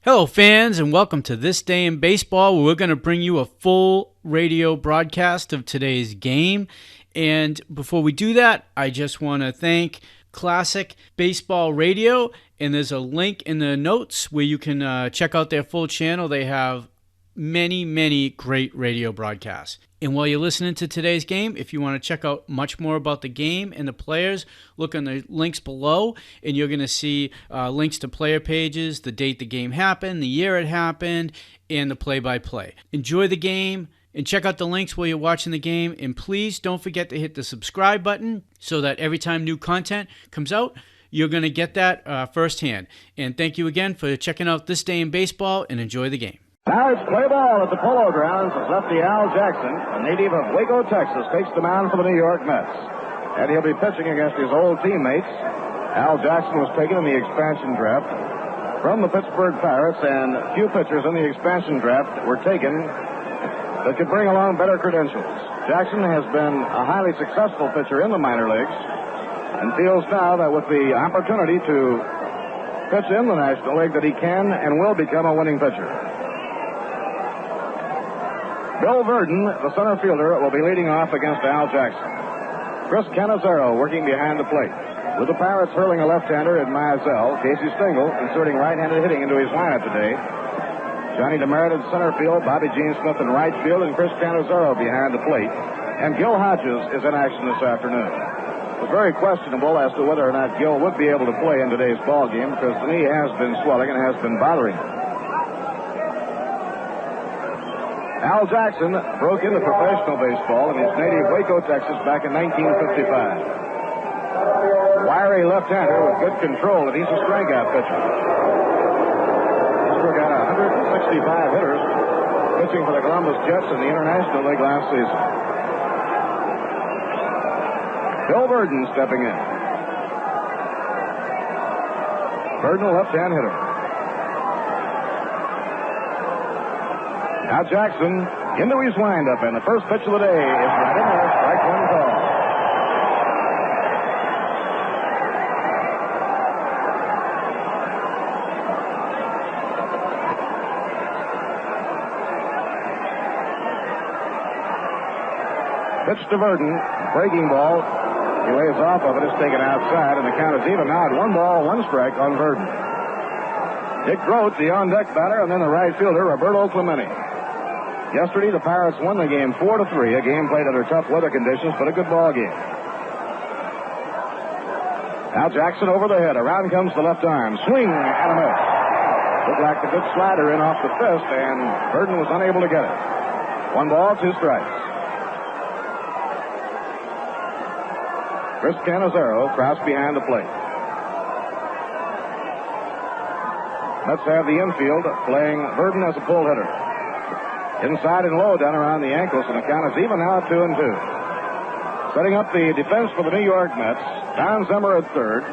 Hello, fans, and welcome to This Day in Baseball, where we're going to bring you a full radio broadcast of today's game. And before we do that, I just want to thank Classic Baseball Radio, and there's a link in the notes where you can check out their full channel. They have many great radio broadcasts. And while you're listening to today's game, if you want to check out much more about the game and the players, look on the links below, and you're going to see links to player pages, the date the game happened, the year it happened, and the play-by-play. Enjoy the game, and check out the links while you're watching the game, and please don't forget to hit the subscribe button so that every time new content comes out, you're going to get that firsthand. And thank you again for checking out This Day in Baseball, and enjoy the game. Now it's play ball at the Polo Grounds as lefty Al Jackson, a native of Waco, Texas, takes the mound for the New York Mets. And he'll be pitching against his old teammates. Al Jackson was taken in the expansion draft from the Pittsburgh Pirates, and few pitchers in the expansion draft were taken that could bring along better credentials. Jackson has been a highly successful pitcher in the minor leagues and feels now that with the opportunity to pitch in the National League that he can and will become a winning pitcher. Bill Verdon, the center fielder, will be leading off against Al Jackson. Chris Cannizzaro working behind the plate. With the Pirates hurling a left-hander at Mizell, Casey Stengel inserting right-handed hitting into his lineup today. Johnny DeMeritt in center field, Bobby Gene Smith in right field, and Chris Cannizzaro behind the plate. And Gil Hodges is in action this afternoon. It's very questionable as to whether or not Gil would be able to play in today's ball game because the knee has been swelling and has been bothering him. Al Jackson broke into professional baseball in his native Waco, Texas back in 1955. Wiry left-hander with good control, and he's a strikeout pitcher. He's got 165 hitters pitching for the Columbus Jets in the International League last season. Bill Verdon stepping in. Verdon, left-hand hitter. Now Jackson into his windup, and the first pitch of the day is right in there, strike one call. Pitch to Verdon, breaking ball. He lays off of it, it's taken outside, and the count is even now at 1-1 strike on Verdon. Dick Grote, the on-deck batter, and then the right fielder, Roberto Clemente. Yesterday, the Pirates won the game 4-3, a game played under tough weather conditions, but a good ball game. Now Jackson over the head. Around comes the left arm. Swing and a miss. Looked like the good slider in off the fist, and Verdon was unable to get it. 1 ball, 2 strikes. Chris Cannizzaro crouched behind the plate. Let's have the infield playing Verdon as a pull hitter. Inside and low down around the ankles, and the count is even now at 2-2. Setting up the defense for the New York Mets, Don Zimmer at third.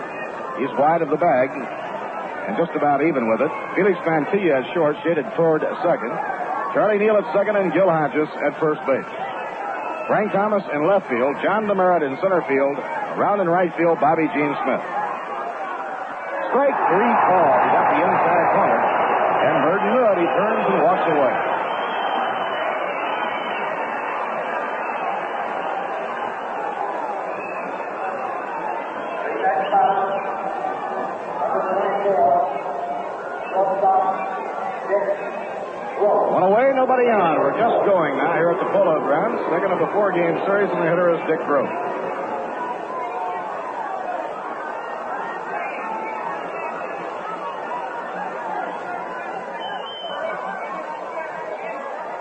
He's wide of the bag and just about even with it. Felix Mantilla at short, shaded toward second. Charlie Neal at second, and Gil Hodges at first base. Frank Thomas in left field, John DeMeritt in center field, around in right field, Bobby Gene Smith. Strike 3 call. He got the inside corner, and Verdon knew it. He turns and walks away. One away, nobody on. We're just going now here at the Polo Grounds. Second of a 4-game series, and the hitter is Dick Grote.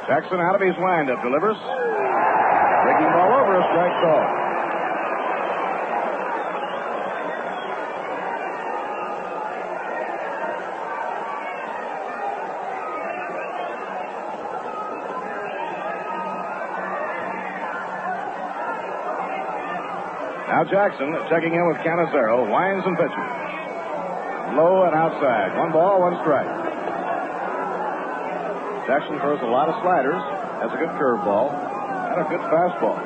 Jackson out of his windup, delivers. Breaking ball over, a strike call. Now Jackson checking in with Cannizzaro, winds and pitches. Low and outside. 1 ball, 1 strike. Jackson throws a lot of sliders, has a good curveball, and a good fastball.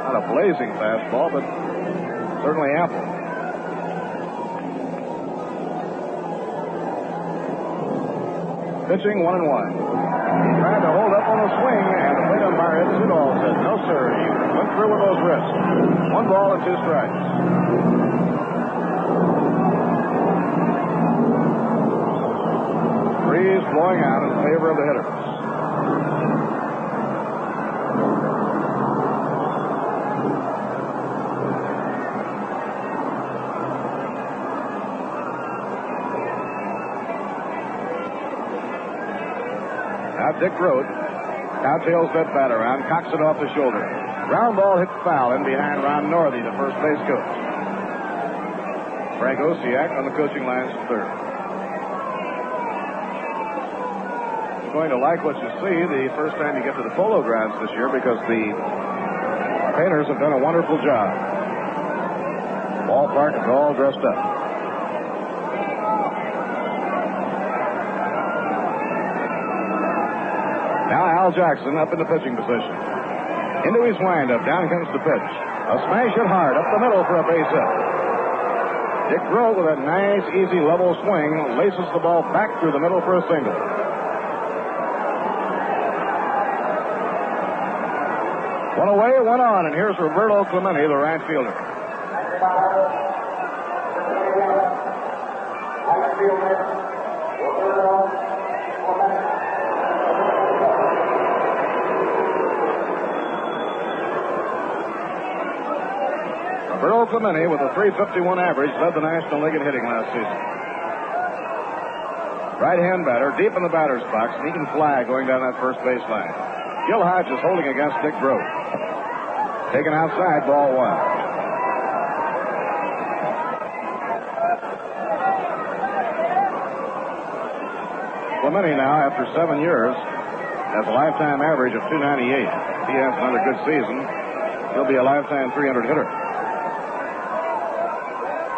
Not a blazing fastball, but certainly ample. Pitching 1-1. He tried to hold up on a swing, and the plate umpire hits it all. Said, no, sir, you went through with those wrists. 1 ball and 2 strikes. Breeze blowing out in favor of the hitters. Now Dick Grote cowtails that bat around, cocks it off the shoulder. Ground ball hit foul in behind Ron Northey, the first base coach. Frank Osiak on the coaching lines at third. You're going to like what you see the first time you get to the Polo Grounds this year because the painters have done a wonderful job. Ballpark is all dressed up. Now Al Jackson up in the pitching position. Into his windup, down comes the pitch. A smash hit hard up the middle for a base hit. Dick Grote with a nice, easy, level swing laces the ball back through the middle for a single. One away, one on, and here's Roberto Clemente, the right fielder. Roberto Clemente, with a .351 average, led the National League in hitting last season. Right-hand batter, deep in the batter's box, sneaking fly going down that first baseline. Gil Hodge is holding against Dick Grote. Taken outside, ball 1. Clemente now, after 7 years, has a lifetime average of .298. If he has another good season, he'll be a lifetime .300 hitter.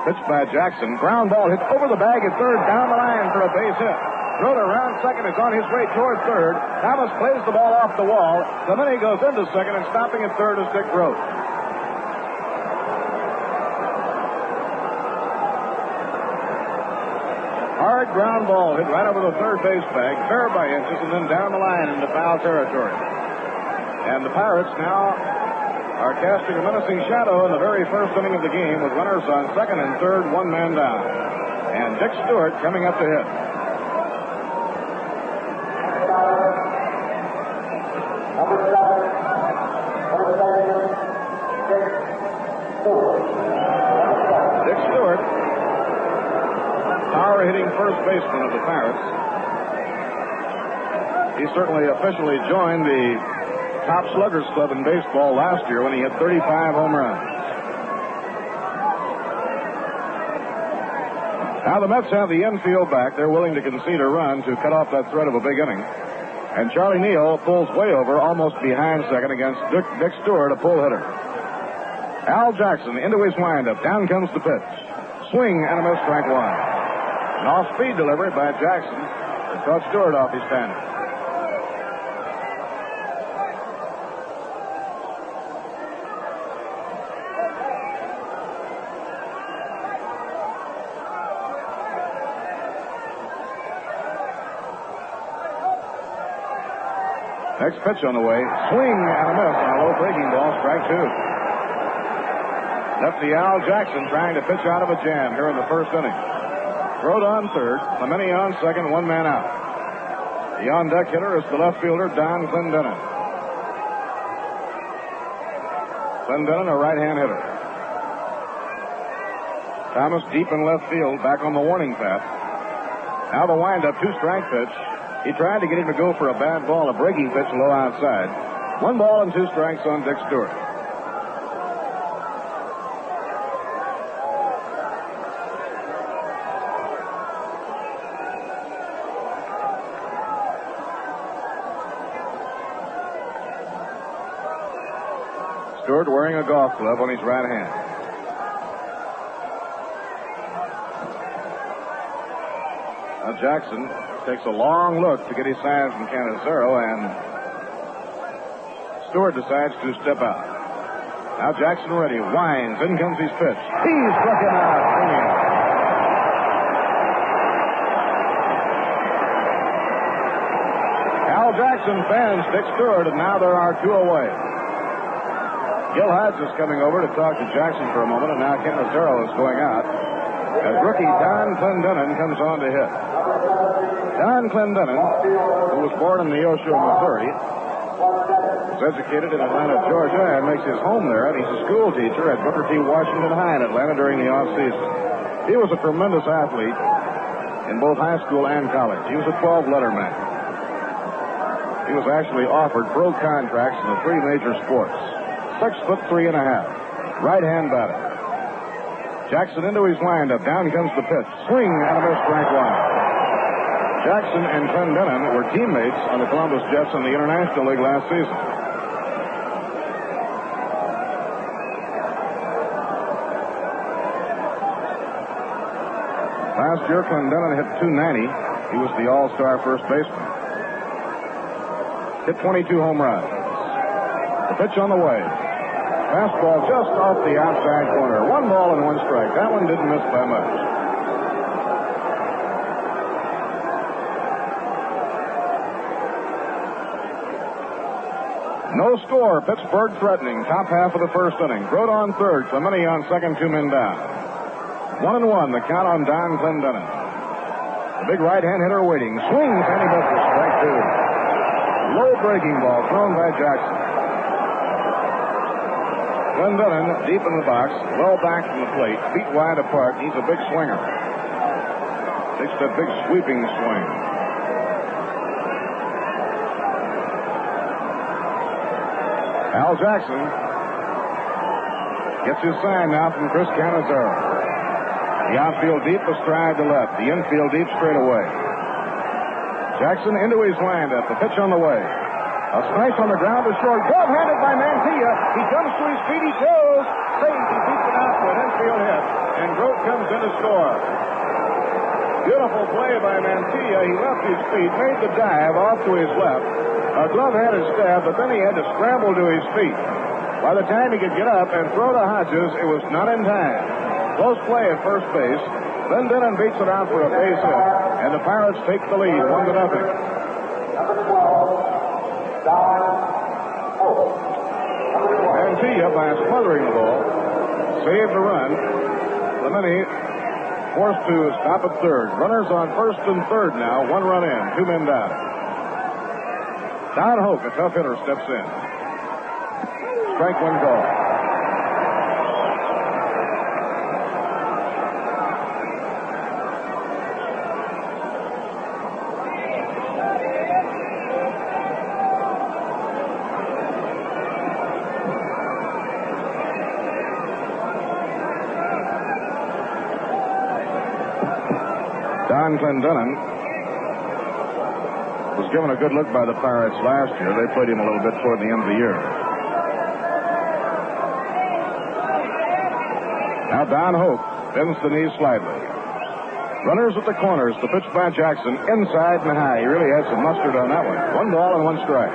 Pitched by Jackson. Ground ball hit over the bag at third, down the line for a base hit. Grote around second, is on his way toward third. Thomas plays the ball off the wall. Clemente goes into second, and stopping at third is Dick Grote. Hard ground ball hit right over the third base bag, fair by inches, and then down the line into foul territory. And the Pirates now are casting a menacing shadow in the very first inning of the game with runners on second and third, 1 man down. And Dick Stewart coming up to hit. Dick Stewart, power-hitting first baseman of the Pirates. He certainly officially joined the top sluggers club in baseball last year when he hit 35 home runs. Now the Mets have the infield back. They're willing to concede a run to cut off that threat of a big inning. And Charlie Neal pulls way over, almost behind second against Dick Stewart, a pull hitter. Al Jackson into his windup. Down comes the pitch. Swing and a miss, strike 1. An off-speed delivery by Jackson that caught Stewart off his panic. Next pitch on the way. Swing and a miss on a low breaking ball. Strike 2. Lefty Al Jackson trying to pitch out of a jam here in the first inning. Grote on third. Clemente on second. 1 man out. The on-deck hitter is the left fielder, Don Clendenon. Clendenon, a right-hand hitter. Thomas deep in left field, back on the warning path. Now the windup, 2-strike pitch. He tried to get him to go for a bad ball, a breaking pitch low outside. 1 ball and 2 strikes on Dick Stewart. Stewart wearing a golf glove on his right hand. Now Jackson takes a long look to get his sign from Canizero, and Stewart decides to step out. Now Jackson ready, winds, in comes his pitch. He struck him out, swinging. Al Jackson fans Dick Stewart, and now there are two away. Gil Hodge is coming over to talk to Jackson for a moment, and now Ken Mazzaro is going out as rookie Don Clendenon comes on to hit. Don Clendenon, who was born in Neosho, Missouri, was educated in Atlanta, Georgia, and makes his home there, and he's a school teacher at Booker T. Washington High in Atlanta during the off-season. He was a tremendous athlete in both high school and college. He was a 12-letter man. He was actually offered pro contracts in the three major sports. 6'3.5", right-hand batter. Jackson into his windup. Down comes the pitch. Swing and a miss, strike one. Jackson and Clendenon were teammates on the Columbus Jets in the International League last season. Last year, Clendenon hit .290. He was the all-star first baseman. Hit 22 home runs. The pitch on the way. Fastball just off the outside corner. 1 ball and 1 strike. That one didn't miss by much. No score. Pittsburgh threatening. Top half of the first inning. Grote on third. Clemente on second. 2 men down. 1-1. The count on Don Clendenon. The big right-hand hitter waiting. Swings and he misses. Strike two. Low breaking ball thrown by Jackson. Clendenon deep in the box, well back from the plate, feet wide apart. He's a big swinger. Takes that big sweeping swing. Al Jackson gets his sign now from Chris Cannizzaro. The outfield deep, astride to left. The infield deep, straight away. Jackson into his windup. The pitch on the way. A smash on the ground to short. Glove-handed by Mantilla. He comes to his feet. He throws. Safe. He beats it out for an infield hit. And Grote comes in to score. Beautiful play by Mantilla. He left his feet, made the dive off to his left. A glove-handed stab, but then he had to scramble to his feet. By the time he could get up and throw to Hodges, it was not in time. Close play at first base. Then Clendenon beats it out for a base hit. And the Pirates take the lead, 1-0. Mantilla, by smothering the ball, saved the run. Clemente forced to stop at third. Runners on first and third now. 1 run in, 2 men down. Don Hoke, a tough hitter, steps in. Strike one call. Don Clendenon was given a good look by the Pirates last year. They played him a little bit toward the end of the year. Now Don Hoke bends the knees slightly. Runners at the corners. The pitch by Jackson inside and high. He really had some mustard on that one. 1 ball and 1 strike.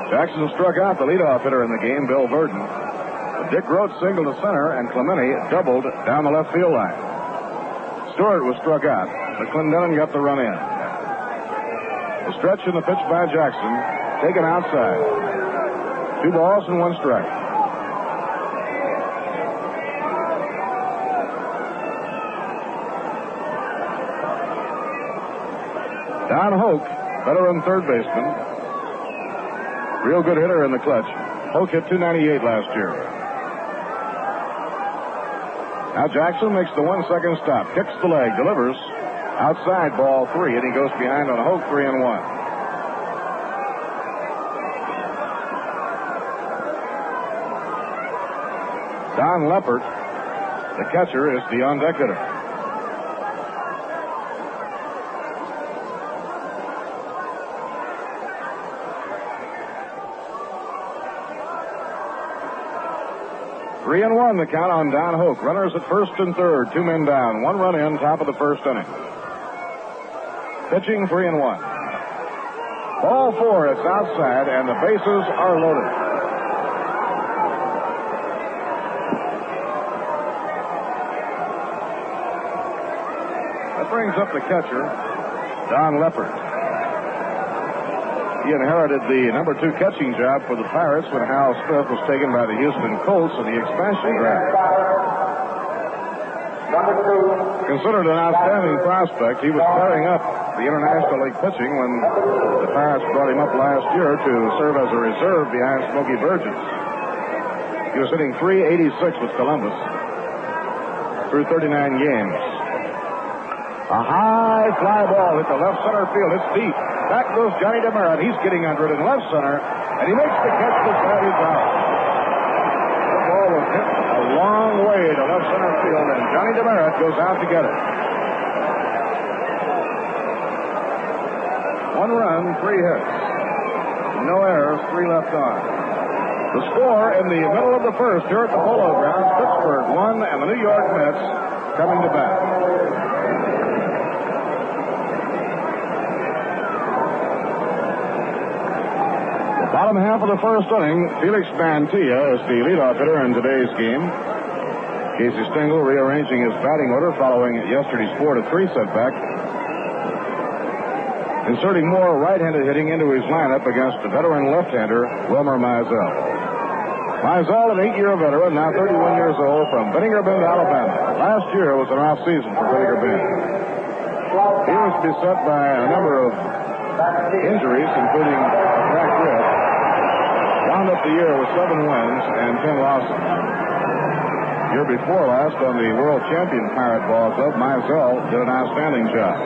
Jackson struck out the leadoff hitter in the game, Bill Burden. Dick Grote singled to center, and Clemente doubled down the left field line. Stewart was struck out, but Clendenon got the run in. The stretch in the pitch by Jackson, taken outside. 2 balls and 1 strike. Don Hoke, veteran third baseman. Real good hitter in the clutch. Hoke hit .298 last year. Now Jackson makes the 1-second stop. Kicks the leg. Delivers. Outside, ball 3. And he goes behind on Hoke, 3-1. Don Leppert, the catcher, is the on-deck hitter. Three and 1, the count on Don Hoke. Runners at first and third, 2 men down. 1 run in, top of the first inning. Pitching 3-1. Ball 4, it's outside, and the bases are loaded. That brings up the catcher, Don Leppert. He inherited the number 2 catching job for the Pirates when Hal Smith was taken by the Houston Colts in the expansion draft. Considered an outstanding prospect, he was tearing up the International League pitching when the Pirates brought him up last year to serve as a reserve behind Smokey Burgess. He was hitting .386 with Columbus through 39 games. A high fly ball hit the left center field. It's deep. Back goes Johnny DeMeritt. He's getting under it in left center, and he makes the catch beside his out. The ball was hit a long way to left center field, and Johnny DeMeritt goes out to get it. 1 run, 3 hits. No errors, 3 left on. The score in the middle of the first here at the Polo Grounds, Pittsburgh 1 and the New York Mets coming to bat. Bottom half of the first inning, Felix Mantilla is the leadoff hitter in today's game. Casey Stengel rearranging his batting order following yesterday's 4-3 setback. Inserting more right-handed hitting into his lineup against the veteran left-hander, Wilmer Mizell. Mizell, an 8-year veteran, now 31 years old, from Vinegar Bend, Alabama. Last year was an off-season for Vinegar Bend. He was beset by a number of injuries, including a cracked rib. Wound up the year with 7 wins and 10 losses. Year before last, on the world champion Pirate Ball Club, Mizell did an outstanding job.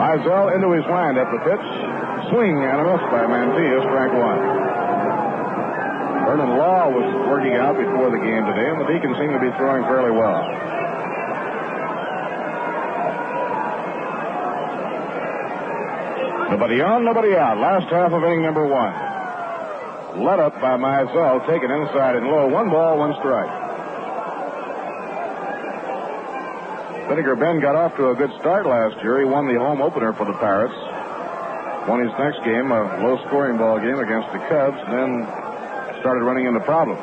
Mizell into his windup, the pitch, swing and a miss by Mantilla, strike 1. Vernon Law was working out before the game today, and the Deacons seem to be throwing fairly well. Nobody on, nobody out. Last half of inning number 1. Led up by Mizell, taken inside and low. 1 ball, 1 strike. Vinegar Bend got off to a good start last year. He won the home opener for the Pirates. Won his next game, a low-scoring ball game against the Cubs, and then started running into problems.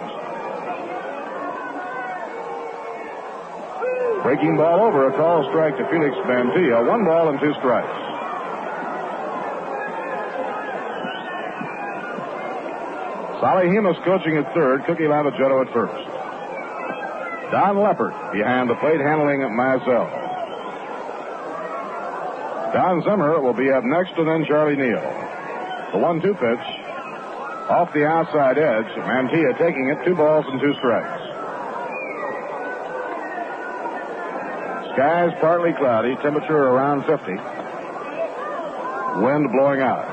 Breaking ball over, a call strike to Felix Mantilla. 1 ball and 2 strikes. Solly Hemus coaching at third, Cookie Lavagetto at first. Don Leppert behind the plate handling Mizell. Don Zimmer will be up next, and then Charlie Neal. The 1-2 pitch off the outside edge. Mantilla taking it, 2 balls and 2 strikes. Skies partly cloudy, temperature around 50. Wind blowing out.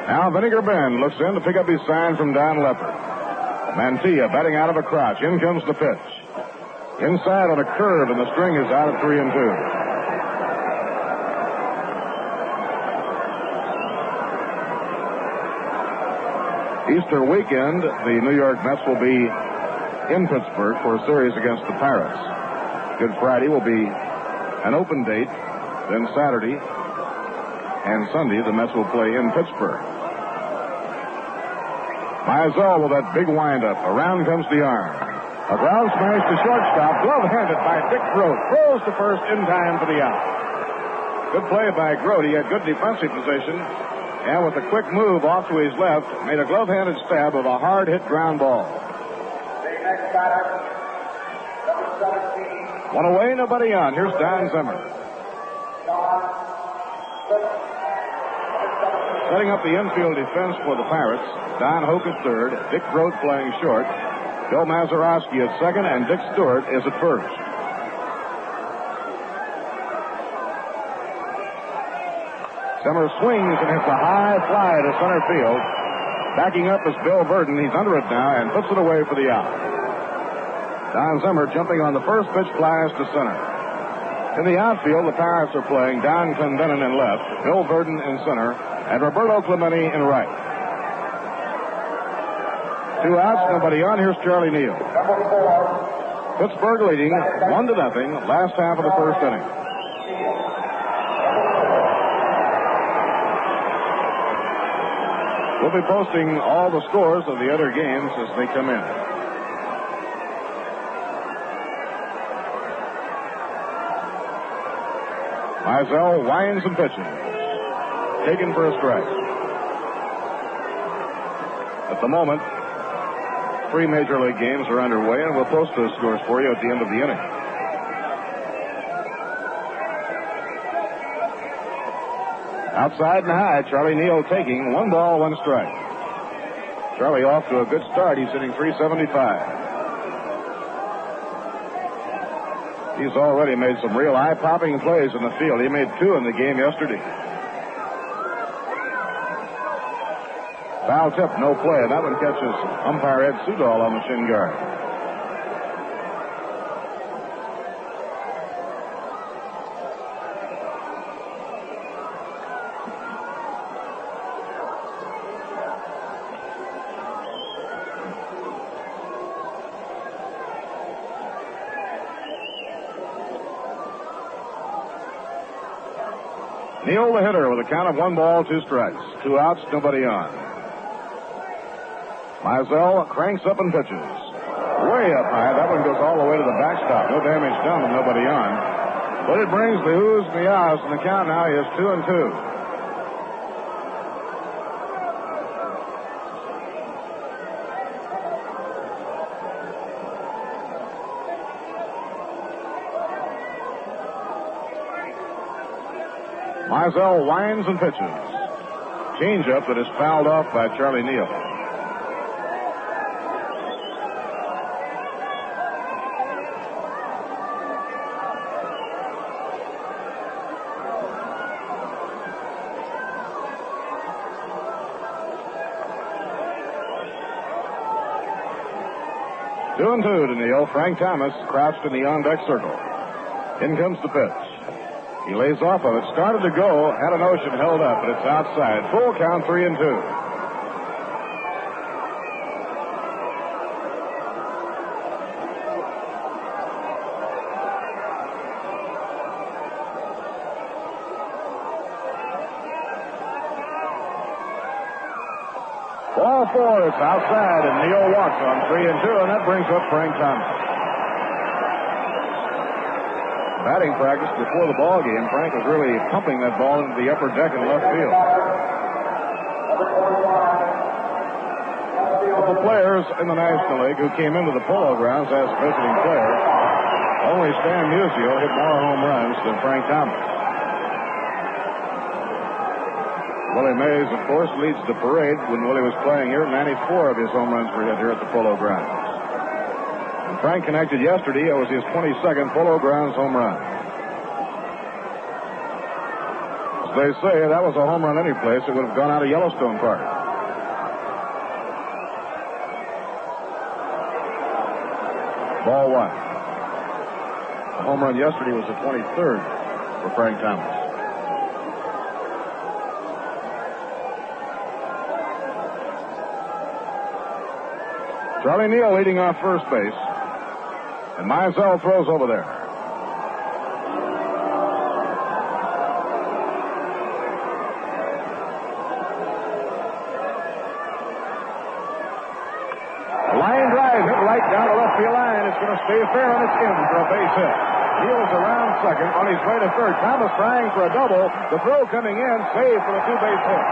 Now Vinegar Bend looks in to pick up his sign from Don Leppert. Mantilla batting out of a crotch. In comes the pitch. Inside on a curve, and the string is out at 3-2. Easter weekend, the New York Mets will be in Pittsburgh for a series against the Pirates. Good Friday will be an open date. Then Saturday and Sunday, the Mets will play in Pittsburgh. Mizell with that big windup. Around comes the arm. A ground smash to shortstop. Glove-handed by Dick Grote. Throws to first in time for the out. Good play by Grote. He had good defensive position. And with a quick move off to his left, made a glove-handed stab of a hard-hit ground ball. One away, nobody on. Here's Don Zimmer. Setting up the infield defense for the Pirates, Don Hoke at third, Dick Grote playing short, Bill Mazeroski at second, and Dick Stewart is at first. Zimmer swings and hits a high fly to center field. Backing up is Bill Burden. He's under it now and puts it away for the out. Don Zimmer jumping on the first pitch, flies to center. In the outfield, the Pirates are playing Don Clendenon in left, Bill Burden in center, and Roberto Clemente in right. 2 outs, nobody on. Here's Charlie Neal. Pittsburgh leading 1-0, last half of the first inning. We'll be posting all the scores of the other games as they come in. Mizell winds and pitches. Taken for a strike. At the moment, 3 Major League games are underway, and we'll post those scores for you at the end of the inning. Outside and high, Charlie Neal taking 1 ball, 1 strike. Charlie off to a good start. He's hitting .375. He's already made some real eye-popping plays in the field. He made 2 in the game yesterday. Foul tip, no play. That one catches umpire Ed Sudol on the shin guard. Neal the hitter with a count of 1 ball, 2 strikes. 2 outs, nobody on. Mizell cranks up and pitches. Way up high. That one goes all the way to the backstop. No damage done and nobody on. But it brings the oohs and the ahs, and the count now is 2-2. Mizell winds and pitches. Changeup that is fouled off by Charlie Neal. Two and two to Neal. Frank Thomas crouched in the on-deck circle. In comes the pitch. He lays off of it. Started to go. Had a notion held up, but it's outside. Full count, 3-2. Ball 4, it's outside, and Neal walks on 3-2, and that brings up Frank Thomas. Batting practice before the ball game, Frank was really pumping that ball into the upper deck in left field. Of the players in the National League who came into the Polo Grounds as visiting players, only Stan Musial hit more home runs than Frank Thomas. Willie Mays, of course, leads the parade. When Willie was playing here, 94 of his home runs were hit here at the Polo Grounds. And Frank connected yesterday. It was his 22nd Polo Grounds home run. As they say, that was a home run any place. It would have gone out of Yellowstone Park. Ball 1. The home run yesterday was the 23rd for Frank Thomas. Charlie Neal leading off first base. And Mizell throws over there. A line drive hit right down the left field line. It's going to stay fair, and it's in for a base hit. Neal's around second on his way to third. Thomas trying for a double. The throw coming in, save for the 2-base hit.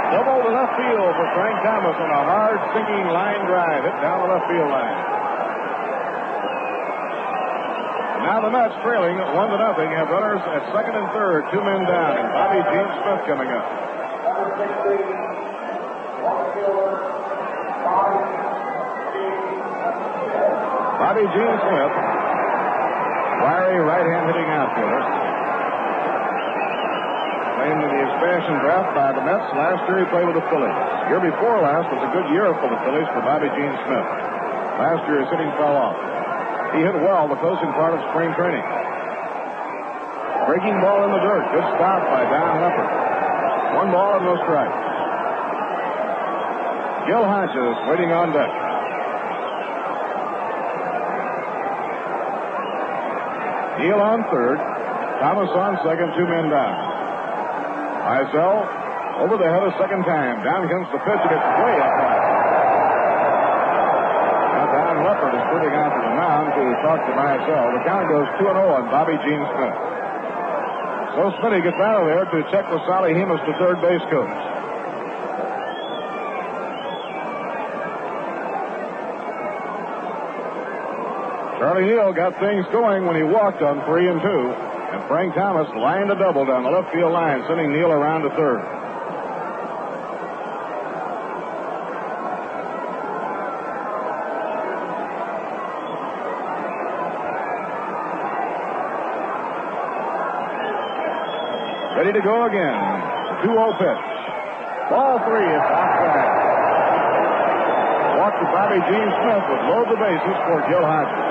Double to left field for Frank Thomas on a hard sinking line drive hit down the left field line. Now the Mets trailing 1-0 have runners at second and third, 2 men down, and Bobby Gene Smith coming up. Bobby Gene Smith, wiry right-hand hitting outfielder. Named in the expansion draft by the Mets. Last year he played with the Phillies. Year before last was a good year for the Phillies for Bobby Gene Smith. Last year his hitting fell off. He hit well the closing part of spring training. Breaking ball in the dirt. Good stop by Don Leppard. 1 ball and no strikes. Gil Hodges waiting on deck. Neal on third. Thomas on second, 2 men down. Mizell over the head a second time. Down comes the pitch, and it's way up high. Now Don Leppard is putting out walk to Mizell. The count goes 2-0 on Bobby Gene Smith. So Smitty gets out of there to check with Sally Hemus, the third base coach. Charlie Neal got things going when he walked on 3-2, and Frank Thomas lined a double down the left field line, sending Neal around to third. Ready to go again. 2-0 pitch. Ball 3 is outside. Walk to Bobby Gene Smith would load the bases for Gil Hodges.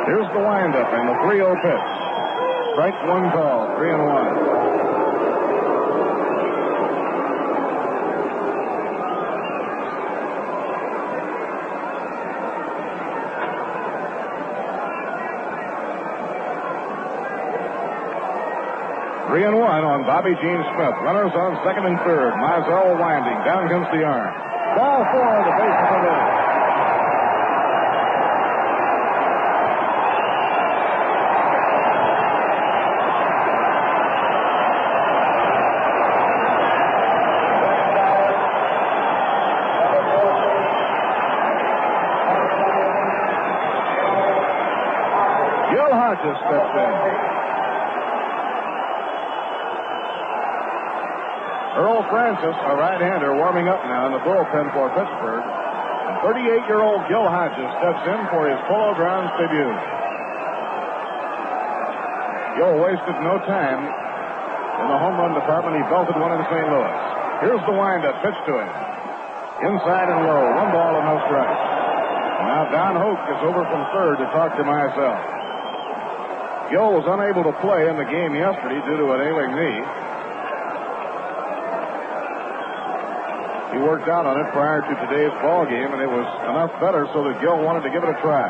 Here's the windup and the 3-0 pitch. Strike one call, 3-1. Three and one on Bobby Gene Smith. Runners on second and third. Mizell winding. Down comes the arm. Ball 4, the bases are loaded. Gil Hodges steps in. Earl Francis, a right-hander, warming up now in the bullpen for Pittsburgh. 38-year-old Gil Hodges steps in for his Polo Grounds debut. Gil wasted no time in the home run department. He belted one in St. Louis. Here's the windup, pitch to him. Inside and low, 1 ball and no strikes. Now Don Hoke is over from third to talk to Mizell. Gil was unable to play in the game yesterday due to an ailing knee. He worked out on it prior to today's ball game, and it was enough better so that Gil wanted to give it a try.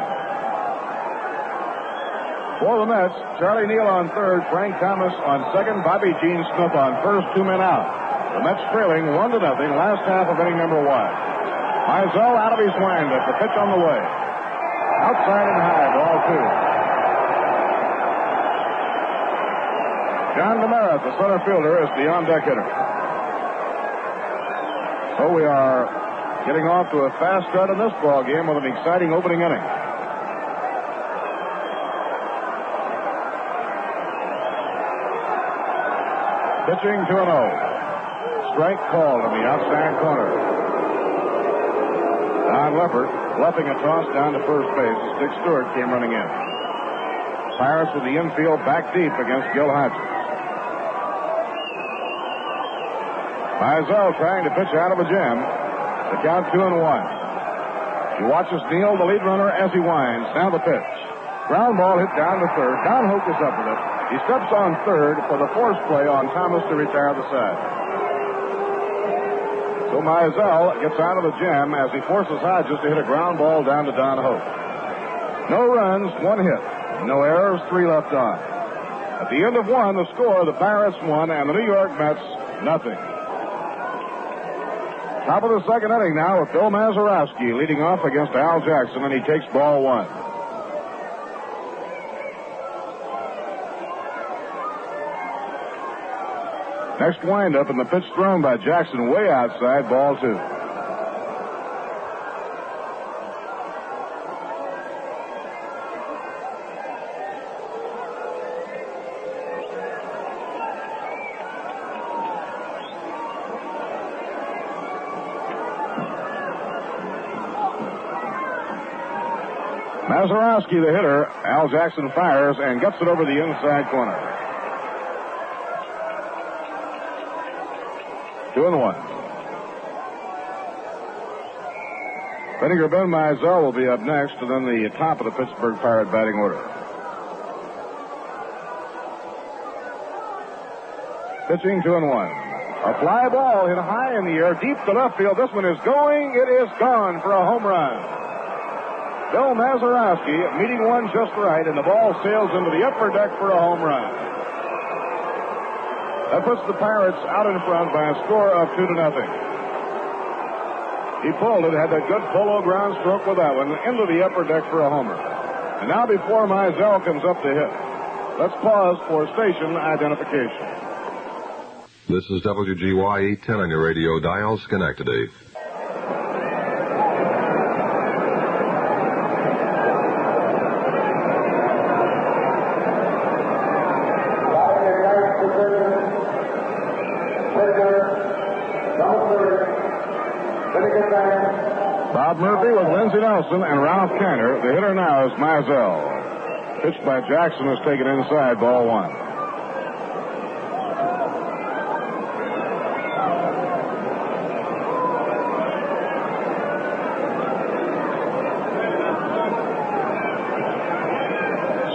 For the Mets, Charlie Neal on third, Frank Thomas on second, Bobby Gene Smith on first, 2 men out. The Mets trailing 1-0, last half of inning number 1. Mizell out of his windup, the pitch on the way. Outside and high, ball 2. John DeMeritt, the center fielder, is the on-deck hitter. So we are getting off to a fast start in this ball game with an exciting opening inning. Pitching 2-0. Strike called on the outside corner. Don Leppert bluffing a toss down to first base as Dick Stewart came running in. Pirates with the infield back deep against Gil Hodges. Mizell trying to pitch out of a jam. The count 2-1. He watches Neal, the lead runner, as he winds. Now the pitch. Ground ball hit down to third. Don Hoke is up with it. He steps on third for the force play on Thomas to retire the side. So Mizell gets out of the jam as he forces Hodges to hit a ground ball down to Don Hoke. No runs, 1 hit. No errors, 3 left on. At the end of 1, the score, the Pirates 1 and the New York Mets nothing. Top of the second inning now with Bill Mazeroski leading off against Al Jackson, and he takes ball 1. Next windup, and the pitch thrown by Jackson way outside, ball 2. Mazeroski, the hitter. Al Jackson fires and gets it over the inside corner. 2-1. Vinegar Ben Mizell will be up next, and then the top of the Pittsburgh Pirate batting order. Pitching 2-1. A fly ball hit high in the air, deep to left field. This one is going. It is gone for a home run. Bill Mazeroski meeting one just right, and the ball sails into the upper deck for a home run. That puts the Pirates out in front by a score of 2-0. He pulled it, had that good polo ground stroke with that one, into the upper deck for a homer. And now before Mizell comes up to hit, let's pause for station identification. This is WGYE 10 on your radio dial, Schenectady. Bob Murphy with Lindsey Nelson and Ralph Kiner. The hitter now is Mizell. Pitched by Jackson is taken inside, ball one.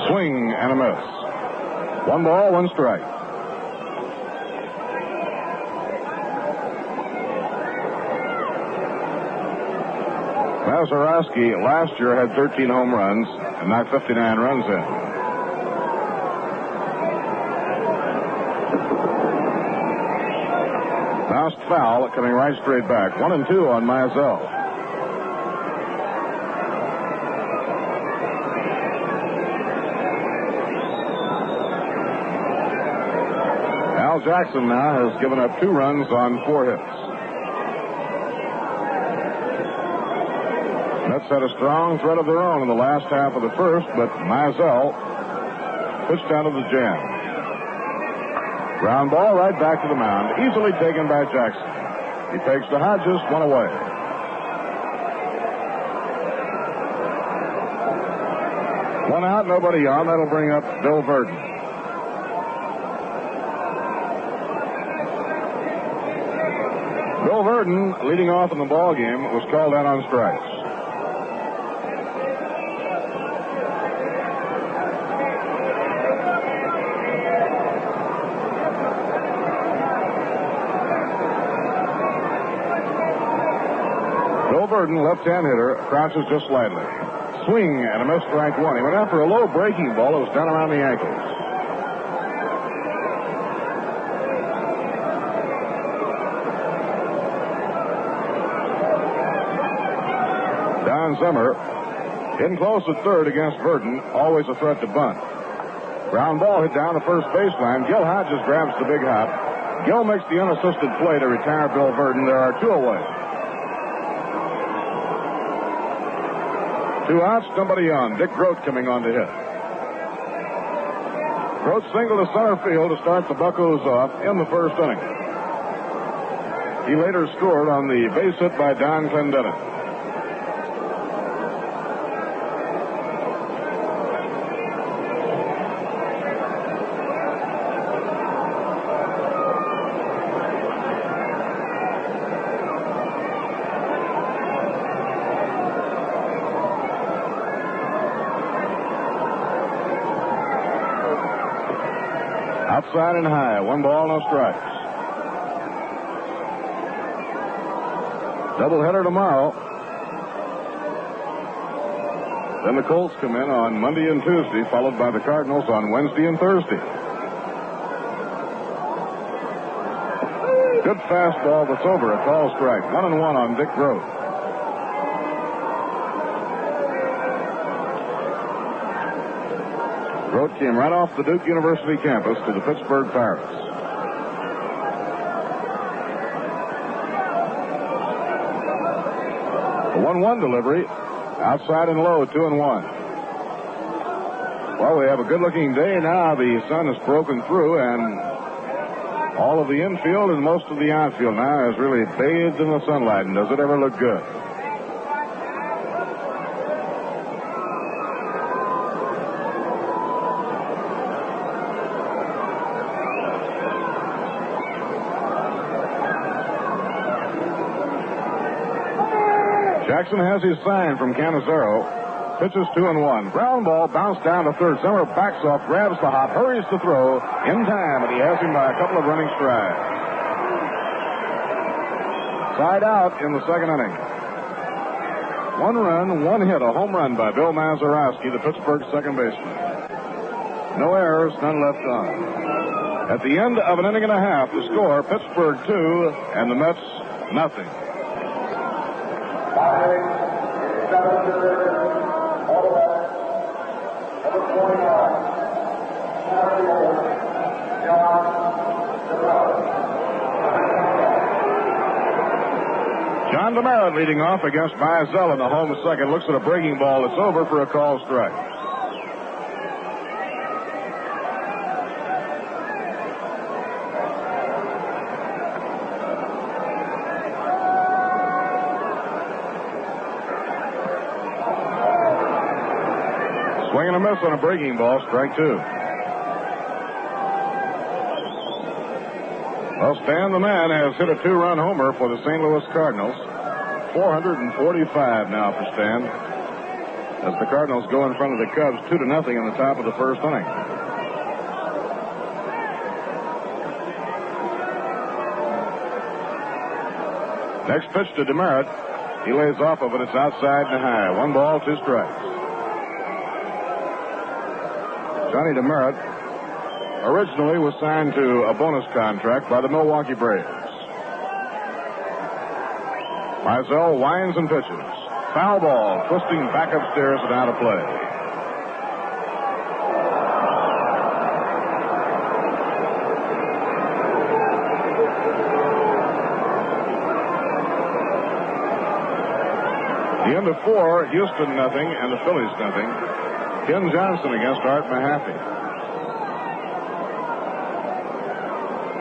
Swing and a miss. 1 ball, 1 strike. Mazeroski last year had 13 home runs and knocked 59 runs in. Bounced foul, coming right straight back. 1-2 on Mizell. Al Jackson now has given up 2 runs on 4 hits. Mets had a strong threat of their own in the last half of the first, but Mizell pushed down to the jam. Ground ball right back to the mound, easily taken by Jackson. He takes to Hodges, 1 away. One out, nobody on. That'll bring up Bill Verdon. Bill Verdon, leading off in the ball game, was called out on strikes. Verdon, left-hand hitter, crouches just slightly. Swing and a miss, strike 1. He went after a low breaking ball that was down around the ankles. Don Zimmer in close at third against Verdon, always a threat to bunt. Ground ball hit down the first baseline. Gil Hodges grabs the big hop. Gil makes the unassisted play to retire Bill Verdon. There are 2 away. 2 outs, nobody on. Dick Groat coming on to hit. Groat singled to center field to start the Buccos off in the first inning. He later scored on the base hit by Don Clendenon. Outside and high. 1 ball, no strikes. Doubleheader tomorrow. Then the Colts come in on Monday and Tuesday, followed by the Cardinals on Wednesday and Thursday. Good fastball that's over. A call strike. 1-1 on Dick Groat. Groat came right off the Duke University campus to the Pittsburgh Pirates. A 1-1 delivery. Outside and low, 2-1. Well, we have a good-looking day now. The sun has broken through, and all of the infield and most of the outfield now is really bathed in the sunlight. And does it ever look good? Jackson has his sign from Canizaro. Pitches 2-1. Ground ball bounced down to third. Zimmer backs off, grabs the hop, hurries to throw in time, and he has him by a couple of running strides. Side out in the second inning. 1 run, 1 hit, a home run by Bill Mazeroski, the Pittsburgh second baseman. No errors, none left on. At the end of an inning and a half, the score, Pittsburgh 2 and the Mets nothing. John DeMeritt leading off against Mizell in the home second. Looks at a breaking ball that's over for a call strike. Swing and a miss on a breaking ball, strike two. Well, Stan the Man has hit a two-run homer for the St. Louis Cardinals. 445 now for Stan, as the Cardinals go in front of the Cubs 2-0 in the top of the first inning. Next pitch to DeMeritt. He lays off of it. It's outside and high. 1 ball, 2 strikes. Johnny DeMeritt originally was signed to a bonus contract by the Milwaukee Braves. Mizell winds and pitches. Foul ball, twisting back upstairs and out of play. The end of 4, Houston nothing and the Phillies nothing. Ken Johnson against Art Mahaffey.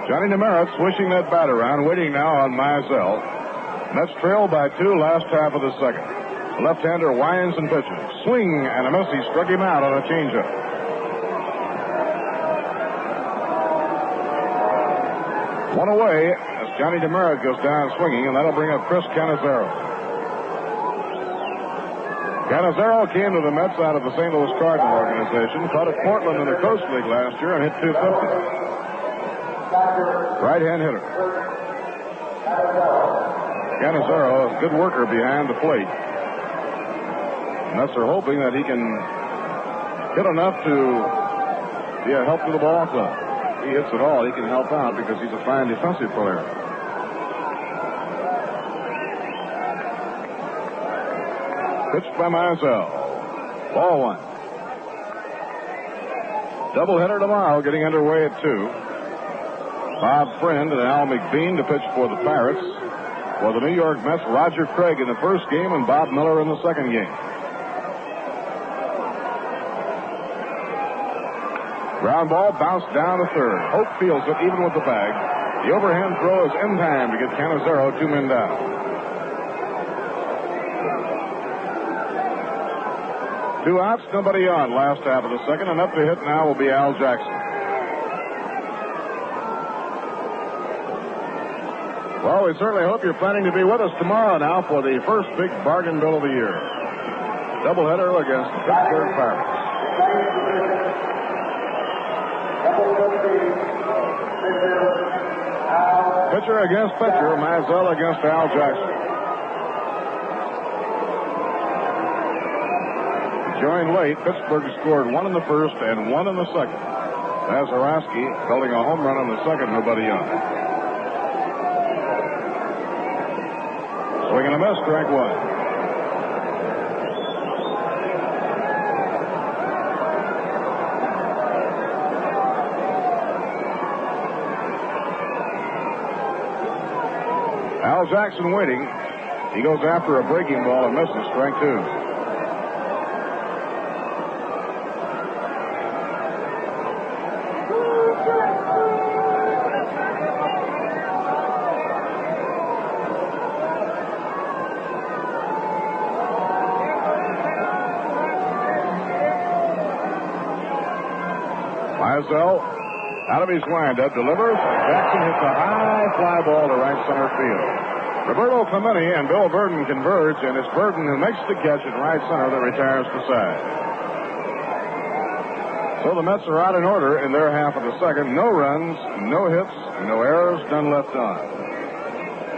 Johnny DeMeritt swishing that bat around, waiting now on Mizell. Mets trail by 2, last half of the second. The left-hander winds and pitches. Swing and a miss. He struck him out on a changeup. One away as Johnny DeMeritt goes down swinging, and that'll bring up Chris Cannizzaro. Cannizzaro came to the Mets out of the St. Louis Cardinal organization. Caught at Portland in the Coast League last year and hit .250. Right-hand hitter. Cannizzaro, a good worker behind the plate. Mets are hoping that he can hit enough to be a help to the ball club. If he hits it all, he can help out because he's a fine defensive player. Pitched by Mizell. Ball 1. Doubleheader tomorrow, getting underway at 2. Bob Friend and Al McBean to pitch for the Pirates. For the New York Mets, Roger Craig in the first game and Bob Miller in the second game. Ground ball bounced down to third. Hope fields it even with the bag. The overhand throw is in time to get Cannizzaro 2 men down. Two outs, nobody on last half of the second, and up to hit now will be Al Jackson. Well, we certainly hope you're planning to be with us tomorrow now for the first big bargain bill of the year. Doubleheader against the Pittsburgh Pirates. Pitcher against pitcher, Mizell against Al Jackson. Joined late, Pittsburgh scored 1 in the first and 1 in the second. Mazarowski building a home run on the second, nobody on. Swing and a miss, strike 1. Al Jackson waiting. He goes after a breaking ball and misses, strike 2. Mizell out of his windup delivers. Jackson hits a high fly ball to right center field. Roberto Clemente and Bill Burden converge, and it's Burden who makes the catch at right center that retires the side. So the Mets are out in order in their half of the second. No runs, no hits, no errors, none left on.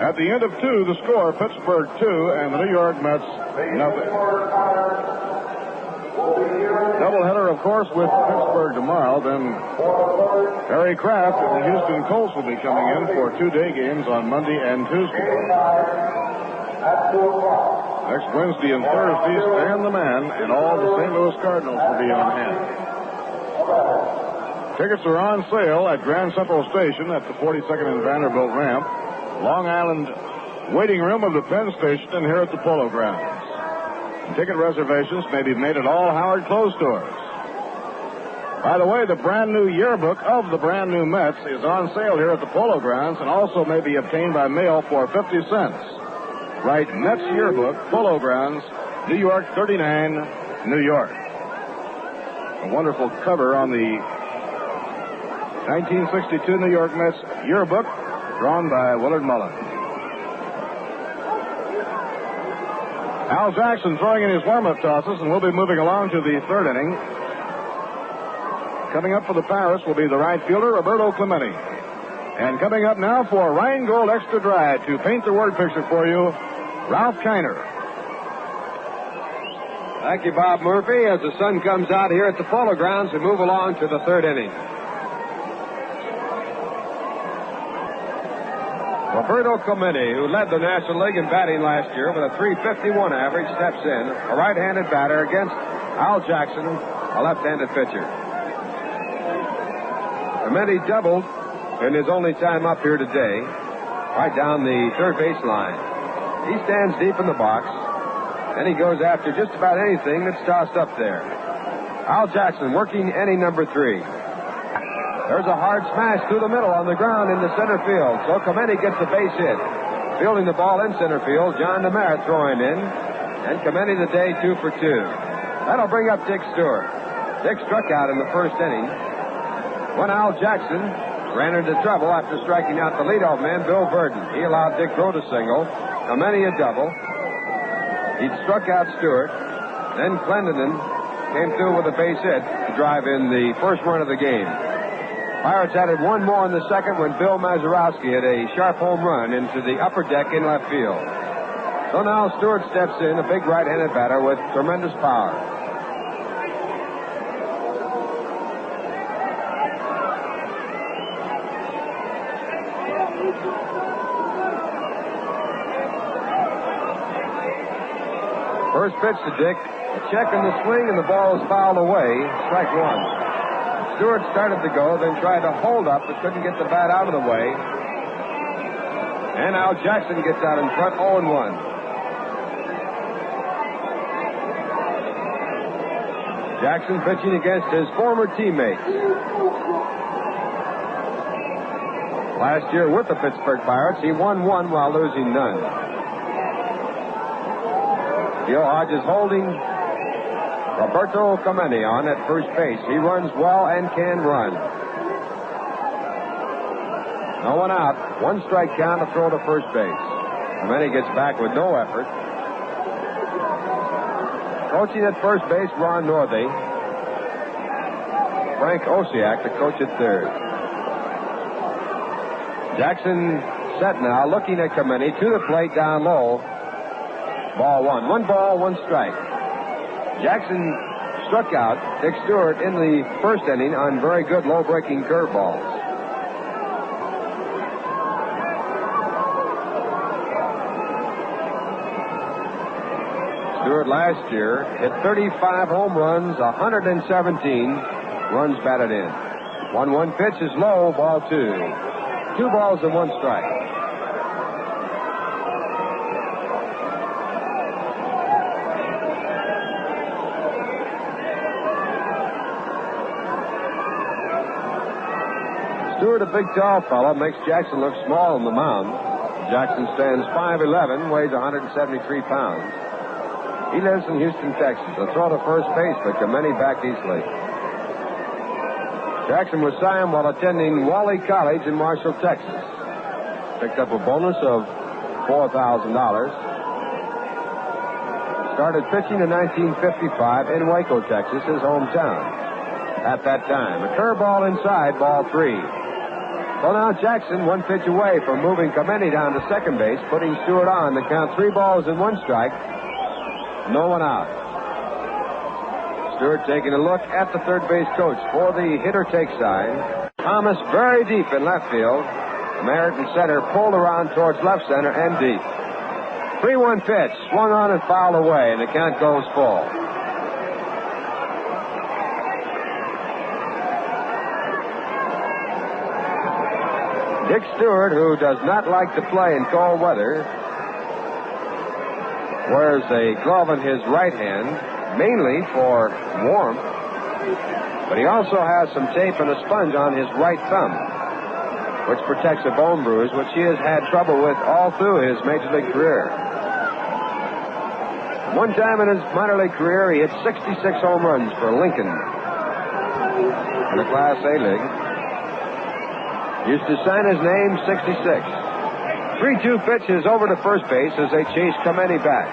At the end of 2, the score, Pittsburgh 2 and the New York Mets nothing. doubleheader, of course, with Pittsburgh tomorrow. Then Barry Kraft and the Houston Colts will be coming in for 2-day games on Monday and Tuesday. Next Wednesday and Thursday, Stan the Man and all the St. Louis Cardinals will be on hand. Tickets are on sale at Grand Central Station at the 42nd and Vanderbilt ramp, Long Island waiting room of the Penn Station, and here at the Polo Grounds. Ticket reservations may be made at all Howard Clothes stores. By the way, the brand new yearbook of the brand new Mets is on sale here at the Polo Grounds and also may be obtained by mail for 50 cents. Write Mets Yearbook, Polo Grounds, New York 39, New York. A wonderful cover on the 1962 New York Mets Yearbook, drawn by Willard Mullen. Al Jackson throwing in his warm-up tosses, and we'll be moving along to the third inning. Coming up for the Pirates will be the right fielder, Roberto Clemente. And coming up now for Rheingold Extra Dry to paint the word picture for you, Ralph Kiner. Thank you, Bob Murphy. As the sun comes out here at the Polo Grounds, we move along to the third inning. Roberto Clemente, who led the National League in batting last year with a .351 average, steps in, a right-handed batter against Al Jackson, a left-handed pitcher. Clemente doubled in his only time up here today, right down the third base line. He stands deep in the box, and he goes after just about anything that's tossed up there. Al Jackson working inning number 3. There's a hard smash through the middle on the ground into center field. So Clemente gets a base hit. Fielding the ball in center field, John DeMeritt throwing in. And Clemente the day 2 for 2. That'll bring up Dick Stewart. Dick struck out in the first inning when Al Jackson ran into trouble after striking out the leadoff man, Bill Burden. He allowed Dick Crow to single. Clemente a double. He'd struck out Stewart. Then Clendenon came through with a base hit to drive in the first run of the game. Pirates added one more in the second when Bill Mazeroski hit a sharp home run into the upper deck in left field. So now Stewart steps in, a big right-handed batter with tremendous power. First pitch to Dick, a check in the swing, and the ball is fouled away. Strike one. Stewart started to go, then tried to hold up, but couldn't get the bat out of the way. And Al Jackson gets out in front, 0-1. Jackson pitching against his former teammates. Last year with the Pittsburgh Pirates, he won one while losing none. Gil Hodges holding Roberto Clemente on at first base. He runs well and can run. No one out. One strike count to throw to first base. Clemente gets back with no effort. Coaching at first base, Ron Northey. Frank Osiak, the coach at third. Jackson set now, looking at Clemente to the plate down low. Ball one. 1 ball, 1 strike. Jackson struck out Dick Stewart in the first inning on very good low-breaking curveballs. Stewart last year hit 35 home runs, 117 runs batted in. 1-1 pitch is low, ball 2. 2 balls and 1 strike. Stewart, a big, tall fellow, makes Jackson look small on the mound. Jackson stands 5'11", weighs 173 pounds. He lives in Houston, Texas. A throw to first base, but Clemente back easily. Jackson was signed while attending Wally College in Marshall, Texas. Picked up a bonus of $4,000. Started pitching in 1955 in Waco, Texas, his hometown. At that time, a curveball inside, ball 3. So now Jackson 1 pitch away from moving Clemente down to second base, putting Stewart on to count 3 balls and 1 strike. No one out. Stewart taking a look at the third base coach for the hitter take sign. Thomas very deep in left field. American center pulled around towards left center and deep. 3-1 pitch, swung on and fouled away, and the count goes full. Dick Stewart, who does not like to play in cold weather, wears a glove in his right hand, mainly for warmth, but he also has some tape and a sponge on his right thumb, which protects a bone bruise, which he has had trouble with all through his major league career. One time in his minor league career, he hit 66 home runs for Lincoln in the Class A League. Used to sign his name 66. 3-2 pitches over to first base as they chase Clemente back.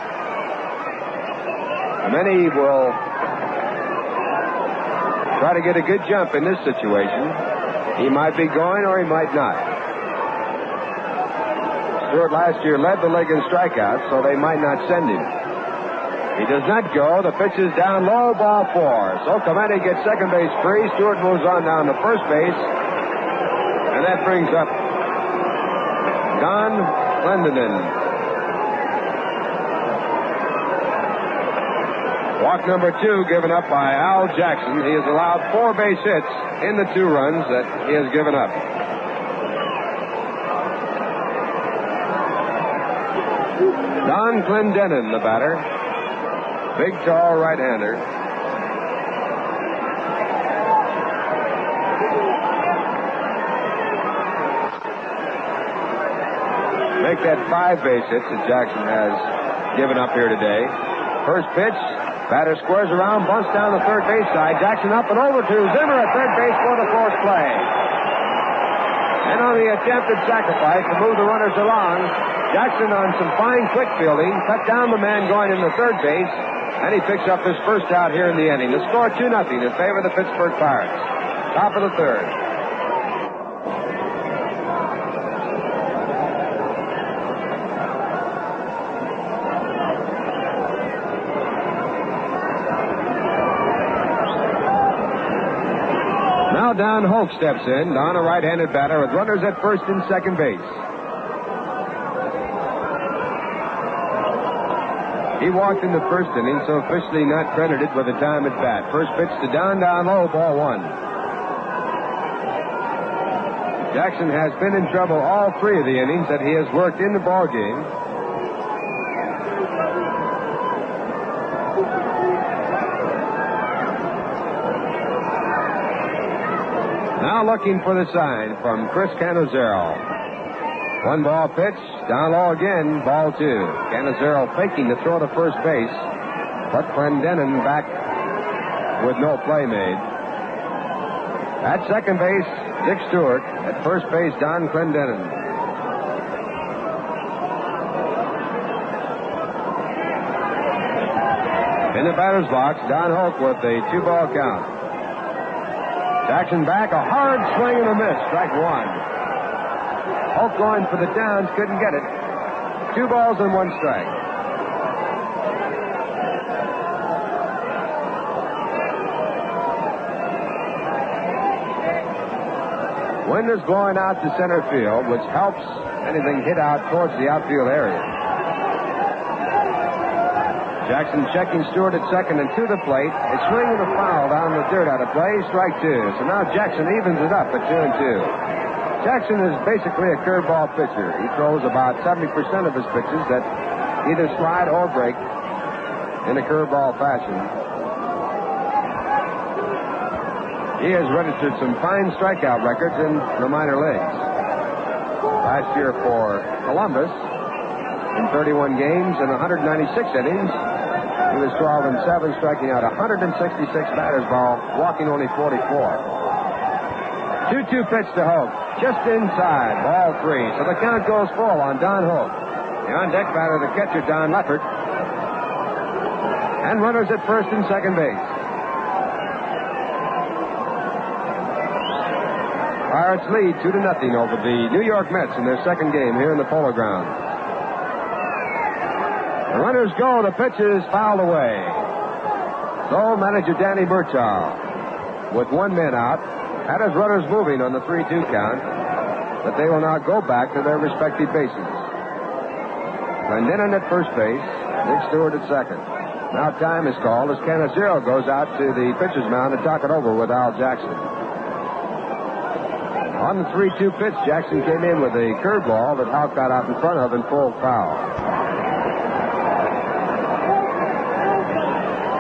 Clemente will try to get a good jump in this situation. He might be going or he might not. Stewart last year led the league in strikeouts, so they might not send him. He does not go. The pitch is down low, ball 4. So Clemente gets second base free. Stewart moves on down to first base. And that brings up Don Clendenon. Walk number 2 given up by Al Jackson. He has allowed 4 base hits in the 2 runs that he has given up. Don Clendenon, the batter. Big, tall right-hander. Make that 5 base hits that Jackson has given up here today. First pitch, batter squares around, bunts down the third base side. Jackson up and over to Zimmer at third base for the forced play. And on the attempted sacrifice to move the runners along, Jackson on some fine quick fielding cut down the man going in the third base, and he picks up his first out here in the inning. The score 2-0 in favor of the Pittsburgh Pirates. Top of the third. Now Don Holt steps in. Don, a right-handed batter with runners at first and second base. He walked in the first inning, so officially not credited with a time at bat. First pitch to Don, down low, ball 1. Jackson has been in trouble all 3 of the innings that he has worked in the ball game. Now looking for the sign from Chris Cannizzaro. 1 ball pitch, down low again, ball 2. Cannizzaro faking to throw to first base, but Clendenon back with no play made. At second base, Dick Stewart. At first base, Don Clendenon. In the batter's box, Don Holt with a 2-ball count. Jackson back, a hard swing and a miss, strike 1. Holt going for the downs, couldn't get it. 2 balls and 1 strike. Wind is blowing out to center field, which helps anything hit out towards the outfield area. Jackson checking Stewart at second and to the plate. A swing and a foul down the dirt out of play, strike 2. So now Jackson evens it up at 2-2. Jackson is basically a curveball pitcher. He throws about 70% of his pitches that either slide or break in a curveball fashion. He has registered some fine strikeout records in the minor leagues. Last year for Columbus, in 31 games and 196 innings, he was 12-7, striking out 166 batters ball, walking only 44. 2-2 pitch to Holt. Just inside, ball 3. So the count goes full on Don Holt. The on-deck batter, the catcher, Don Leffert. And runners at first and second base. Pirates lead 2-0 over the New York Mets in their second game here in the Polo Grounds. The runners go. The pitch is fouled away. So manager Danny Murtaugh, with 1 man out, had his runners moving on the 3-2 count, but they will now go back to their respective bases. Clendenon at first base, Dick Stewart at second. Now time is called as Canizero goes out to the pitcher's mound to talk it over with Al Jackson. On the 3-2 pitch, Jackson came in with a curveball that Houck got out in front of and pulled foul.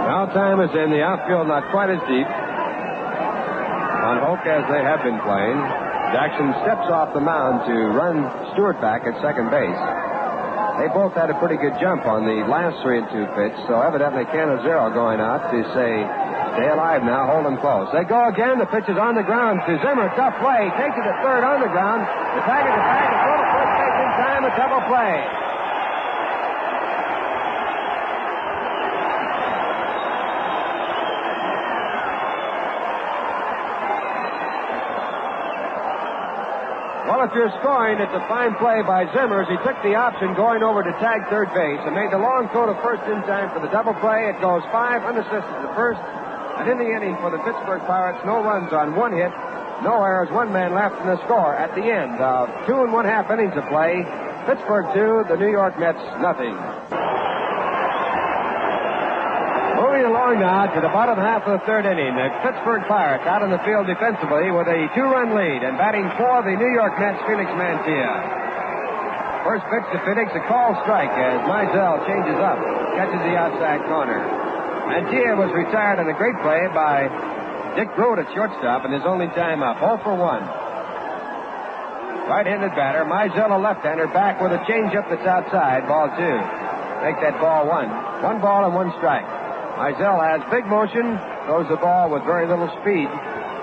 Now time is in. The outfield not quite as deep on Hoke as they have been playing. Jackson steps off the mound to run Stewart back at second base. They both had a pretty good jump on the last 3-2 pitch, so evidently Canizero going out to say, stay alive now, hold them close. They go again. The pitch is on the ground to Zimmer. Tough play. Takes it to third on the ground. The tag is back and go to first base in time. A double play. Well, if you're scoring, it's a fine play by Zimmer as he took the option going over to tag third base and made the long throw to first in time for the double play. It goes 5 unassisted to first. And in the inning for the Pittsburgh Pirates, no runs on 1 hit, no errors, 1 man left in the score. At the end of 2 1/2 innings of play, Pittsburgh 2, the New York Mets nothing. Moving along now to the bottom half of the 3rd inning. The Pittsburgh Pirates out on the field defensively with a 2-run lead, and batting for the New York Mets, Felix Mantilla. First pitch to Felix, a called strike as Mizell changes up, catches the outside corner. Mantilla was retired on a great play by Dick Grote at shortstop in his only time up, 0 for 1. Right-handed batter, Mizell a left-hander, back with a changeup that's outside, ball 2. Make that ball 1. 1 ball and 1 strike. Mizell has big motion, throws the ball with very little speed.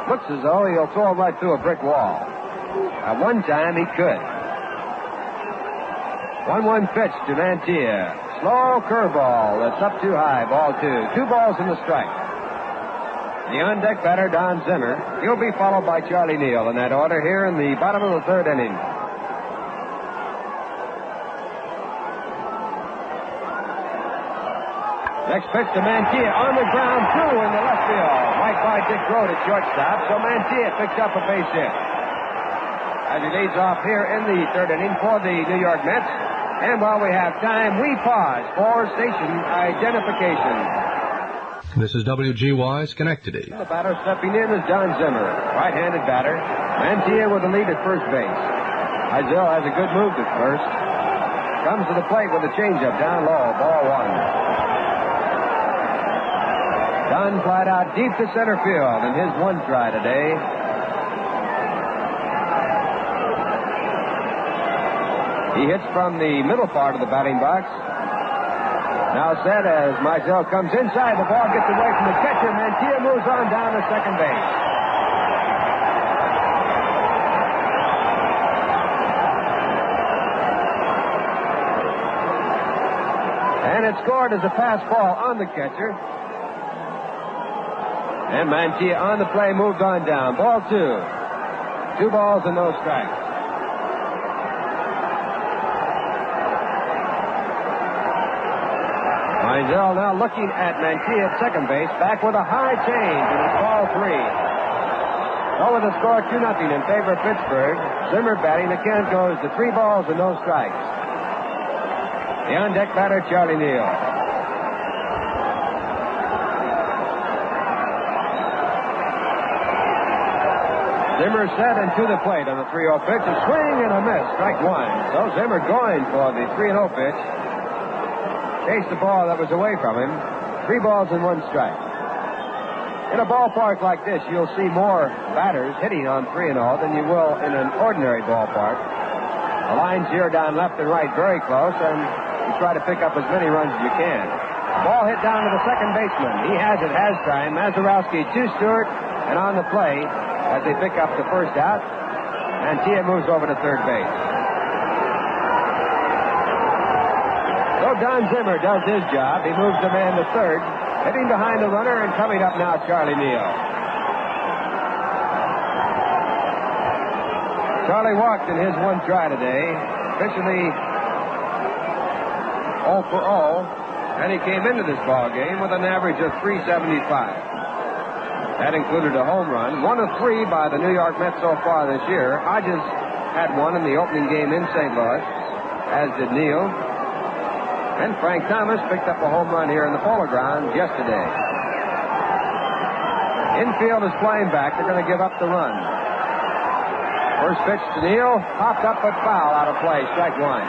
Looks as though he'll throw it right through a brick wall. At one time, he could. 1-1 pitch to Mantilla. Slow curveball that's up too high, ball 2. 2 balls and a strike. The on-deck batter, Don Zimmer. He'll be followed by Charlie Neal in that order here in the bottom of the 3rd inning. Next pitch to Mantilla on the ground, through in the left field. Right by Dick Grote at shortstop, so Mantilla picks up a base hit. As he leads off here in the 3rd inning for the New York Mets. And while we have time, we pause for station identification. This is WGY Schenectady. The batter stepping in is Don Zimmer, right-handed batter. Mantilla with the lead at first base. Mizell has a good move at first. Comes to the plate with a changeup down low, ball 1. Don flied out deep to center field in his 1 try today. He hits from the middle part of the batting box. Now set as Mizell comes inside. The ball gets away from the catcher. Mantilla moves on down to second base. And it's scored as a pass ball on the catcher. And Mantilla on the play moved on down. Ball 2. 2 balls and no strikes. Mizell now looking at Mantilla at second base. Back with a high change, and it's ball 3. So with the score 2-0 in favor of Pittsburgh. Zimmer batting. The count goes to 3 balls and no strikes. The on-deck batter, Charlie Neal. Zimmer set and to the plate on the 3-0 pitch. A swing and a miss. Strike 1. So Zimmer going for the 3-0 pitch. Chased the ball that was away from him. 3 balls and 1 strike. In a ballpark like this, you'll see more batters hitting on 3-0 than you will in an ordinary ballpark. The lines here down left and right very close, and you try to pick up as many runs as you can. Ball hit down to the second baseman. He has it, has time. Mazurowski to Stewart, and on the play, as they pick up the first out, Mantilla moves over to third base. So Don Zimmer does his job. He moves the man to third, hitting behind the runner, and coming up now, Charlie Neal. Charlie walked in his 1 try today, officially 0 for 0. and he came into this ball game with an average of .375. That included a home run, 1 of 3 by the New York Mets so far this year. Hodges had one in the opening game in St. Louis, as did Neal. And Frank Thomas picked up a home run here in the Polo Grounds yesterday. Infield is playing back. They're going to give up the run. First pitch to Neal, popped up but foul, out of play, strike one.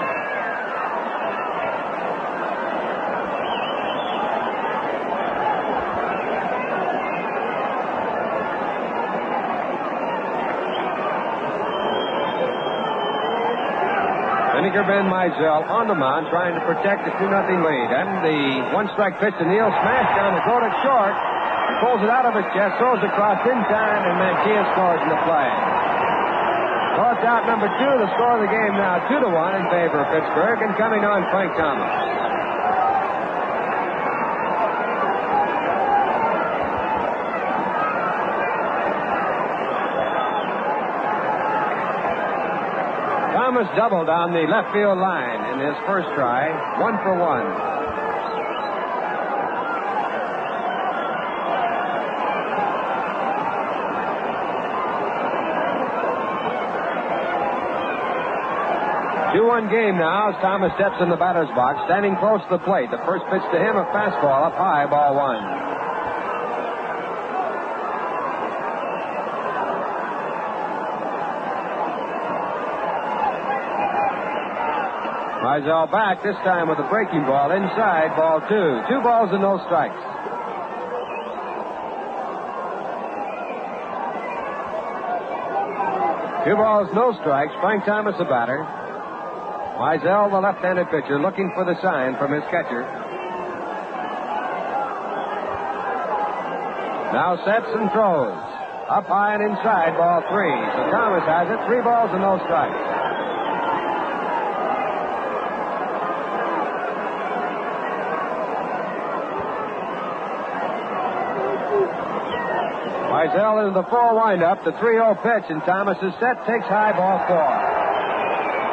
Vinegar Ben Mizell on the mound trying to protect the 2-0 lead. And the one-strike pitch to Neal, smashed down the throat at short. He pulls it out of his chest, throws across in time, and Mantilla scores in the play. So it's out number 2. The score of the game now 2-1 in favor of Pittsburgh, and coming on Frank Thomas. Thomas doubled on the left field line in his first try, 1 for 1. Two-one game now as Thomas steps in the batter's box, standing close to the plate. The first pitch to him, a fastball up high, ball 1. Mizell back, this time with a breaking ball inside, ball 2. 2 balls and no strikes. Two balls, no strikes. Frank Thomas, the batter. Mizell, the left-handed pitcher, looking for the sign from his catcher. Now sets and throws. Up high and inside, ball 3. So Thomas has it. 3 balls and no strikes. Mizell into the full windup, the 3-0 pitch, and Thomas is set, takes high, ball 4.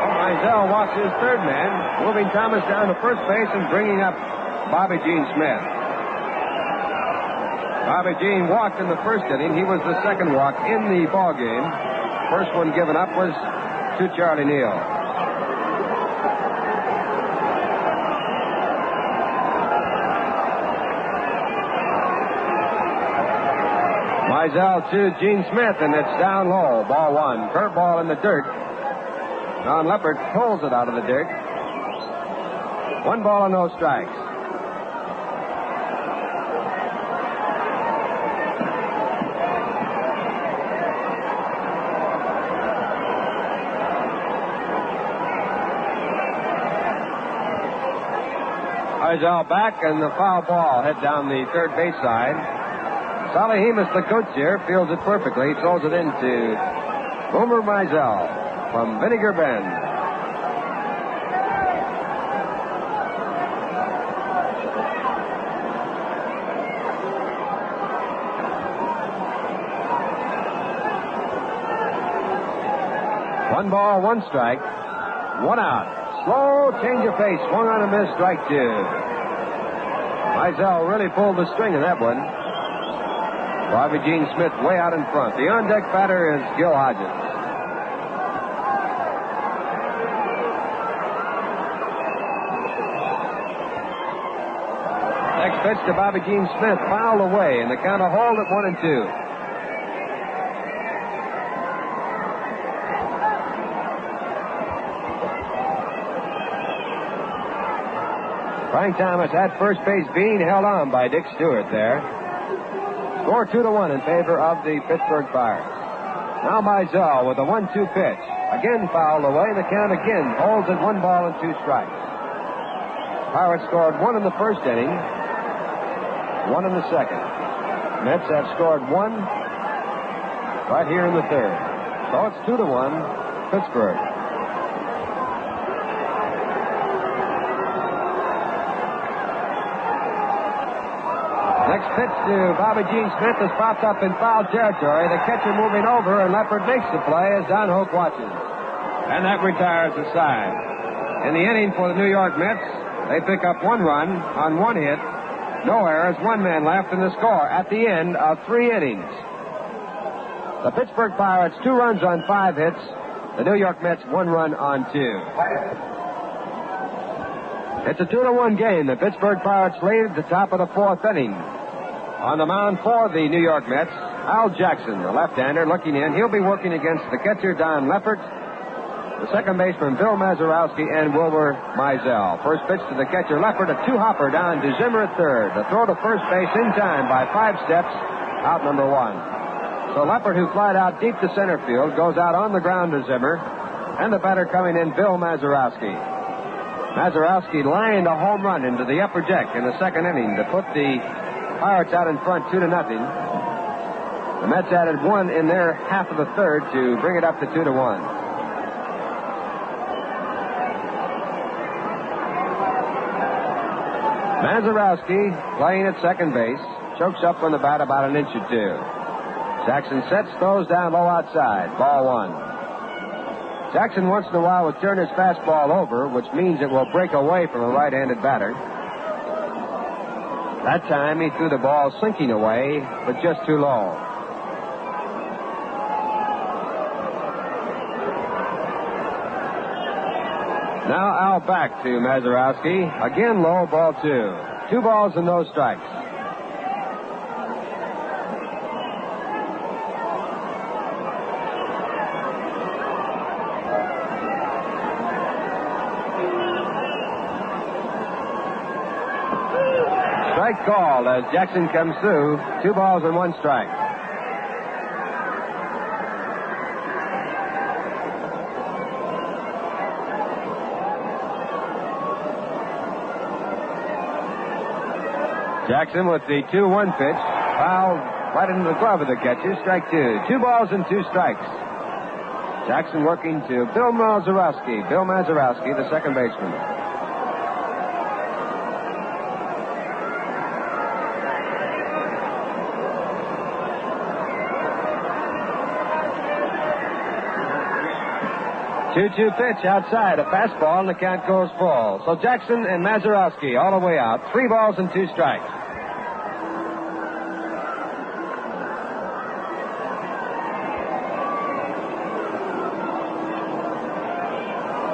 Mizell walks his third man, moving Thomas down to first base and bringing up Bobby Gene Smith. Bobby Gene walked in the first inning. He was the second walk in the ball game. First one given up was to Charlie Neal. Mizell to Gene Smith, and it's down low, ball 1. Curveball in the dirt. Don Leppert pulls it out of the dirt. 1 ball and no strikes. Mizell back, and the foul ball head down the third base side. Salahimus, the coach here, fields it perfectly. Throws it into Boomer Mizell from Vinegar Bend. One ball, 1 strike, 1 out. Slow change of pace, swung on a miss, strike 2. Mizell really pulled the string in that one. Bobby Gene Smith way out in front. The on-deck batter is Gil Hodges. Next pitch to Bobby Gene Smith, fouled away, and the count will hold at 1-2. Frank Thomas at first base being held on by Dick Stewart there. Score 2-1 in favor of the Pittsburgh Pirates. Now Mizell with a 1-2 pitch. Again fouled away. The count again holds at 1 ball and 2 strikes. Pirates scored 1 in the first inning, 1 in the second. Mets have scored 1 right here in the third. So it's 2-1 Pittsburgh. Next pitch to Bobby Gene Smith is popped up in foul territory. The catcher moving over, and Leppert makes the play as Don Hoke watches. And that retires the side. In the inning for the New York Mets, They pick up 1 run on 1 hit. No errors, 1 man left in the score at the end of 3 innings. The Pittsburgh Pirates 2 runs on 5 hits. The New York Mets 1 run on 2. It's a 2-1 game. The Pittsburgh Pirates lead at the top of the 4th inning. On the mound for the New York Mets, Al Jackson, the left-hander, looking in. He'll be working against the catcher, Don Leppert, the second baseman, Bill Mazeroski, and Wilbur Mizell. First pitch to the catcher, Leppert, a 2-hopper down to Zimmer at third. The throw to first base in time by 5 steps, out number 1. So Leppert, who flied out deep to center field, goes out on the ground to Zimmer, and the batter coming in, Bill Mazeroski. Mazeroski lined a home run into the upper deck in the second inning to put the Pirates out in front 2-0. The Mets added 1 in their half of the third to bring it up to 2-1. Mazeroski playing at second base, chokes up on the bat about an inch or 2. Jackson sets, throws down low outside. Ball 1. Jackson once in a while will turn his fastball over, which means it will break away from a right-handed batter. That time he threw the ball sinking away, but just too low. Now Al back to Mazeroski. Again low, ball 2. 2 balls and no strikes. Strike called as Jackson comes through. 2 balls and 1 strike. Jackson with the 2-1 pitch. Foul right into the glove of the catcher. Strike 2. 2 balls and 2 strikes. Jackson working to Bill Mazeroski. Bill Mazeroski, the second baseman. Two-two pitch outside, a fastball, and the count goes full. So Jackson and Mazeroski all the way out. 3 balls and 2 strikes.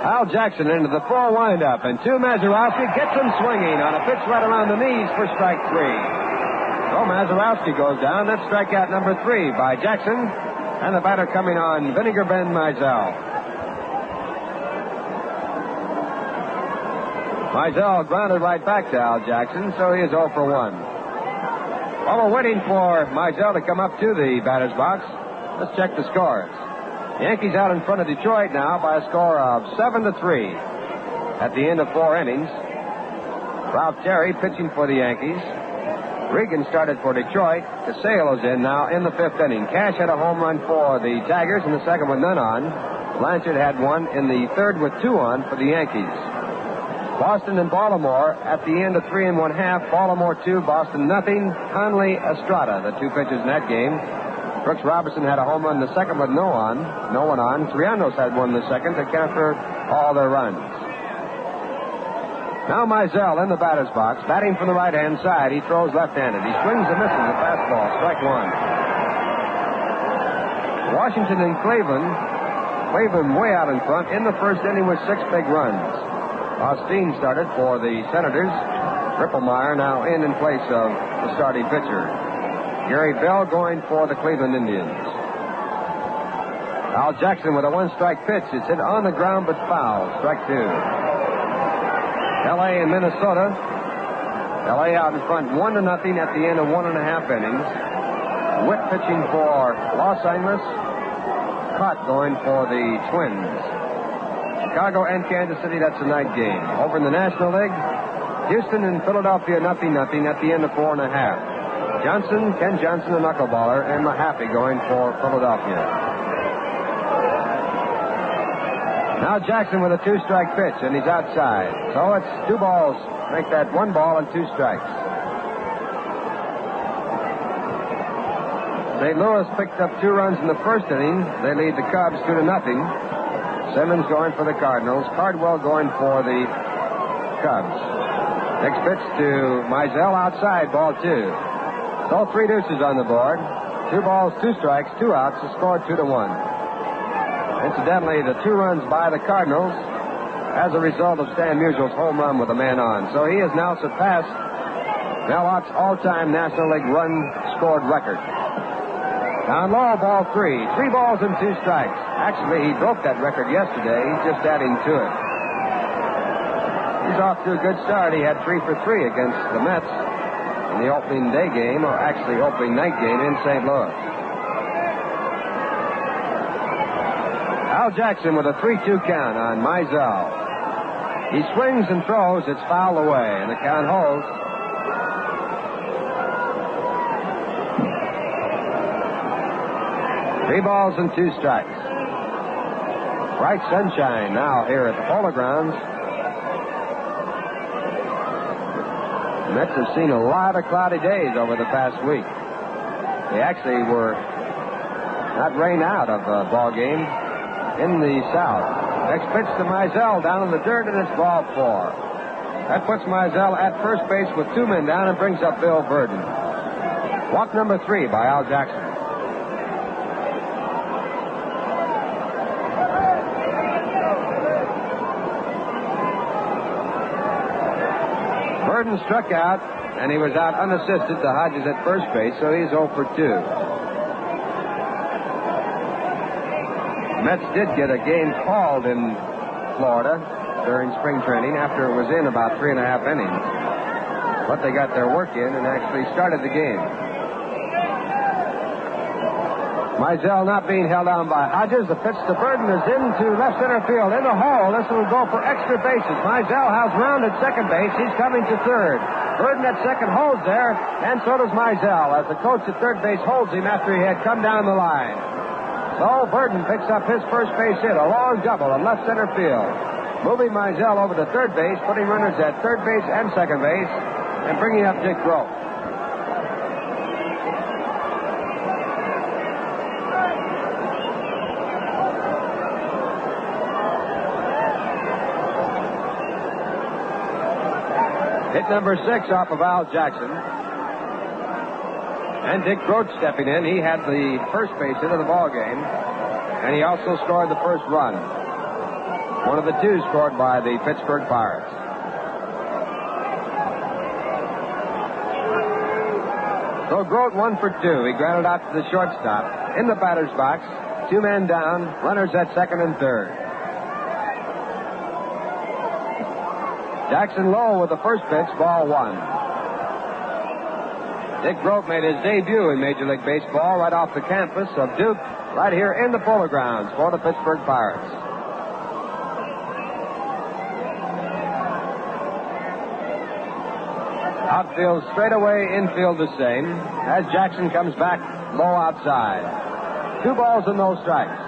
Al Jackson into the full windup, and to Mazeroski, gets him swinging on a pitch right around the knees for strike 3. So Mazeroski goes down. That's strikeout number 3 by Jackson, and the batter coming on, Vinegar Ben Mizell. Mizell grounded right back to Al Jackson, so he is 0 for 1. While we're waiting for Mizell to come up to the batter's box, let's check the scores. The Yankees out in front of Detroit now by a score of 7-3 at the end of 4 innings. Ralph Terry pitching for the Yankees. Regan started for Detroit. Casale is in now in the 5th inning. Cash had a home run for the Tigers in the second with none on. Blanchard had one in the third with 2 on for the Yankees. Boston and Baltimore at the end of 3 1/2. Baltimore 2, Boston nothing. Conley, Estrada, the 2 pitchers in that game. Brooks Robertson had a home run in the second with no one on. Trianos had one in the second to count for all their runs. Now Mizell in the batter's box, batting from the right-hand side. He throws left-handed. He swings and misses a fastball. Strike 1. Washington and Cleveland. Cleveland way out in front in the first inning with 6 big runs. Austin started for the Senators. Ripplemeyer now in place of the starting pitcher. Gary Bell going for the Cleveland Indians. Al Jackson with a 1-strike pitch. It's hit on the ground but foul. Strike 2. L.A. and Minnesota. L.A. out in front 1-0 at the end of 1.5 innings. Witt pitching for Los Angeles. Cott going for the Twins. Chicago and Kansas City, that's a night game. Over in the National League, Houston and Philadelphia 0-0 at the end of 4.5. Johnson, Ken Johnson, a knuckleballer, and Mahaffey going for Philadelphia. Now Jackson with a 2-strike pitch, and he's outside. So it's 2 balls. Make that 1 ball and 2 strikes. St. Louis picked up 2 runs in the first inning. They lead the Cubs 2-0. Simmons going for the Cardinals. Cardwell going for the Cubs. Next pitch to Mizell outside, ball 2. So 3 deuces on the board. 2 balls, 2 strikes, 2 outs. The score 2-1. Incidentally, the 2 runs by the Cardinals as a result of Stan Musial's home run with a man on. So he has now surpassed Mel Ott's all-time National League run scored record. Down low, ball 3. 3 balls and 2 strikes. Actually, he broke that record yesterday. He's just adding to it. He's off to a good start. He had 3 for 3 against the Mets in the opening day game, or actually opening night game in St. Louis. Al Jackson with a 3-2 count on Mizell. He swings and throws. It's fouled away, and the count holds. Three balls and 2 strikes. Bright sunshine now here at the Polo Grounds. The Mets have seen a lot of cloudy days over the past week. They actually were not rained out of a ball game in the South. Next pitch to Mizell down in the dirt, and it's ball 4. That puts Mizell at first base with 2 men down and brings up Bill Verdon. Walk number 3 by Al Jackson. Verdon struck out, and he was out unassisted to Hodges at first base, so he's 0 for 2. Mets did get a game called in Florida during spring training after it was in about 3.5 innings. But they got their work in and actually started the game. Mizell not being held down by Hodges. The pitch to Verdon is into left center field. In the hole. This will go for extra bases. Mizell has rounded second base. He's coming to third. Verdon at second holds there, and so does Mizell, as the coach at third base holds him after he had come down the line. So Verdon picks up his first base hit, a long double in left center field. Moving Mizell over to third base, putting runners at third base and second base, and bringing up Dick Grote. Hit number 6 off of Al Jackson. And Dick Grote stepping in. He had the first base hit of the ball game. And he also scored the first run. One of the 2 scored by the Pittsburgh Pirates. So Grote 1 for 2. He grounded out to the shortstop. In the batter's box, 2 men down, runners at second and third. Jackson low with the first pitch, ball 1. Dick Grote made his debut in Major League Baseball right off the campus of Duke, right here in the Polo Grounds for the Pittsburgh Pirates. Outfield straight away, infield the same, as Jackson comes back low outside. 2 balls and no strikes.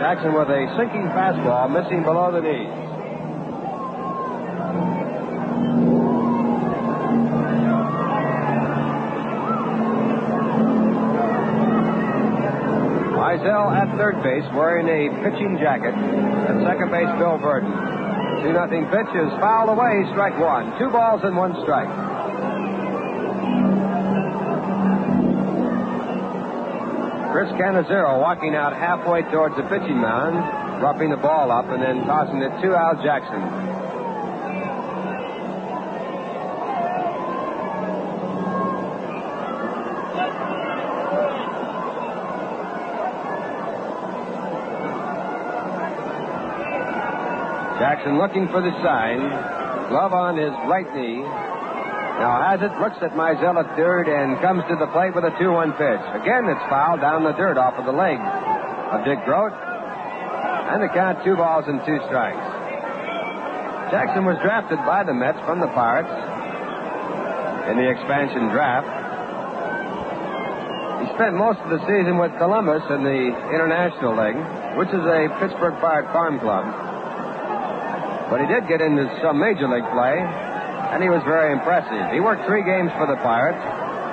Jackson with a sinking fastball, missing below the knees. Mizell at third base wearing a pitching jacket. At second base, Bill Verdon. 2-0 pitch is fouled away, strike 1. 2 balls and 1 strike. Chris Cannizzaro walking out halfway towards the pitching mound, roughing the ball up and then tossing it to Al Jackson. Jackson looking for the sign. Glove on his right knee. Now has it, looks at Mizell at third, and comes to the plate with a 2-1 pitch. Again, it's fouled down the dirt off of the leg of Dick Grote. And the count 2 balls and 2 strikes. Jackson was drafted by the Mets from the Pirates in the expansion draft. He spent most of the season with Columbus in the International League, which is a Pittsburgh Pirate farm club. But he did get into some Major League play, and he was very impressive. He worked 3 games for the Pirates,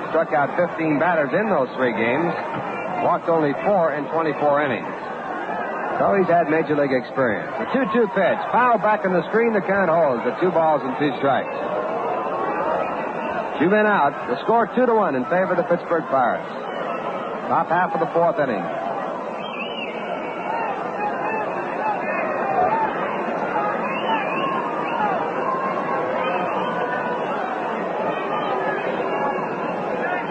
struck out 15 batters in those 3 games, walked only 4 in 24 innings. So he's had major league experience. The 2-2 pitch. Foul back in the screen. The count holds at 2 balls and 2 strikes. 2 men out. The score 2-1 in favor of the Pittsburgh Pirates. Top half of the 4th inning.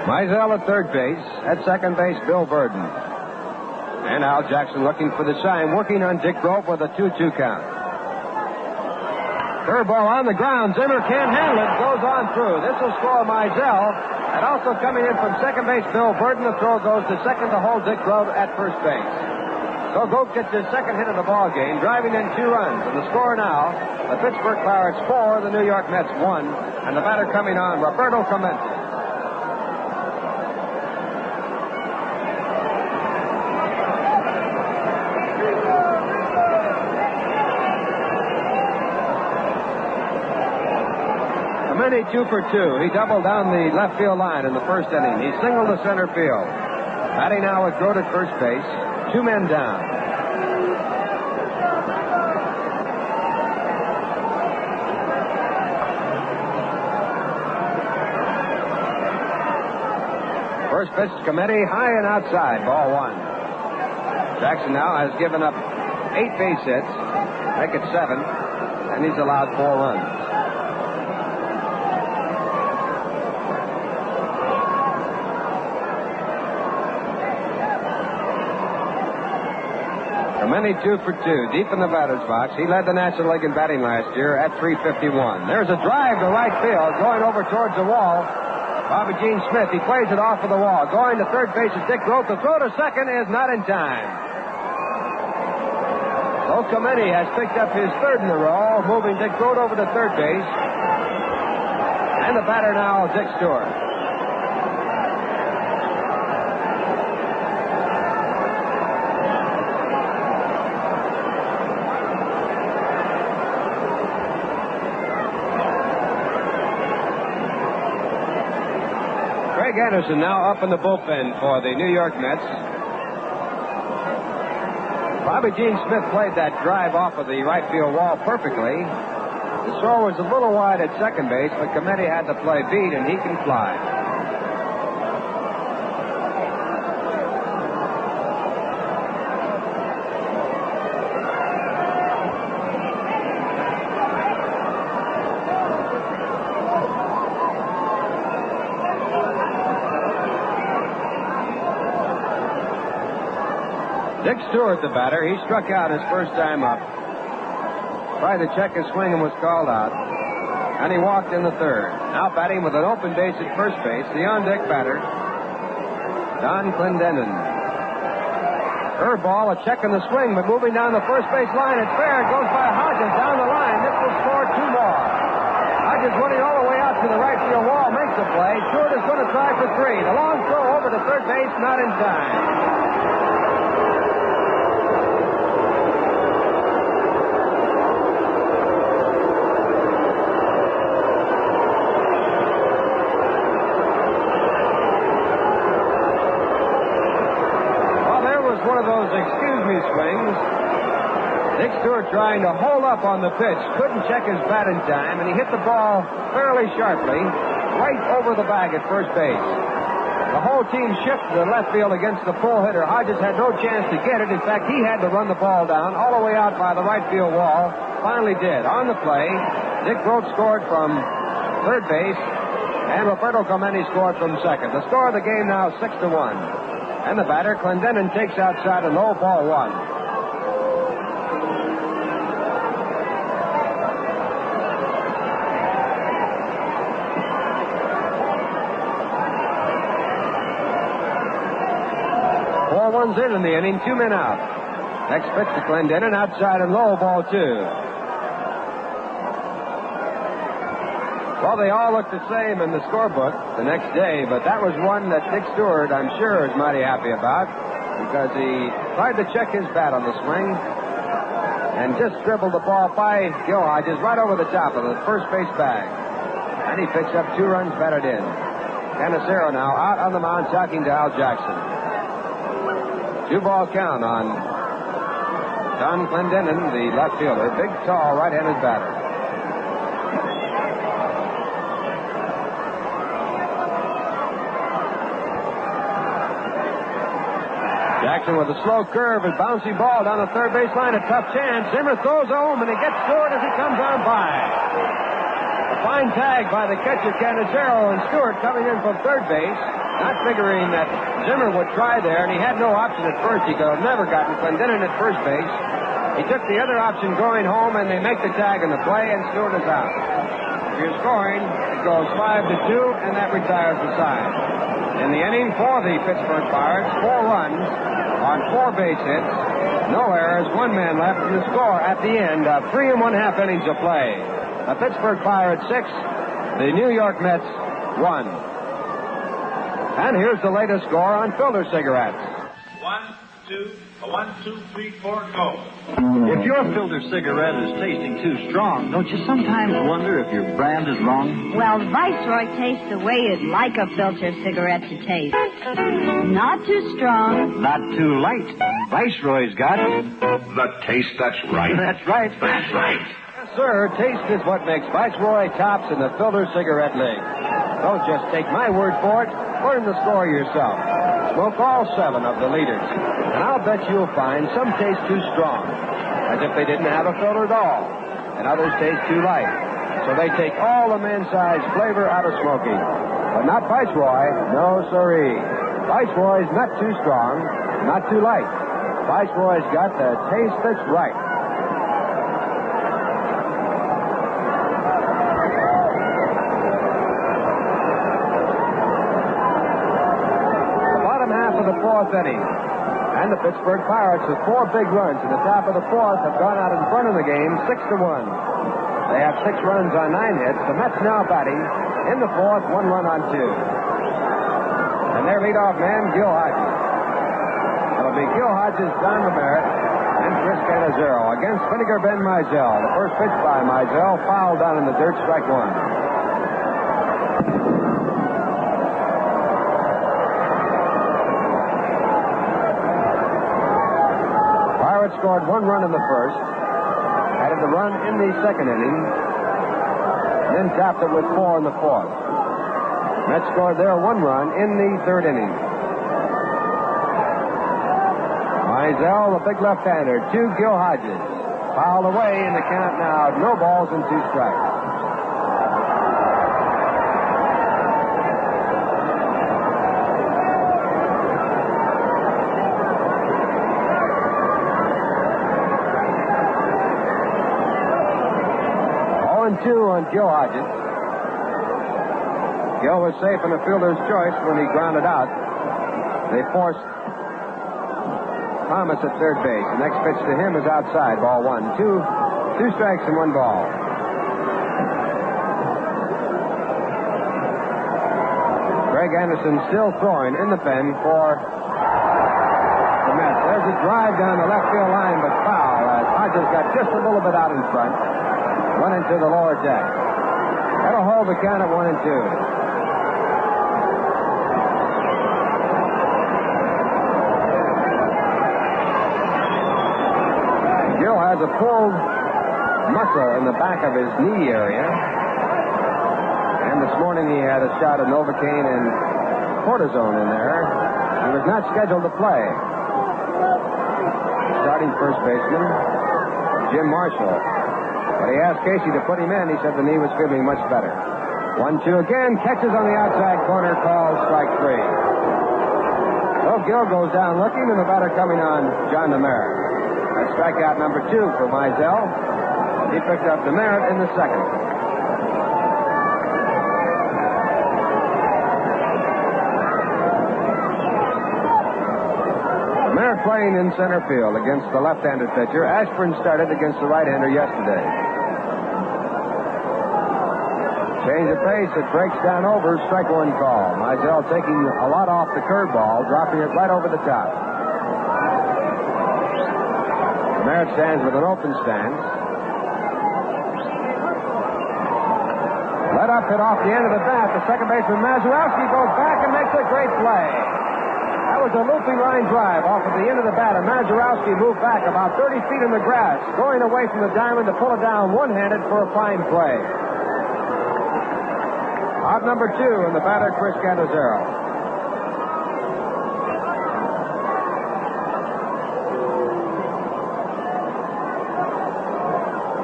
Mizell at third base. At second base, Bill Burden. And Al Jackson looking for the sign, working on Dick Grove with a 2-2 count. Curveball on the ground. Zimmer can't handle it. Goes on through. This will score Mizell. And also coming in from second base, Bill Burden. The throw goes to second to hold Dick Grove at first base. So Grove gets his second hit of the ball game, driving in 2 runs. And the score now, the Pittsburgh Pirates 4, the New York Mets 1. And the batter coming on, Roberto Clemente. Clemente 2 for 2. He doubled down the left field line in the first inning. He singled to center field. Batting now with Grote at first base. 2 men down. First pitch to Clemente, high and outside. Ball 1. Jackson now has given up 8 base hits. Make it 7. And he's allowed 4 runs. Clemente 2 for 2, deep in the batter's box. He led the National League in batting last year at .351. There's a drive to right field, going over towards the wall. Bobby Gene Smith, he plays it off of the wall. Going to third base is Dick Grote. The throw to second is not in time. So Clemente has picked up his 3rd in a row, moving Dick Grote over to third base. And the batter now, Dick Stewart. Greg Anderson now up in the bullpen for the New York Mets. Bobby Gene Smith played that drive off of the right field wall perfectly. The throw was a little wide at second base, but Clemente had the play beat, and he can fly. Dick Stewart, the batter, he struck out his first time up. Tried to check his swing and was called out. And he walked in the 3rd. Now batting with an open base at first base, the on-deck batter, Don Clendenon. Curveball, a check in the swing, but moving down the first base line, it's fair. It goes by Hodges down the line. This will score 2 more. Hodges running all the way out to the right field wall, makes the play. Stewart is going to try for 3. The long throw over to third base, not in time. Swings. Dick Stewart trying to hold up on the pitch. Couldn't check his bat in time, and he hit the ball fairly sharply right over the bag at first base. The whole team shifted to left field against the full hitter. Hodges had no chance to get it. In fact, he had to run the ball down all the way out by the right field wall. Finally did. On the play, Dick Grote scored from third base, and Roberto Clemente scored from second. The score of the game now 6-1. And the batter, Clendenon, takes outside a low, ball 1. Ball 1's in the inning, 2 men out. Next pitch to Clendenon, outside and low, ball 2. Well, they all look the same in the scorebook the next day, but that was one that Dick Stewart, I'm sure, is mighty happy about because he tried to check his bat on the swing and just dribbled the ball by Gil Hodges right over the top of the first base bag. And he picks up 2 runs batted in. Cannicero now out on the mound talking to Al Jackson. 2-ball count on Don Clendenon, the left fielder, big, tall, right-handed batter. Jackson with a slow curve, a bouncy ball down the third base line, a tough chance. Zimmer throws home, and he gets Stewart as he comes on by. A fine tag by the catcher, Canizero, and Stewart coming in from third base, not figuring that Zimmer would try there, and he had no option at first. He could have never gotten Clendenon at first base. He took the other option going home, and they make the tag in the play, and Stewart is out. If you're scoring, it goes 5-2, and that retires the side. In the inning for the Pittsburgh Pirates, 4 runs on 4 base hits, no errors, 1 man left, and the score at the end of 3 1/2 innings of play. The Pittsburgh Pirates 6, the New York Mets 1. And here's the latest score on filter cigarettes. 1, 2, 3, 4, go. If your filter cigarette is tasting too strong, don't you sometimes wonder if your brand is wrong? Well, Viceroy tastes the way you'd like a filter cigarette to taste. Not too strong. Not too light. Viceroy's got The taste that's right. That's right. That's right. Yes, sir, taste is what makes Viceroy tops in the filter cigarette league. Don't just take my word for it. Learn the score yourself. Smoke all 7 of the leaders, and I'll bet you'll find some taste too strong, as if they didn't have a filter at all, and others taste too light. So they take all the man-sized flavor out of smoking. But not Viceroy. No, sirree. Viceroy's not too strong, not too light. Viceroy's got the taste that's right. The 4th inning. And the Pittsburgh Pirates with 4 big runs in the top of the 4th have gone out in front of the game 6-1. They have 6 runs on 9 hits. The Mets now batting in the 4th, 1 run on 2. And their leadoff man, Gil Hodges. It'll be Gil Hodges, Don Lemerritt, and Chris Canizero against Vinegar Ben Mizell. The first pitch by Mizell, foul down in the dirt, strike 1. Scored 1 run in the first, added the run in the second inning, then tapped it with 4 in the 4th. Mets scored their 1 run in the 3rd inning. Mizell, the big left-hander, to Gil Hodges. Fouled away in the count now, no balls and 2 strikes. On Gil Hodges. Gil was safe in the fielder's choice when he grounded out. They forced Thomas at third base. The next pitch to him is outside, ball 1. 2 strikes and 1 ball. Greg Anderson still throwing in the pen for the Mets. There's a drive down the left field line, but foul as Hodges got just a little bit out in front. Went into the lower deck. That'll hold the count at 1-2. Gil has a pulled muscle in the back of his knee area. And this morning he had a shot of Novocaine and cortisone in there. He was not scheduled to play. Starting first baseman, Jim Marshall. But he asked Casey to put him in. He said the knee was feeling much better. 1-2 again. Catches on the outside corner. Calls strike 3. So Gil goes down looking, and the batter coming on, John Lemerritt. That's strikeout number 2 for Mizell. He picked up Lemerritt in the second. Lemerritt playing in center field against the left-handed pitcher. Ashburn started against the right-hander yesterday. Change of pace, it breaks down over, strike 1 call. Mizell taking a lot off the curveball, dropping it right over the top. Merritt stands with an open stance. Let up, hit off the end of the bat. The second baseman, Mazeroski, goes back and makes a great play. That was a looping line drive off of the end of the bat, and Mazurowski moved back about 30 feet in the grass, going away from the diamond to pull it down one-handed for a fine play. Out number 2, and the batter, Chris Cantizero.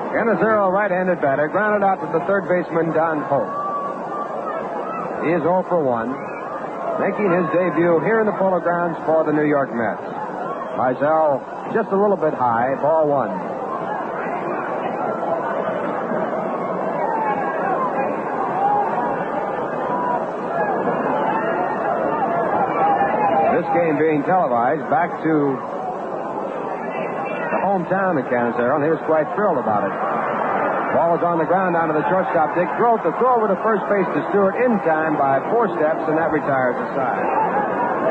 Cantizero, right-handed batter, grounded out to the third baseman, Don Hope. He is 0 for 1, making his debut here in the Polo Grounds for the New York Mets. Mizell just a little bit high, ball 1. This game being televised back to the hometown of Cantizero, and he was quite thrilled about it. Ball was on the ground down to the shortstop, Dick Groth. The throw over to first base to Stewart in time by 4 steps, and that retires the side.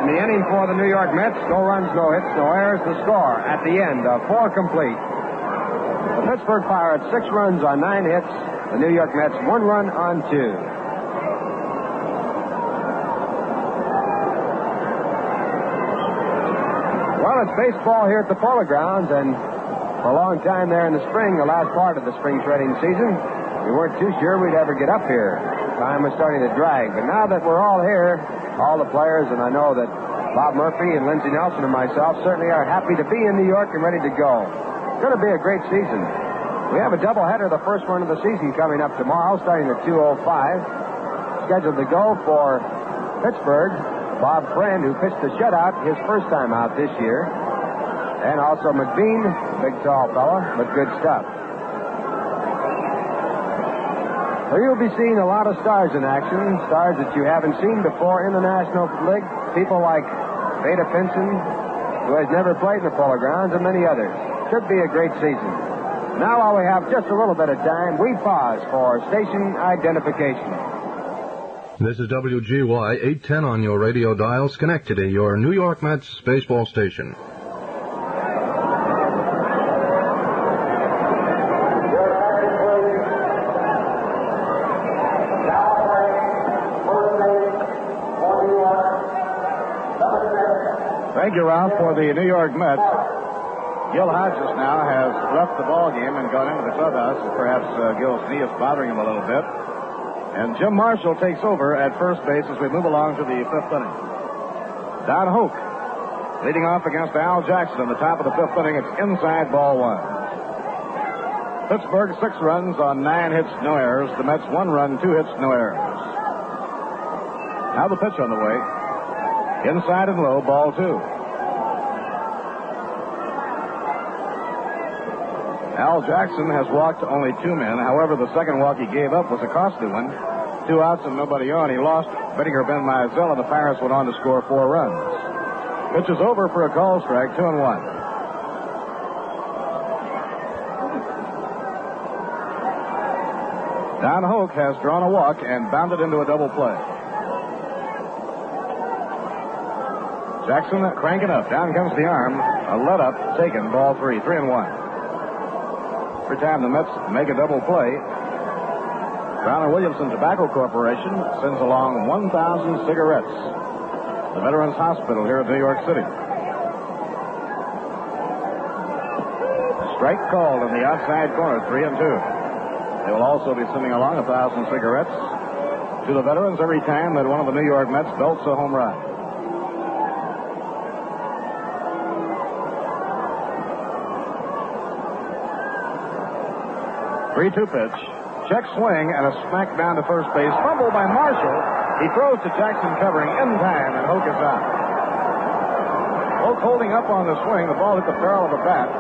In the inning for the New York Mets, no runs, no hits, no errors. The score at the end of 4 complete. The Pittsburgh Pirates 6 runs on 9 hits. The New York Mets 1 run on 2. Well, it's baseball here at the Polo Grounds, and for a long time there in the spring, the last part of the spring training season, we weren't too sure we'd ever get up here. Time was starting to drag. But now that we're all here, all the players, and I know that Bob Murphy and Lindsey Nelson and myself certainly are happy to be in New York and ready to go. It's going to be a great season. We have a doubleheader, the first one of the season, coming up tomorrow, starting at 2:05. Scheduled to go for Pittsburgh, Bob Friend, who pitched the shutout his first time out this year. And also McBean, big tall fella, but good stuff. So you'll be seeing a lot of stars in action, stars that you haven't seen before in the National League. People like Vada Pinson, who has never played in the Polo Grounds, and many others. Should be a great season. Now, while we have just a little bit of time, we pause for station identification. This is WGY 810 on your radio dial, Schenectady, your New York Mets baseball station. Thank you, Ralph, for the New York Mets. Gil Hodges now has left the ball game and gone into the clubhouse. Perhaps Gil's knee is bothering him a little bit. And Jim Marshall takes over at first base as we move along to the 5th inning. Don Hoke leading off against Al Jackson in the top of the 5th inning. It's inside, ball 1. Pittsburgh 6 runs on 9 hits, no errors. The Mets 1 run, 2 hits, no errors. Now the pitch on the way. Inside and low, ball 2. Al Jackson has walked only 2 men. However, the second walk he gave up was a costly one. 2 outs and nobody on. He lost Bettinger Ben Mizell, and the Pirates went on to score 4 runs. Pitch is over for a call strike, 2-1. Don Hoke has drawn a walk and bounded into a double play. Jackson cranking up. Down comes the arm. A let-up taken. Ball 3. 3-1. Every time the Mets make a double play, Brown & Williamson Tobacco Corporation sends along 1,000 cigarettes to the Veterans Hospital here in New York City. Strike called in the outside corner. 3-2. They will also be sending along 1,000 cigarettes to the veterans every time that one of the New York Mets belts a home run. 3-2 pitch. Check swing and a smack down to first base. Fumble by Marshall. He throws to Jackson covering in time, and Hoke is out. Hoke holding up on the swing. The ball hit the barrel of a bat,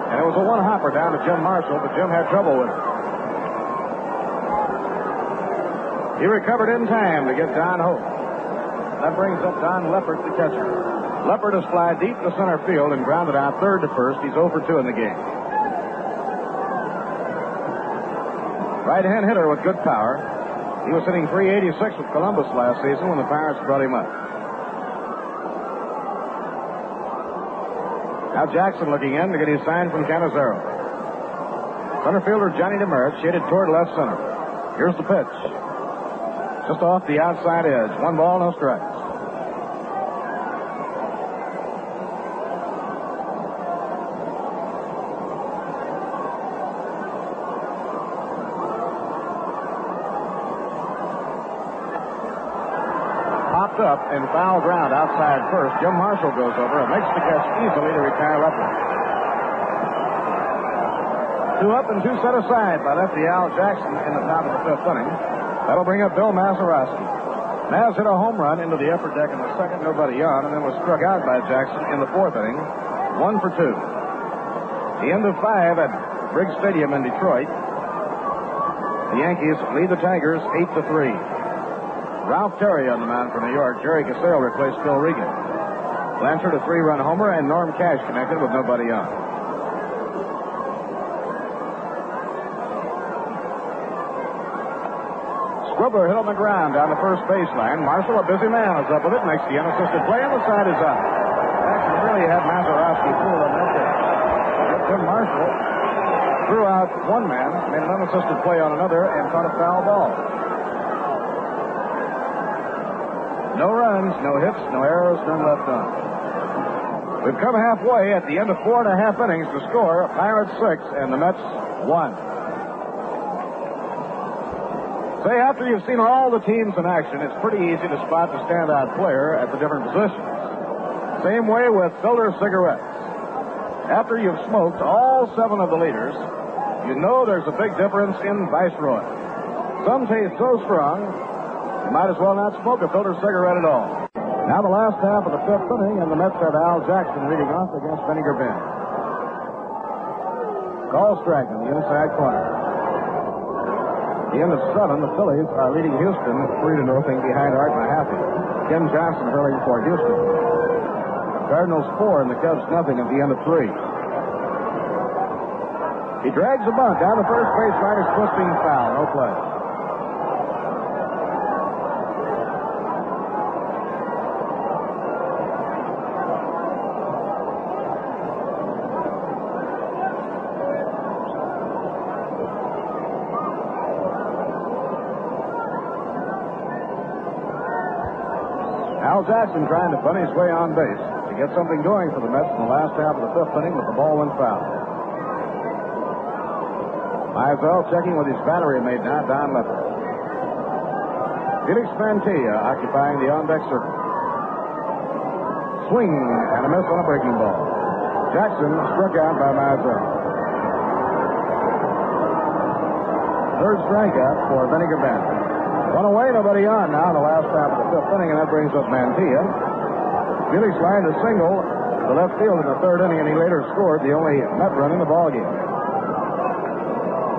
and it was a one-hopper down to Jim Marshall, but Jim had trouble with it. He recovered in time to get Don Hoke. That brings up Don Leppert, the catcher. Leppert has fly deep to center field and grounded out third to first. He's 0 for 2 in the game. Right-hand hitter with good power. He was hitting .386 with Columbus last season when the Pirates brought him up. Now Jackson looking in to get his sign from Cantizero. Center fielder Johnny Demers shaded toward left center. Here's the pitch. Just off the outside edge. 1 ball, no strikes. up in foul ground outside first. Jim Marshall goes over and makes the catch easily to retire lefty. 2 up and 2 set aside by lefty Al Jackson in the top of the 5th inning. That'll bring up Bill Mazeroski. Maz hit a home run into the upper deck in the 2nd, nobody on, and then was struck out by Jackson in the 4th inning, 1 for 2. The end of 5 at Briggs Stadium in Detroit. The Yankees lead the Tigers 8-3. Ralph Terry on the mound for New York. Jerry Casale replaced Phil Regan. Blanchard a 3-run homer, and Norm Cash connected with nobody on. Scribbler hit on the ground down the first baseline. Marshall, a busy man, is up with it. Makes the unassisted play, and the side is up. Jackson really had Mazeroski fooled on that pitch. Tim Marshall threw out one man, made an unassisted play on another, and caught a foul ball. No runs, no hits, no errors, none left on. We've come halfway at the end of 4.5 innings. The score, Pirates 6 and the Mets 1. Say, after you've seen all the teams in action, it's pretty easy to spot the standout player at the different positions. Same way with filter cigarettes. After you've smoked all 7 of the leaders, you know there's a big difference in Viceroy. Some taste so strong, you might as well not smoke a filter cigarette at all. Now the last half of the 5th inning, and the Mets have Al Jackson leading off against Vinegar Bend. Call strike in the inside corner. The end of 7, the Phillies are leading Houston 3-0 behind Art Mahaffey. Ken Johnson hurling for Houston. Cardinals 4 and the Cubs nothing at the end of 3. He drags a bunt down the first baseline. Is twisting foul. No play. Al Jackson trying to bunt his way on base to get something going for the Mets in the last half of the 5th inning, but the ball went foul. Mizell checking with his battery mate now, Don Lepper. Felix Mantilla occupying the on-deck circle. Swing and a miss on a breaking ball. Jackson struck out by Mizell. Third strikeout for Vinegar Bend. One away, nobody on now in the last half of the 5th inning, and that brings up Mantilla. Felix lined a single to left field in the 3rd inning, and he later scored the only Met run in the ballgame.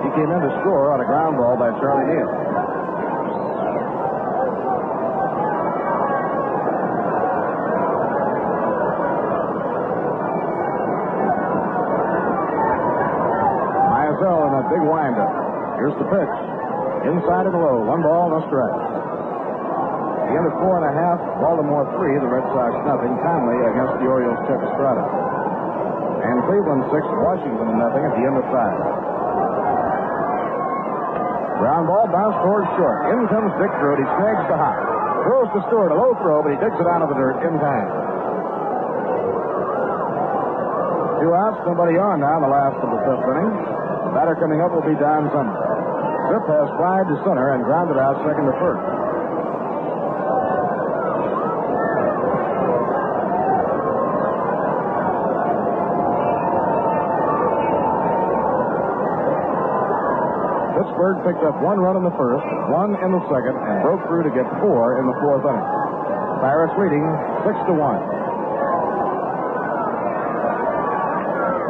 He came in to score on a ground ball by Charlie Neal. Mizell in a big windup. Here's the pitch. Inside and low. 1 ball, no strike. The end of 4.5, Baltimore 3, the Red Sox nothing. Conley against the Orioles, Chuck Estrada. And Cleveland 6, Washington nothing at the end of 5. Ground ball bounced towards short. In comes Dick Drude. He snags the hop. Throws to Stewart, a low throw, but he digs it out of the dirt in time. 2 outs, nobody on now in the last of the 5th inning. The batter coming up will be Don Sumner. Zip has flied to center and grounded out second to first. Pittsburgh picked up 1 run in the first, 1 in the second, and broke through to get 4 in the 4th inning. Pirates leading 6-1.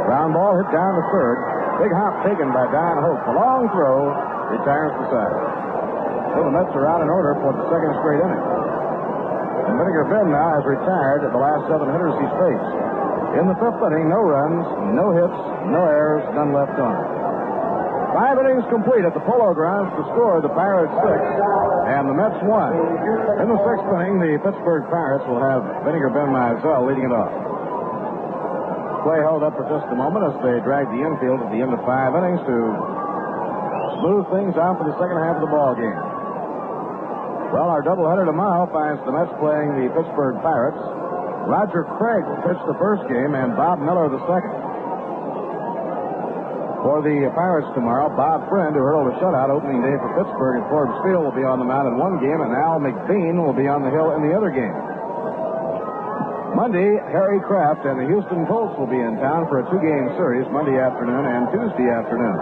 Ground ball hit down to third. Big hop taken by Don Hope. A long throw retires the side. So the Mets are out in order for the 2nd straight inning. And Vinegar Bend now has retired the last 7 hitters he's faced. In the 5th inning, no runs, no hits, no errors, none left on. 5 innings complete at the Polo Grounds to score the Pirates 6 and the Mets 1. In the 6th inning, the Pittsburgh Pirates will have Vinegar Bend Mizell leading it off. Play held up for just a moment as they drag the infield at the end of 5 innings to smooth things out for the second half of the ball game. Well, our doubleheader tomorrow finds the Mets playing the Pittsburgh Pirates. Roger Craig will pitch the first game and Bob Miller the second. For the Pirates tomorrow, Bob Friend, who hurled a shutout opening day for Pittsburgh at Forbes Field, will be on the mound in one game, and Al McBean will be on the hill in the other game. Monday, Harry Kraft and the Houston Colts will be in town for a two-game series Monday afternoon and Tuesday afternoon.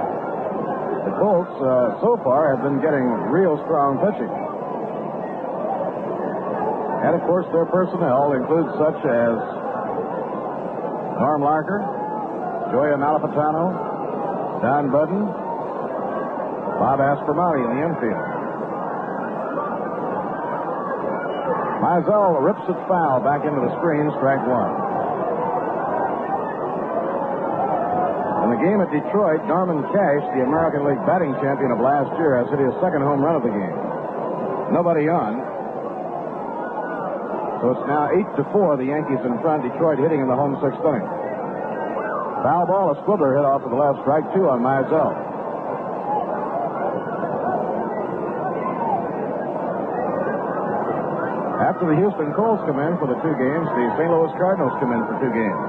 The Colts, so far, have been getting real strong pitching. And, of course, their personnel includes such as Norm Larker, Joey Malapatano, Don Budden, Bob Aspromonte in the infield. Mizell rips it foul back into the screen, strike one. In the game at Detroit, Norman Cash, the American League batting champion of last year, has hit his second home run of the game. Nobody on. So it's now 8-4, the Yankees in front, Detroit hitting in the home sixth inning. Foul ball, a squibbler hit off to the left, strike two on Mizell. After the Houston Colts come in for the two games, the St. Louis Cardinals come in for two games.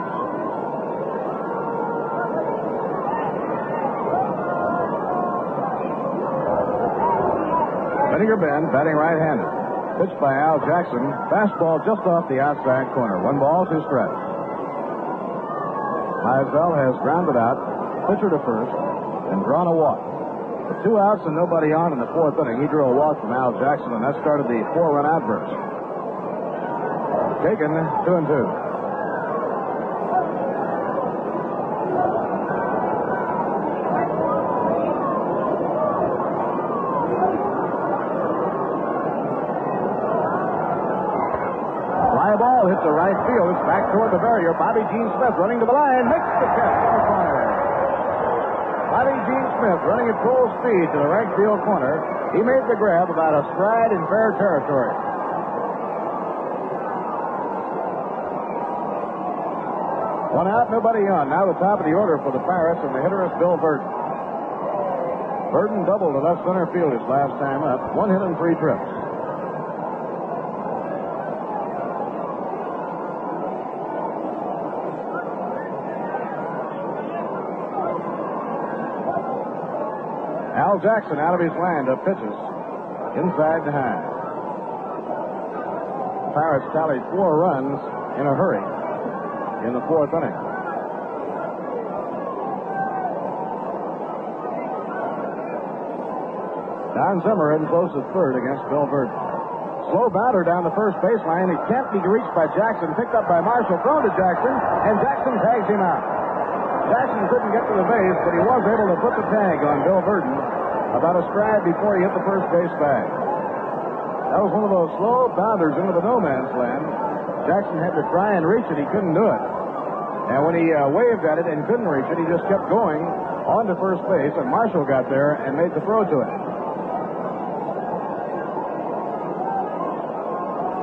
Vinegar Bend batting right-handed. Pitched by Al Jackson. Fastball just off the outside corner. 1 ball, 2 strikes. Mizell has grounded out, pitcher to first, and drawn a walk. With 2 outs and nobody on in the fourth inning, he drew a walk from Al Jackson, and that started the 4-run outburst. Taken 2-2. Fly ball hits the right field. It's back toward the barrier. Bobby Gene Smith running to the line. Makes the catch in the corner. Bobby Gene Smith running at full speed to the right field corner. He made the grab about a stride in fair territory. 1 out, nobody on. Now the top of the order for the Pirates, and the hitter is Bill Burton. Burton doubled to left center field his last time up. 1 hit and 3 trips. Al Jackson out of his wind-up pitches. Inside to high. The Pirates tallied 4 runs in a hurry in the fourth inning. Don Zimmer heading close to third against Bill Burton. Slow bounder down the first baseline. It can't be reached by Jackson. Picked up by Marshall. Thrown to Jackson, and Jackson tags him out. Jackson couldn't get to the base, but he was able to put the tag on Bill Burton about a stride before he hit the first base bag. That was one of those slow bounders into the no man's land. Jackson had to try and reach it. He couldn't do it. And when he waved at it and couldn't reach it, he just kept going on to first base, and Marshall got there and made the throw to it.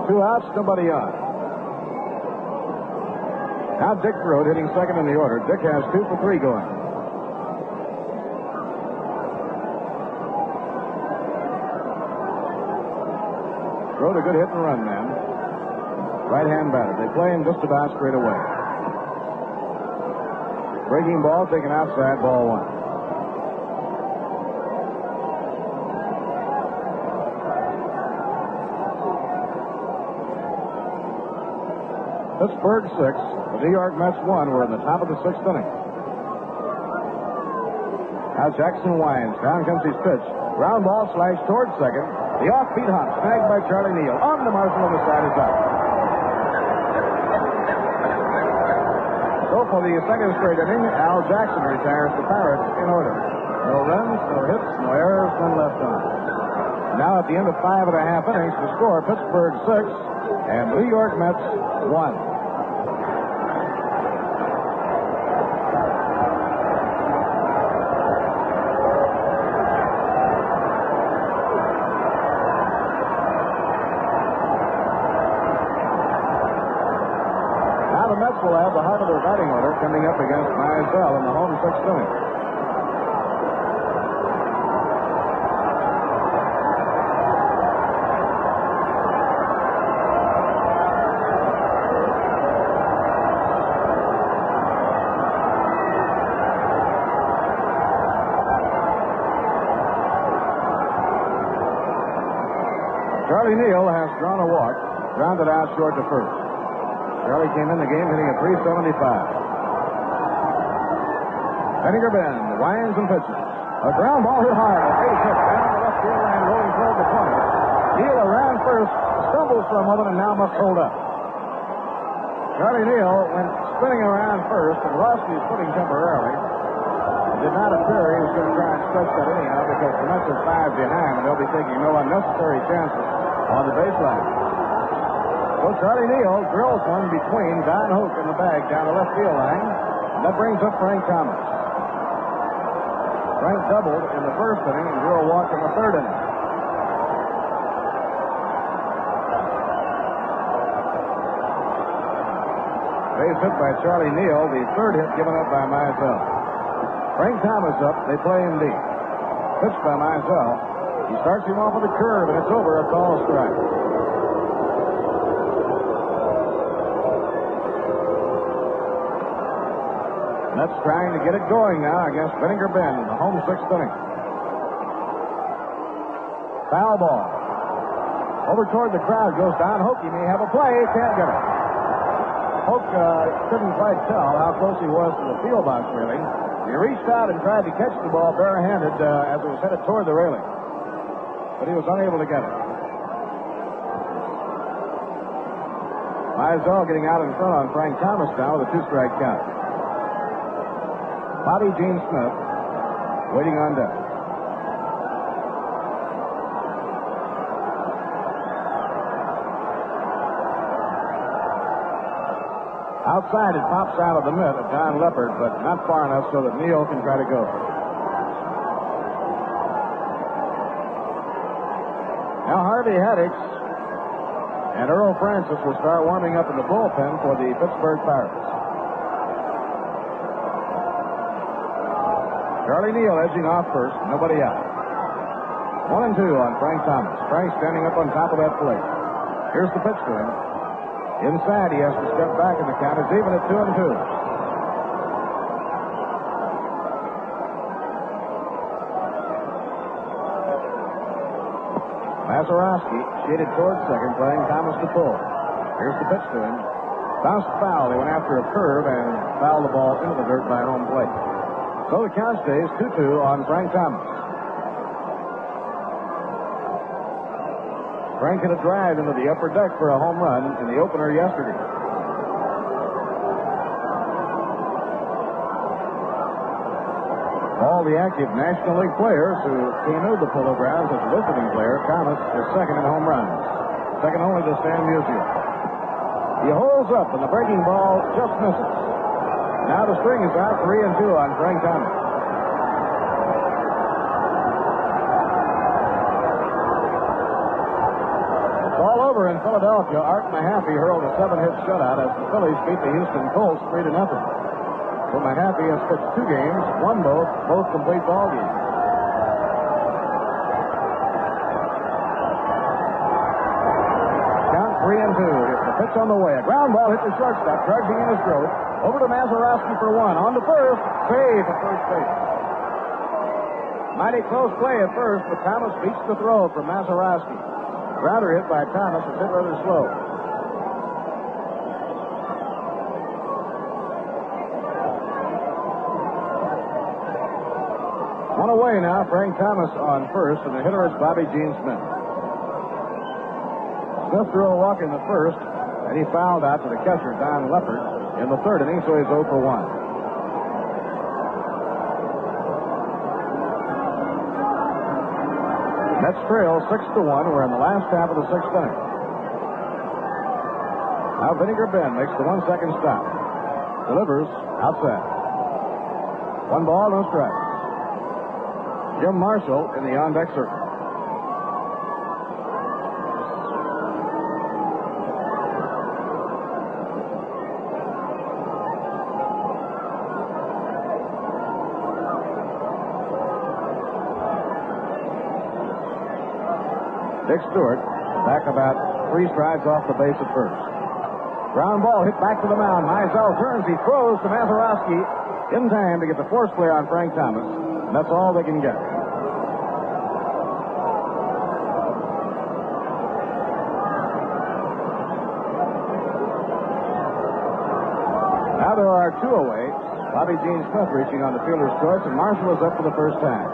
2 outs, nobody on. Now Dick Grote hitting second in the order. Dick has 2 for 3 going. Grote a good hit and run man. Right-hand batter. They play him just about straight away. Breaking ball taken outside, ball 1. Pittsburgh 6, the New York Mets 1. We're in the top of the 6th inning. Now Jackson winds. Down comes his pitch. Ground ball slashed towards second. The offbeat hop snagged by Charlie Neal. On to Marshall on the side is up. So for the second straight inning, Al Jackson retires the Pirates in order. No runs, no hits, no errors, none left on. Now at the end of 5 1/2 innings, the score, Pittsburgh 6 and New York Mets 1. Will have the heart of their batting order coming up against Mizell in the home 6th inning. Charlie Neal has drawn a walk, grounded out short to first. Charlie came in the game hitting a .375. Vinegar Bend winds and pitches. A ground ball hit hard. A base hit down the left field line, rolling toward the corner. Neal around first, stumbles for a moment, and now must hold up. Charlie Neal went spinning around first and lost his footing temporarily. It did not appear he was going to try and stretch that anyhow because the Mets are 5 behind, and they'll be taking no unnecessary chances on the baseline. So Charlie Neal drills one between Don Hoke and the bag down the left field line, and that brings up Frank Thomas. Frank doubled in the first inning and drew a walk in the third inning. Base hit by Charlie Neal, the third hit given up by Mizell. Frank Thomas up, they play him deep. Pitched by Mizell. He starts him off with a curve, and it's over, a call strike. Mets trying to get it going now against Vinegar Bend, the home sixth inning. Foul ball. Over toward the crowd goes Don Hoke. He may have a play. Can't get it. Hoke couldn't quite tell how close he was to the field box railing. He reached out and tried to catch the ball barehanded as it was headed toward the railing. But he was unable to get it. Mizell getting out in front on Frank Thomas now with a 2-strike count. Bobby Gene Smith waiting on deck. Outside, it pops out of the mitt of Don Leppard, but not far enough so that Neal can try to go. Now Harvey Haddix and Earl Francis will start warming up in the bullpen for the Pittsburgh Pirates. Charlie Neal edging off first, nobody out. 1-2 on Frank Thomas. Frank standing up on top of that plate. Here's the pitch to him. Inside, he has to step back in the count. It's even at 2-2. Mazeroski shaded towards second, playing Thomas to pull. Here's the pitch to him. Bounced foul. He went after a curve and fouled the ball into the dirt by home plate. So the count stays 2-2 on Frank Thomas. Frank hit a drive into the upper deck for a home run in the opener yesterday. All the active National League players who came into the Polo Grounds as a visiting player, Thomas is second in home runs, second only to Stan Musial. He holds up, and the breaking ball just misses. Now the string is out, 3-2 on Frank Thomas. All over in Philadelphia, Art Mahaffey hurled a 7-hit shutout as the Phillies beat the Houston Colts 3-0. So Mahaffey has pitched 2 games, won both complete ball games. Count 3-2. It's the pitch on the way. A ground ball hit the shortstop, charging in his throat. Over to Mazeroski for 1. On to first. Save at first base. Mighty close play at first, but Thomas beats the throw from Mazeroski. Grounder hit by Thomas was hit rather slow. One away now, Frank Thomas on first, and the hitter is Bobby Gene Smith. Smith threw a walk in the first, and he fouled out to the catcher, Don Leppard, in the third inning, so he's 0 for 1. Mets trail 6-1. We're in the last half of the sixth inning. Now Vinegar Bend makes the 1-second stop. Delivers outside. 1 ball, no strikes. Jim Marshall in the on-deck circle. Dick Stewart back about 3 strides off the base at first. Ground ball hit back to the mound. Mizell turns. He throws to Mazeroski in time to get the force play on Frank Thomas. And that's all they can get. Now there are two away. Bobby Jean Smith reaching on the fielder's choice, and Marshall is up for the first time.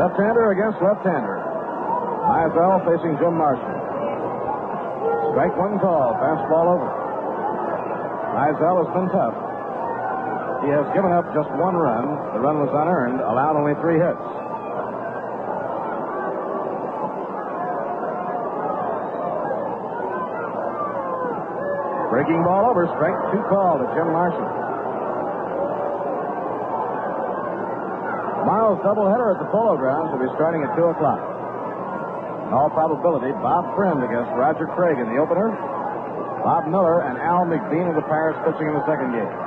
Left-hander against left-hander. Mizell facing Jim Marshall. Strike one call. Fastball over. Mizell has been tough. He has given up just one run. The run was unearned, allowed only 3 hits. Breaking ball over. Strike 2 call to Jim Marshall. Tomorrow's doubleheader at the Polo Grounds will be starting at 2 o'clock. In all probability, Bob Friend against Roger Craig in the opener. Bob Miller and Al McBean of the Pirates pitching in the second game.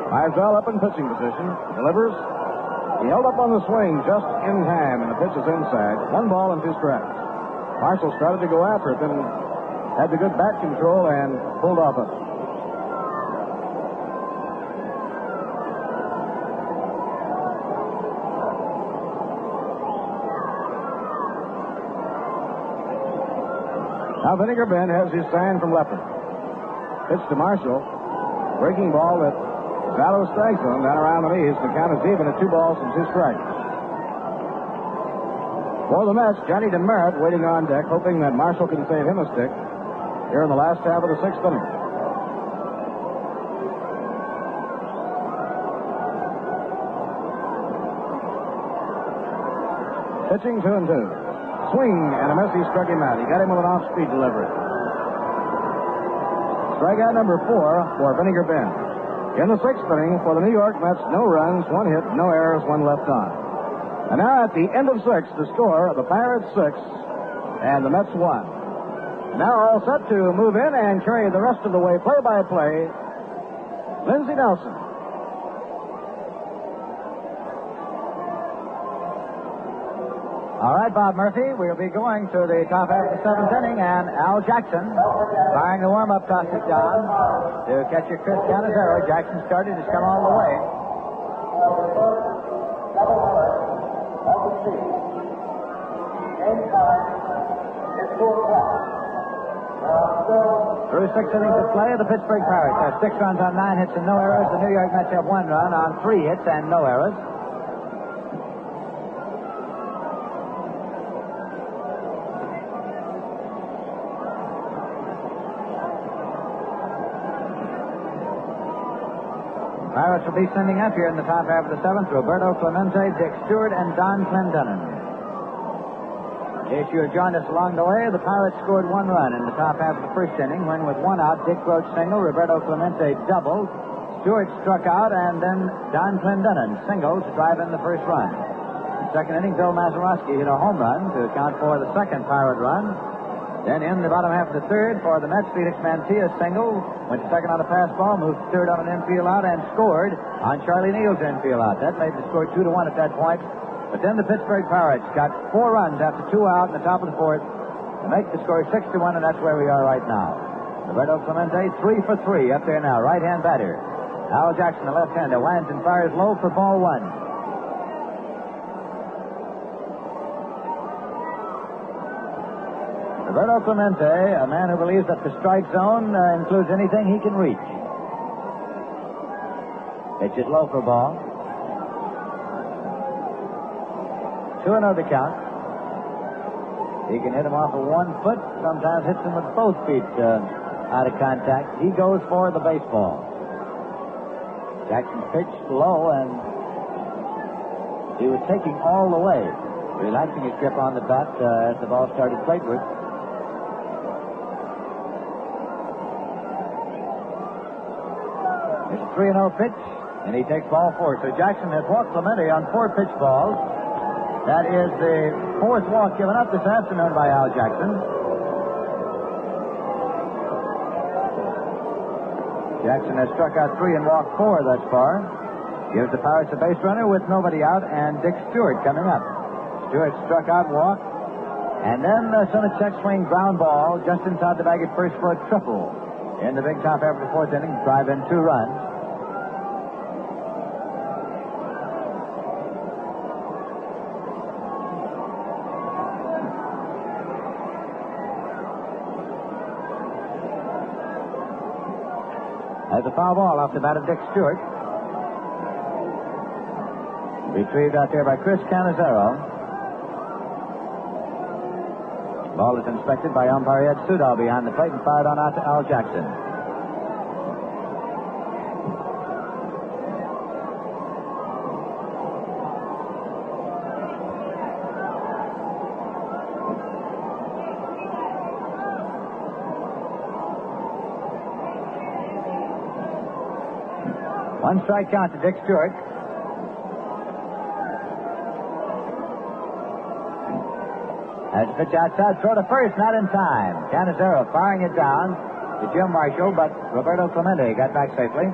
Mizell up in pitching position. Delivers. He held up on the swing just in time, and the pitch is inside. 1 ball and 2 strikes. Marshall started to go after it, then had the good bat control and pulled off it. Now Vinegar Bend has his sign from Leopard. Pitch to Marshall. Breaking ball that Vallow strikes him down around the knees. The count is even at 2 balls and 2 strikes. For the Mets, Johnny DeMeritt waiting on deck, hoping that Marshall can save him a stick here in the last half of the 6th inning. Pitching 2-2. Swing and a miss. He struck him out. He got him with an off-speed delivery. Strikeout number 4 for Vinegar Bend. In the 6th inning for the New York Mets, no runs, 1 hit, no errors, 1 left on. And now at the end of 6, the score, the Pirates 6 and the Mets 1. Now all set to move in and carry the rest of the way play-by-play, Lindsey Nelson. All right, Bob Murphy, we'll be going to the top half of the 7th inning, and Al Jackson firing the warm-up toss it down to catcher Chris Canizero. Jackson started, has come all the way. Through 6 innings of play, the Pittsburgh Pirates have 6 runs on 9 hits and no errors. The New York Mets have 1 run on 3 hits and no errors. Pirates will be sending up here in the top half of the 7th Roberto Clemente, Dick Stewart, and Don Clendenon. In case you have joined us along the way, the Pirates scored 1 run in the top half of the 1st inning when, with 1 out, Dick Roach singled, Roberto Clemente doubled, Stewart struck out, and then Don Clendenon singled to drive in the 1st run. In the 2nd inning, Bill Mazeroski hit a home run to account for the 2nd Pirate run. Then in the bottom half of the 3rd, for the Mets, Felix Mantilla singled, went to 2nd on a pass ball, moved to 3rd on an infield out, and scored on Charlie Neal's infield out. That made the score 2-1 at that point. But then the Pittsburgh Pirates got 4 runs after 2 out in the top of the 4th to make the score 6-1, and that's where we are right now. Roberto Clemente, 3 for 3 up there now, right-hand batter. Al Jackson, the left-hander, winds and fires low for ball 1. Roberto Clemente, a man who believes that the strike zone includes anything he can reach. Pitch is low for ball. 2-0 the count. He can hit him off of 1 foot, sometimes hits him with both feet out of contact. He goes for the baseball. Jackson pitched low, and he was taking all the way, relaxing his grip on the bat as the ball started plateward. It's a 3-0 pitch, and he takes ball 4. So Jackson has walked Clemente on 4 pitch balls. That is the 4th walk given up this afternoon by Al Jackson. Jackson has struck out 3 and walked 4 thus far. Gives the Pirates a base runner with nobody out, and Dick Stewart coming up. Stewart struck out and walked. And then sent a check swing ground ball just inside the bag at first for a triple. In the big top half of the fourth inning, drive in 2 runs. There's a foul ball off the bat of Dick Stewart. Retrieved out there by Chris Canizero. Ball is inspected by umpire Ed Sudol behind the plate and fired on out to Al Jackson. One strike count to Dick Stewart. As the pitch outside, throw to first, not in time. Canizero firing it down to Jim Marshall, but Roberto Clemente got back safely.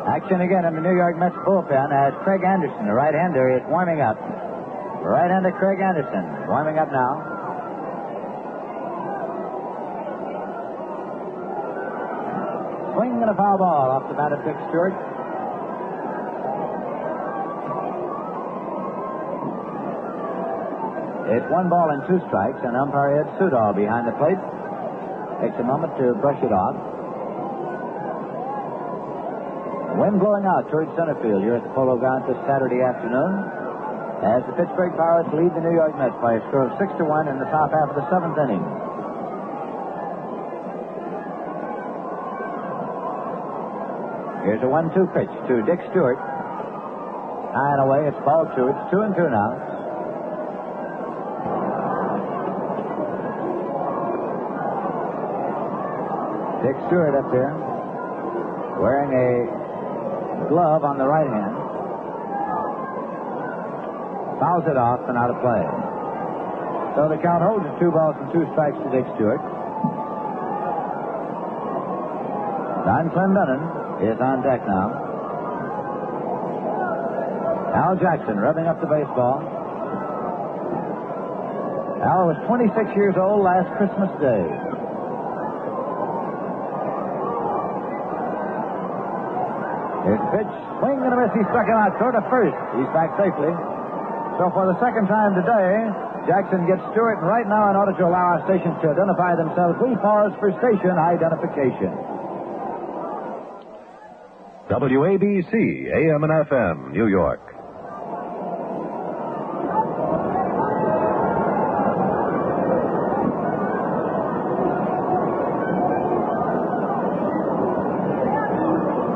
Action again in the New York Mets bullpen as Craig Anderson, the right-hander, is warming up. Right-hander Craig Anderson warming up now. Swing and a foul ball off the bat of Dick Stewart. It's 1 ball and 2 strikes, and umpire Ed Sudol behind the plate takes a moment to brush it off. Wind blowing out towards center field here at the Polo Grounds this Saturday afternoon as the Pittsburgh Pirates lead the New York Mets by a score of 6-1 in the top half of the 7th inning. Here's a 1-2 pitch to Dick Stewart. High and away, it's ball 2. It's 2-2 now. Dick Stewart up there, wearing a glove on the right hand. Fouls it off and out of play. So the count holds at 2 balls and 2 strikes to Dick Stewart. Don Clendenon is on deck now. Al Jackson rubbing up the baseball. Al was 26 years old last Christmas Day. Here's the pitch. Swing and a miss. He struck him out. Throw to first. He's back safely. So for the second time today, Jackson gets Stewart. And right now, in order to allow our stations to identify themselves, we pause for station identification. WABC, AM and FM, New York.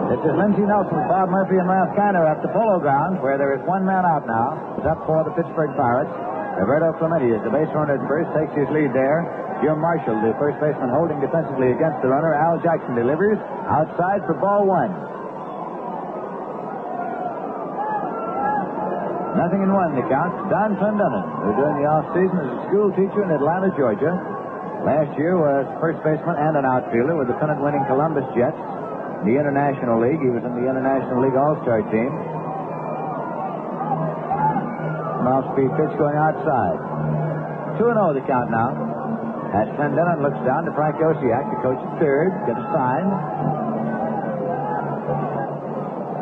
This is Lindsey Nelson, Bob Murphy, and Ralph Kiner at the Polo Grounds, where there is 1 man out now. It's up for the Pittsburgh Pirates. Roberto Clemente is the base runner at first, takes his lead there. Jim Marshall, the first baseman, holding defensively against the runner. Al Jackson delivers outside for ball 1. 0-1 the count. Don Clendenon, who during the off-season is a school teacher in Atlanta, Georgia. Last year was first baseman and an outfielder with the pennant-winning Columbus Jets. The International League. He was in the International League All-Star team. An off-speed pitch going outside. 2-0 the count now. As Clendenon looks down to Frank Osiak, the coach at third, gets a sign.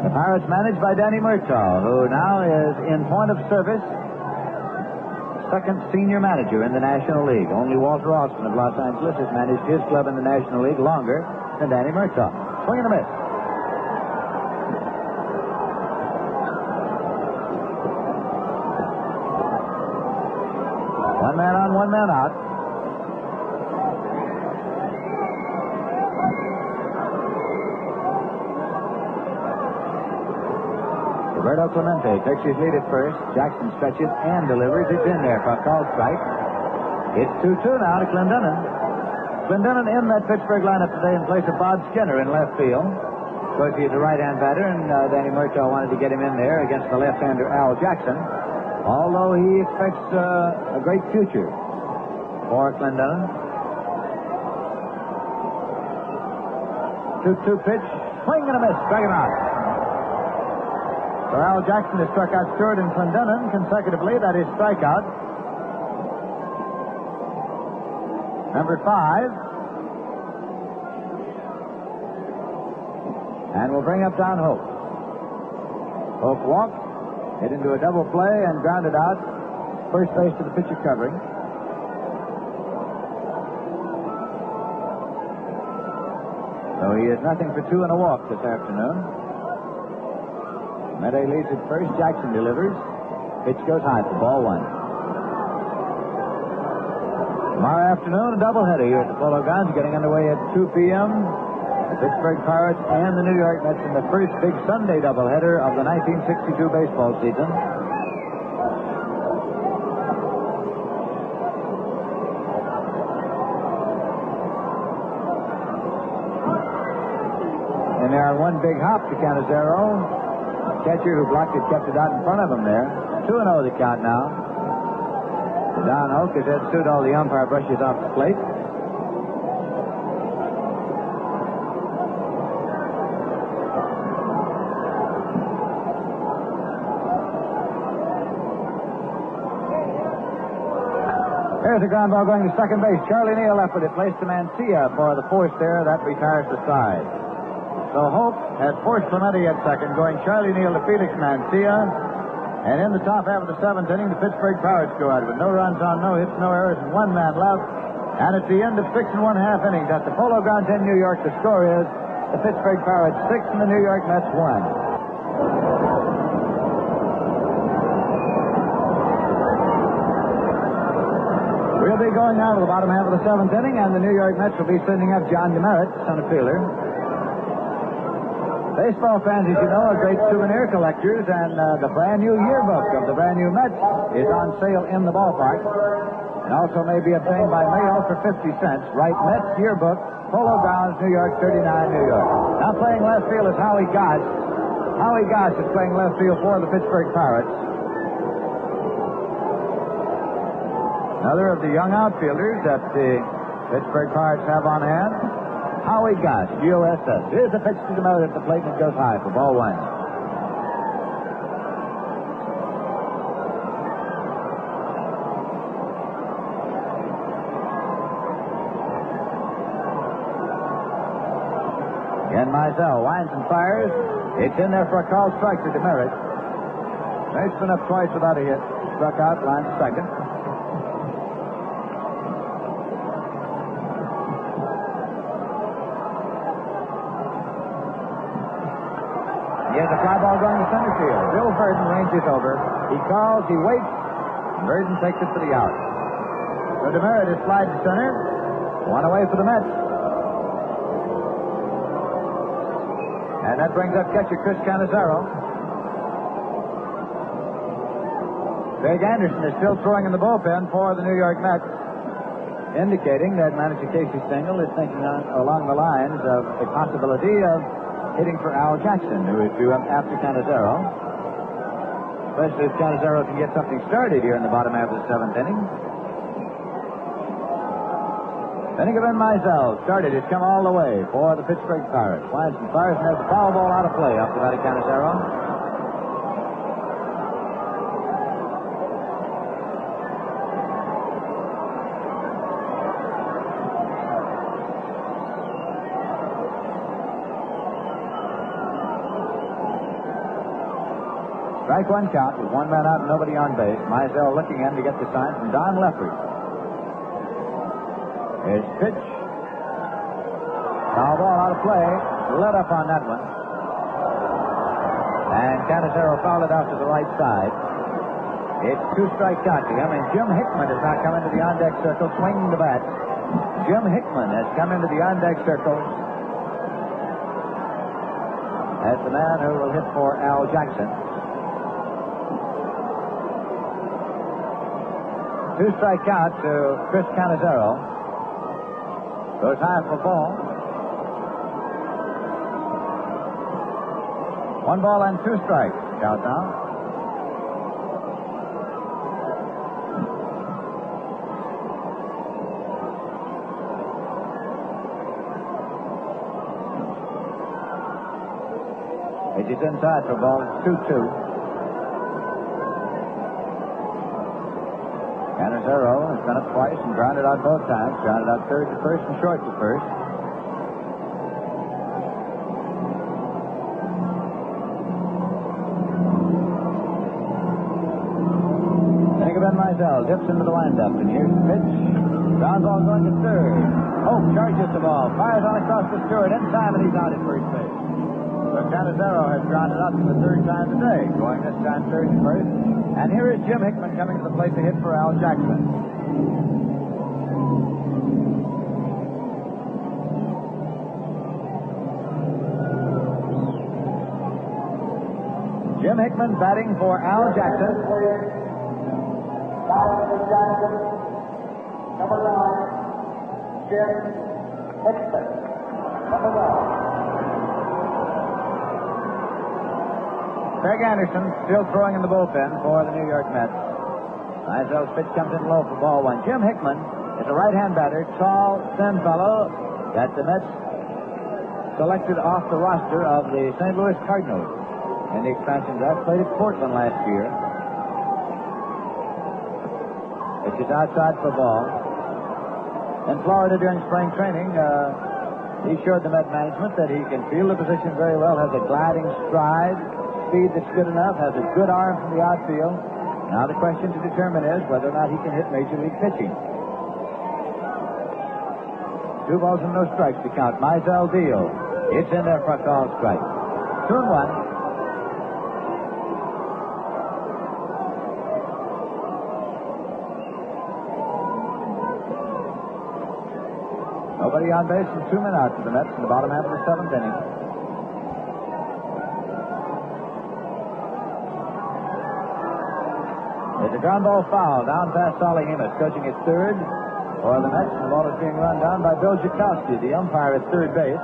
The Pirates managed by Danny Murtaugh, who now is in point of service, second senior manager in the National League. Only Walter Austin of Los Angeles has managed his club in the National League longer than Danny Murtaugh. Swing and a miss. One man on, 1 man out. Roberto Clemente takes his lead at first. Jackson stretches and delivers. It's in there for a called strike. It's 2-2 now to Clendenon. Clendenon in that Pittsburgh lineup today in place of Bob Skinner in left field. Of course, he's a right-hand batter, and Danny Murtaugh wanted to get him in there against the left-hander Al Jackson, although he expects a great future for Clendenon. 2-2 pitch. Swing and a miss. Strike him out. So Al Jackson has struck out Stewart and Clendenon consecutively. That is strikeout number 5. And we'll bring up Don Hope. Hope walked, hit into a double play, and grounded out first base to the pitcher covering. So he is nothing for 2 and a walk this afternoon. Clemente leads at first. Jackson delivers. Pitch goes high for ball 1. Tomorrow afternoon, a doubleheader here at the Polo Grounds, getting underway at 2 p.m. The Pittsburgh Pirates and the New York Mets in the first big Sunday doubleheader of the 1962 baseball season. And there are one big hop to Canizero. Catcher who blocked it kept it out in front of him there. 2-0 the count now. Don Hoke has had sued all the umpire brushes off the plate. There's a ground ball going to second base. Charlie Neal left with it. Placed to Mancia for the force there. That retires the side. So Hope has forced Clemente at second, going Charlie Neal to Felix Mancia. And in the top half of the 7th inning, the Pittsburgh Pirates go out with no runs on, no hits, no errors, and 1 man left. And at the end of 6 1/2 innings at the Polo Grounds in New York, the score is the Pittsburgh Pirates 6 and the New York Mets 1. We'll be going now to the bottom half of the 7th inning, and the New York Mets will be sending up John DeMeritt, center fielder. Baseball fans, as you know, are great souvenir collectors, and the brand new yearbook of the brand new Mets is on sale in the ballpark, and also may be obtained by mail for 50 cents. Write Mets Yearbook, Polo Grounds, New York, 39, New York. Now playing left field is Howie Goss. Howie Goss is playing left field for the Pittsburgh Pirates. Another of the young outfielders that the Pittsburgh Pirates have on hand. Howie Goss, G-O-S-S. Here's the pitch to DeMeritt at the plate, and it goes high for ball 1. Again, Mizell winds and fires. It's in there for a called strike to DeMeritt. He's been up twice without a hit. Struck out, line to second. Here's a fly ball going to center field. Bill Burden ranges over. He calls, he waits, and Burden takes it for the out. So DeMeritt is slide to center. 1 away for the Mets. And that brings up catcher Chris Canizero. Big Anderson is still throwing in the bullpen for the New York Mets, indicating that manager Casey Stengel is thinking along the lines of a possibility of hitting for Al Jackson, who is due up after Canizero. Especially if Canizero can get something started here in the bottom half of the 7th inning. Inning of Mizell started. It's come all the way for the Pittsburgh Pirates. Winds and fires, and has a foul ball out of play off the bat of Canizero. Strike 1 count with 1 man out and nobody on base. Mizell looking in to get the sign from Don Leffert. His pitch. Foul ball out of play. Let up on that one. And Canizero fouled it out to the right side. It's 2-strike count to him, and Jim Hickman has now come into the on-deck circle, swinging the bat. Jim Hickman has come into the on-deck circle as the man who will hit for Al Jackson. 2-strike count to Chris Canizero. Goes high for ball. 1 ball and 2 strikes. Count now. Pitch is inside for ball. It's 2-2. Canizero has been up twice and grounded out both times. Grounded out third to first and short to first. Mizell dips into the windup, and here's the pitch. Ground ball going to third. Hope charges the ball, fires on across to Stewart in time, and he's out at first base. So Canizero has grounded out for the third time today, going this time third to first. And here is Jim Hickman coming to the plate to hit for Al Jackson. Jim Hickman batting for Al Jackson. Number 9, Jim Hickman. Number 1. Craig Anderson still throwing in the bullpen for the New York Mets. Mizell's pitch comes in low for ball one. Jim Hickman is a right-hand batter, tall, thin fellow that the Mets selected off the roster of the St. Louis Cardinals in the expansion draft. Played at Portland last year. Which is outside for ball. In Florida during spring training, he showed the Met management that he can field the position very well, has a gliding stride, speed that's good enough, has a good arm from the outfield. Now the question to determine is whether or not he can hit Major League pitching. 2 balls and no strikes to count. Mizell deal. It's in there for a called strike. 2-1. Nobody on base and 2 men out for the Mets in the bottom half of the 7th inning. There's a ground ball foul down past Solly Hemus, coaching at third for the Mets. The ball is being run down by Bill Jakowski, the umpire at third base.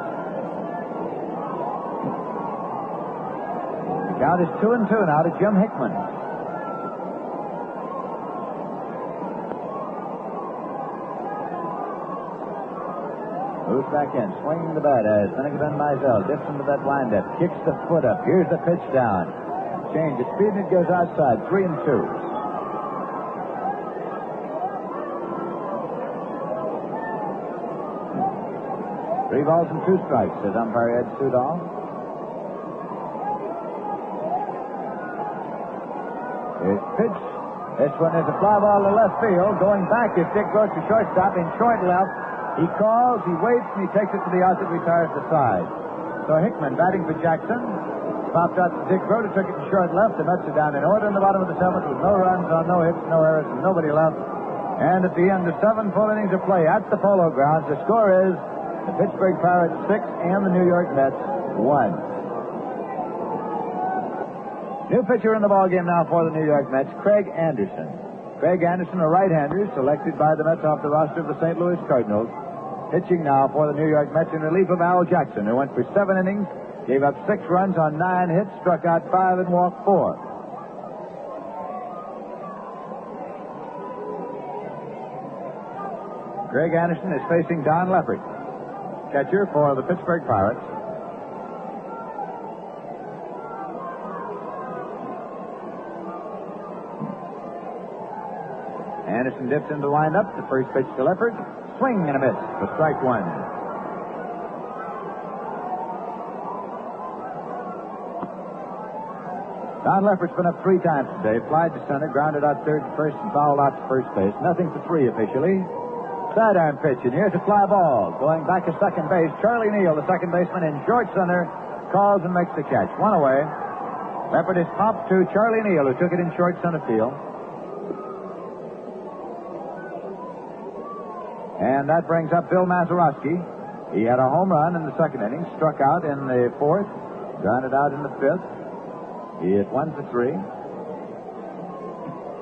The count is 2-2 now to Jim Hickman. Moves back in, swinging the bat as Finnegan Mizell dips into that windup, kicks the foot up. Here's the pitch down. Change the speed and it goes outside. 3-2. 3 balls and 2 strikes, says umpire Ed Sudol. Here's pitch. This one is a fly ball to left field. Going back is Dick Gross to shortstop in short left. He calls, he waits, and he takes it to the out that retires the side. So Hickman batting for Jackson. Popped out to Dick Gross, who took it to short left. The Mets are down in order in the bottom of the 7th with no runs on no hits, no errors, and nobody left. And at the end of 7 full innings of play at the Polo Grounds, the score is the Pittsburgh Pirates 6 and the New York Mets 1. New pitcher in the ballgame now for the New York Mets, Craig Anderson. Craig Anderson, a right-hander, selected by the Mets off the roster of the St. Louis Cardinals. Pitching now for the New York Mets in relief of Al Jackson, who went for 7 innings, gave up 6 runs on 9 hits, struck out 5 and walked 4. Craig Anderson is facing Don Leppert, catcher for the Pittsburgh Pirates. Anderson dips into the windup. The first pitch to Leppert. Swing and a miss for strike 1. Don Leppert's been up 3 times today. Flied to center, grounded out third to first, and fouled out to first base. Nothing for 3 officially. Sidearm pitch, and here's a fly ball. Going back to second base, Charlie Neal, the second baseman, in short center, calls and makes the catch. 1 away. Leppert is popped to Charlie Neal, who took it in short center field. And that brings up Bill Mazeroski. He had a home run in the 2nd inning, struck out in the 4th, grounded out in the 5th. He hit 1 for 3.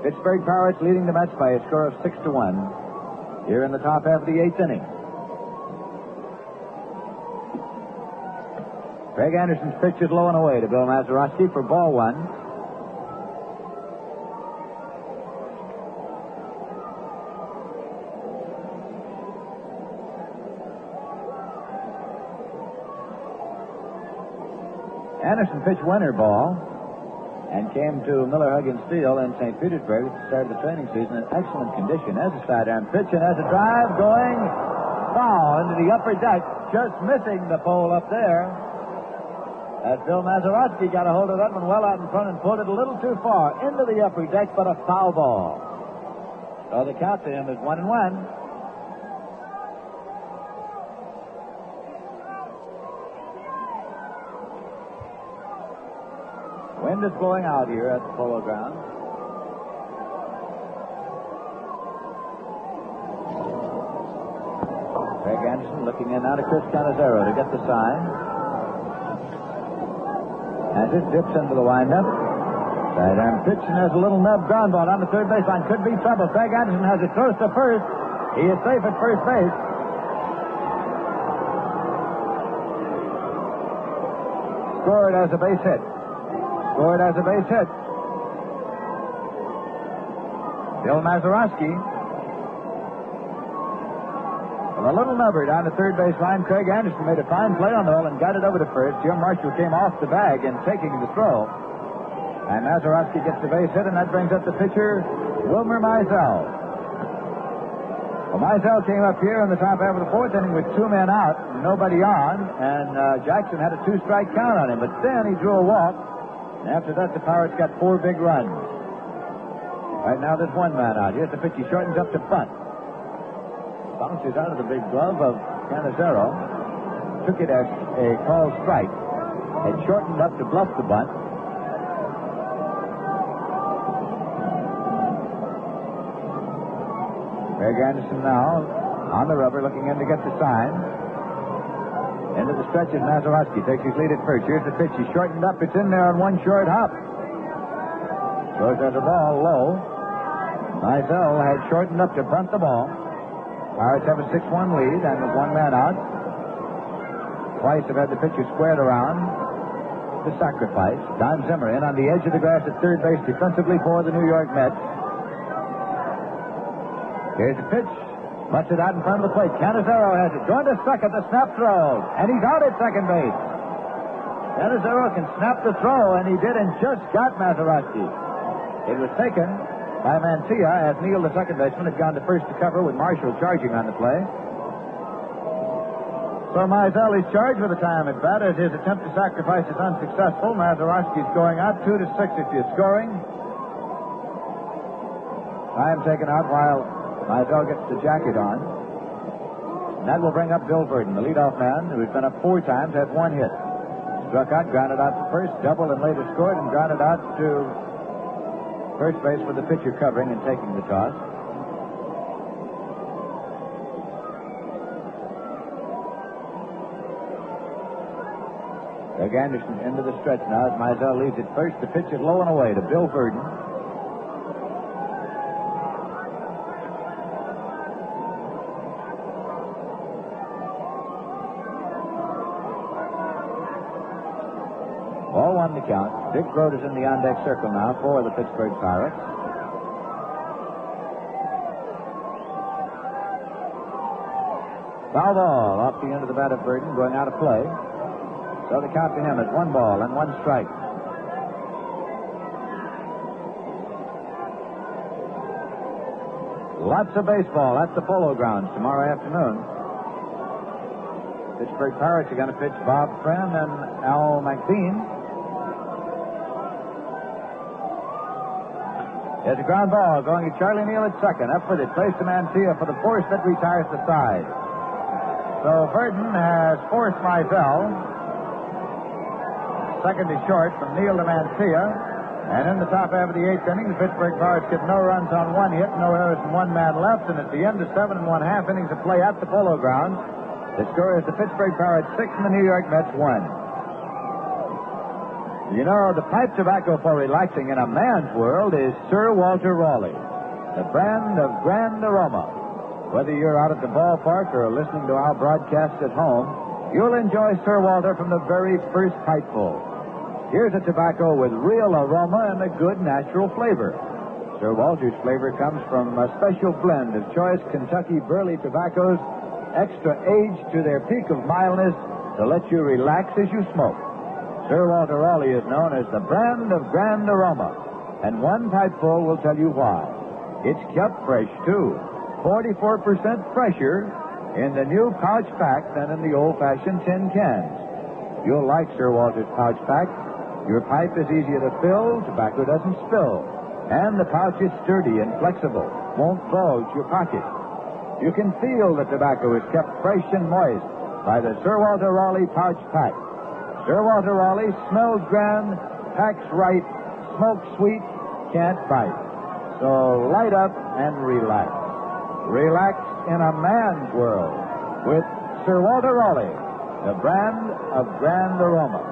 Pittsburgh Pirates leading the Mets by a score of 6-1 here in the top half of the 8th inning. Craig Anderson's pitch is low and away to Bill Mazeroski for ball 1. Anderson pitched winter ball and came to Miller Huggins Field in St. Petersburg at the start of the training season in excellent condition as a sidearm pitch and as a drive going foul into the upper deck, just missing the pole up there. As Bill Mazeroski got a hold of that one well out in front and pulled it a little too far into the upper deck, but a foul ball. So the count to him is 1-1. Wind is blowing out here at the Polo Grounds. Craig Anderson looking in now to Chris Canizero to get the sign. As it dips into the windup. Sidearm pitch and there's a little nub ground ball on the third baseline. Could be trouble. Craig Anderson has it close to first. He is safe at first base. Scored as a base hit. Scored as a base hit. Bill Mazeroski. With a little nubber down the third base line, Craig Anderson made a fine play on the ball and got it over to first. Jim Marshall came off the bag in taking the throw. And Mazeroski gets the base hit, and that brings up the pitcher, Wilmer Mizell. Well, Mizell came up here in the top half of the fourth inning with 2 men out, nobody on, and Jackson had a 2-strike count on him. But then he drew a walk. And after that, the Pirates got 4 big runs. Right now, there's 1 man out. Here's the pitch. He shortens up to bunt. Bounces out of the big glove of Canizero. Took it as a called strike. It shortened up to bluff the bunt. Craig Anderson now on the rubber looking in to get the sign. Into the stretch as Mazeroski takes his lead at first. Here's the pitch. He shortened up. It's in there on 1 short hop. Goes as a ball low. Mizell had shortened up to bunt the ball. Pirates have a 6-1 lead and with 1 man out. Twice have had the pitcher squared around. The sacrifice. Don Zimmer in on the edge of the grass at third base defensively for the New York Mets. Here's the pitch. Puts it out in front of the plate. Canizero has it. Going to second, the snap throw. And he's out at second base. Canizero can snap the throw, and he did, and just got Mazeroski. It was taken by Mancia as Neal, the second baseman, had gone to first to cover with Marshall charging on the play. So Mizell is charged with a time at bat as his attempt to sacrifice is unsuccessful. Mazeroski's going out 2-6 if you're scoring. Time taken out while Mizell gets the jacket on. And that will bring up Bill Verdon, the leadoff man, who's been up 4 times, has 1 hit. Struck out, grounded out to first, doubled and later scored, and grounded out to first base with the pitcher covering and taking the toss. Craig Anderson into the stretch now as Mizell leads it first. The pitch is low and away to Bill Verdon. Ball 1 to count. Dick Grote is in the on-deck circle now for the Pittsburgh Pirates. Foul ball off the end of the bat of Verdon, going out of play. So the count to him is 1 ball and 1 strike. Lots of baseball at the Polo Grounds tomorrow afternoon. Pittsburgh Pirates are going to pitch Bob Friend and Al McBean. There's a ground ball going to Charlie Neal at second. Up with it, placed to Mancia for the force that retires the side. So Verdon has forced Mizell. Second is short from Neal to Mancia. And in the top half of the 8th inning, the Pittsburgh Pirates get no runs on 1 hit, no errors, and 1 man left. And at the end of 7 1/2 innings of play at the Polo Grounds, the score is the Pittsburgh Pirates 6 and the New York Mets 1. You know, the pipe tobacco for relaxing in a man's world is Sir Walter Raleigh, the brand of grand aroma. Whether you're out at the ballpark or listening to our broadcasts at home, you'll enjoy Sir Walter from the very first pipeful. Here's a tobacco with real aroma and a good natural flavor. Sir Walter's flavor comes from a special blend of choice Kentucky burley tobaccos, extra aged to their peak of mildness to let you relax as you smoke. Sir Walter Raleigh is known as the brand of grand aroma, and one pipeful will tell you why. It's kept fresh, too. 44% fresher in the new pouch pack than in the old-fashioned tin cans. You'll like Sir Walter's pouch pack. Your pipe is easier to fill, tobacco doesn't spill, and the pouch is sturdy and flexible, won't bulge your pocket. You can feel the tobacco is kept fresh and moist by the Sir Walter Raleigh pouch pack. Sir Walter Raleigh smells grand, packs right, smokes sweet, can't bite. So light up and relax. Relax in a man's world with Sir Walter Raleigh, the brand of grand aroma.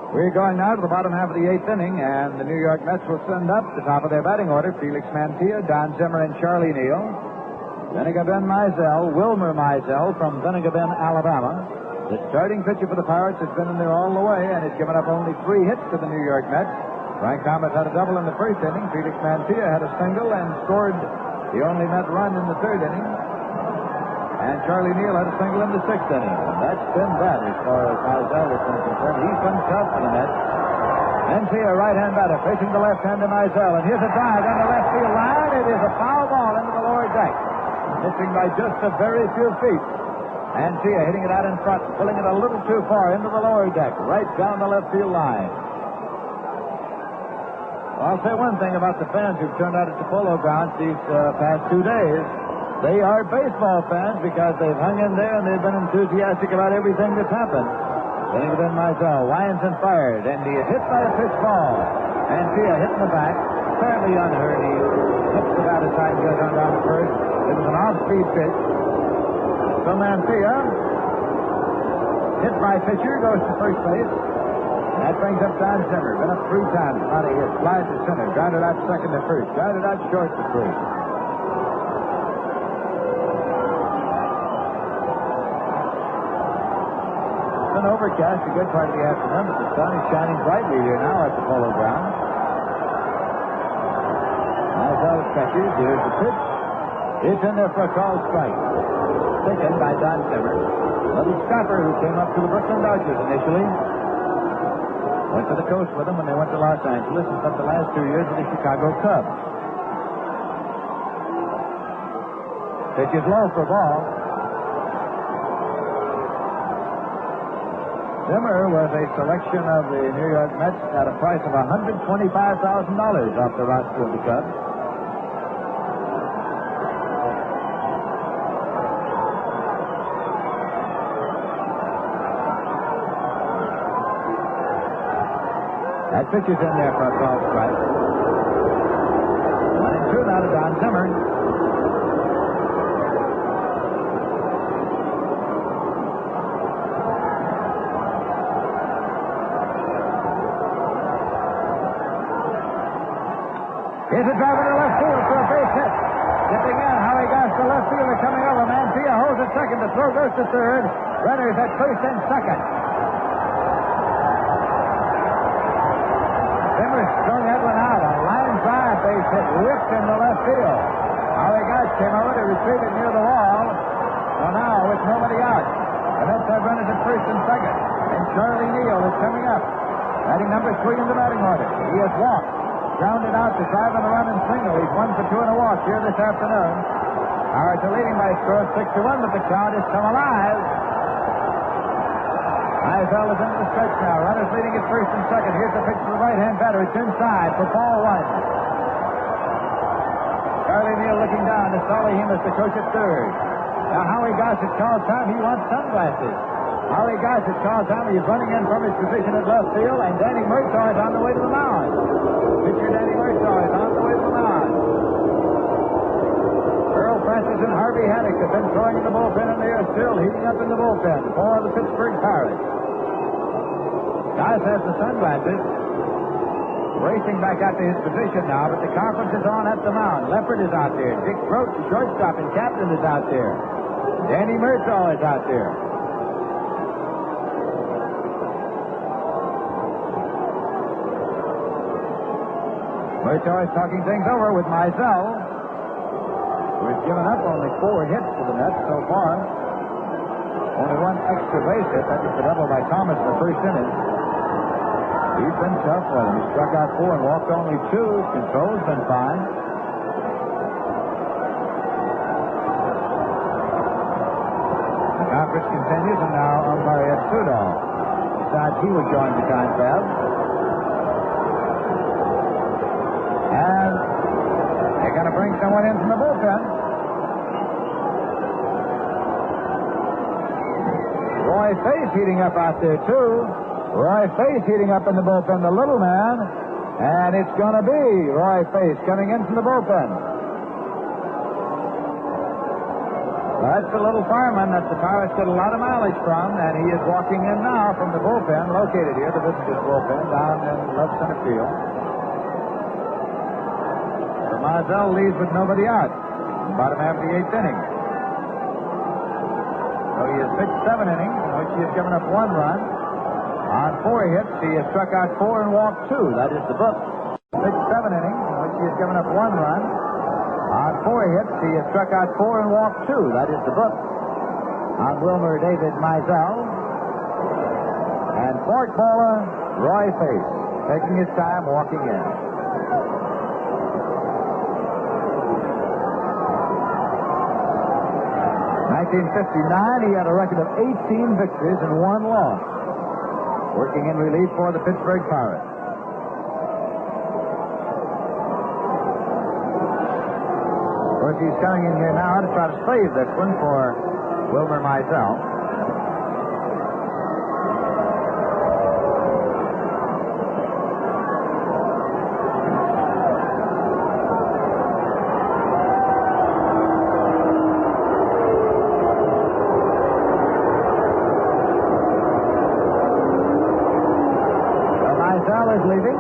We're going now to the bottom half of the eighth inning, and the New York Mets will send up the top of their batting order: Felix Mantilla, Don Zimmer, and Charlie Neal. Vinegar Ben Mizell, Wilmer Mizell from Vinegar Bend, Alabama. The starting pitcher for the Pirates has been in there all the way and has given up only 3 hits to the New York Mets. Frank Thomas had a double in the first inning. Felix Mantilla had a single and scored the only Met run in the third inning. And Charlie Neal had a single in the sixth inning. And that's been that as far as Mizell is concerned. He's been tough for the Mets. Mantilla, right-hand batter, facing the left-hander Mizell. And here's a drive on the left field line. It is a foul ball into the lower deck. Missing by just a very few feet. Mantilla hitting it out in front, pulling it a little too far into the lower deck, right down the left field line. Well, I'll say one thing about the fans who've turned out at the Polo Grounds these past 2 days. They are baseball fans because they've hung in there and they've been enthusiastic about everything that's happened. Hitting it in Mizell, winds and fired, and he is hit by a pitch ball. Mantilla hit in the back, apparently unhurt. He hits the bat aside and goes on down the first. It was an off-speed pitch. So Mantilla, hit by pitcher, goes to first base. That brings up Don Zimmer. Been up 3 times, not a hit. Flies to center, grounded out second to first, grounded out short to first. It's been overcast a good part of the afternoon, but the sun is shining brightly here now at the Polo Grounds. Mizell catches. Here's the pitch. It's in there for a called strike. Taken by Don Zimmer. Little stopper who came up to the Brooklyn Dodgers initially. Went to the coast with them when they went to Los Angeles and spent the last 2 years with the Chicago Cubs. Pitch is low for ball. Zimmer was a selection of the New York Mets at a price of $125,000 off the roster of the Cubs. That pitch is in there for a called strike. 1-2 now to Don Zimmer. Here's a drive into left field for a base hit. Dipping in, Howie Goss, the left fielder coming over. Mantilla holds at second. The throw goes to third. Runners at first and second. Zimmer strung that one out. A line drive base hit whipped in the left field. Howie Goss came over to retrieve it near the wall. So now with nobody out, the Mets have runners at first and second. And Charlie Neal is coming up. Batting number 3 in the batting order. He has walked. Grounded out to drive on a run and single. He's 1 for 2 and a walk here this afternoon. Pirates are leading by a score of 6-1, but the crowd has come alive. Mizell is into the stretch now. Runners leading at first and second. Here's the pitch to the right-hand batter. It's inside for ball 1. Charlie Neal looking down to Solly Hemus, the coach at third. Now Howie Goss has called time. He wants sunglasses. Howie Goss has called time. He's running in from his position at left field, and Danny Murtaugh is on the way to the mound. Pitcher Danny Murtaugh is on the way to the mound. Earl Francis and Harvey Haddock have been throwing in the bullpen, and they are still heating up in the bullpen for the Pittsburgh Pirates. Goss has the sunglasses. Racing back out to his position now, but the conference is on at the mound. Leopard is out there. Dick Grote, the shortstop and captain, is out there. Danny Murtaugh is out there. Murtaugh is talking things over with Mizell, who has given up only 4 hits to the Mets so far. Only 1 extra base hit. That was the double by Thomas in the first inning. He's been tough with him. He struck out 4 and walked only 2. Control's been fine. The conference continues, and now umpire Ed Sudol decides he would join the confab. And they're going to bring someone in from the bullpen. Roy Face heating up out there, too. Roy Face heating up in the bullpen, the little man. And it's going to be Roy Face coming in from the bullpen. That's the little fireman that the Pirates get a lot of mileage from, and he is walking in now from the bullpen, located here, the visitors' bullpen, down in left center field. So Mizell leads with nobody out, bottom half of the 8th inning. So he has pitched 7 innings, in which he has given up 1 run. On 4 hits, he has struck out 4 and walked 2. That is the book. Pitched 7 innings, in which he has given up 1 run. On 4 hits, he has struck out 4 and walked 2. That is the book. On Wilmer David Mizell. And fork baller Roy Face, taking his time walking in. In 1959, he had a record of 18 victories and 1 loss, working in relief for the Pittsburgh Pirates. Of course, he's coming in here now to try to save this one for Wilmer Mizell. Leaving.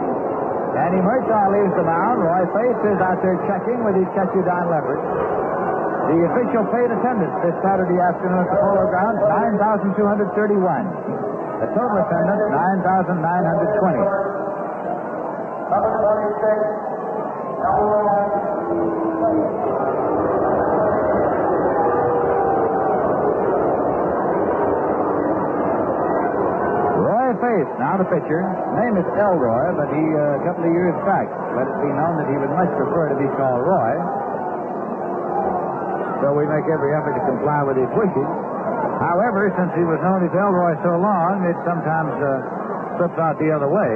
Danny Murtaugh leaves the mound. Roy Face is out there checking with his catcher Don Leverett. The official paid attendance this Saturday afternoon at the Polo Grounds, 9,231. The total attendance, 9,920. Number 26, number 1. Face, now the pitcher. His name is Elroy, but he, a couple of years back, let it be known that he would much prefer to be called Roy. So we make every effort to comply with his wishes. However, since he was known as Elroy so long, it sometimes slips out the other way.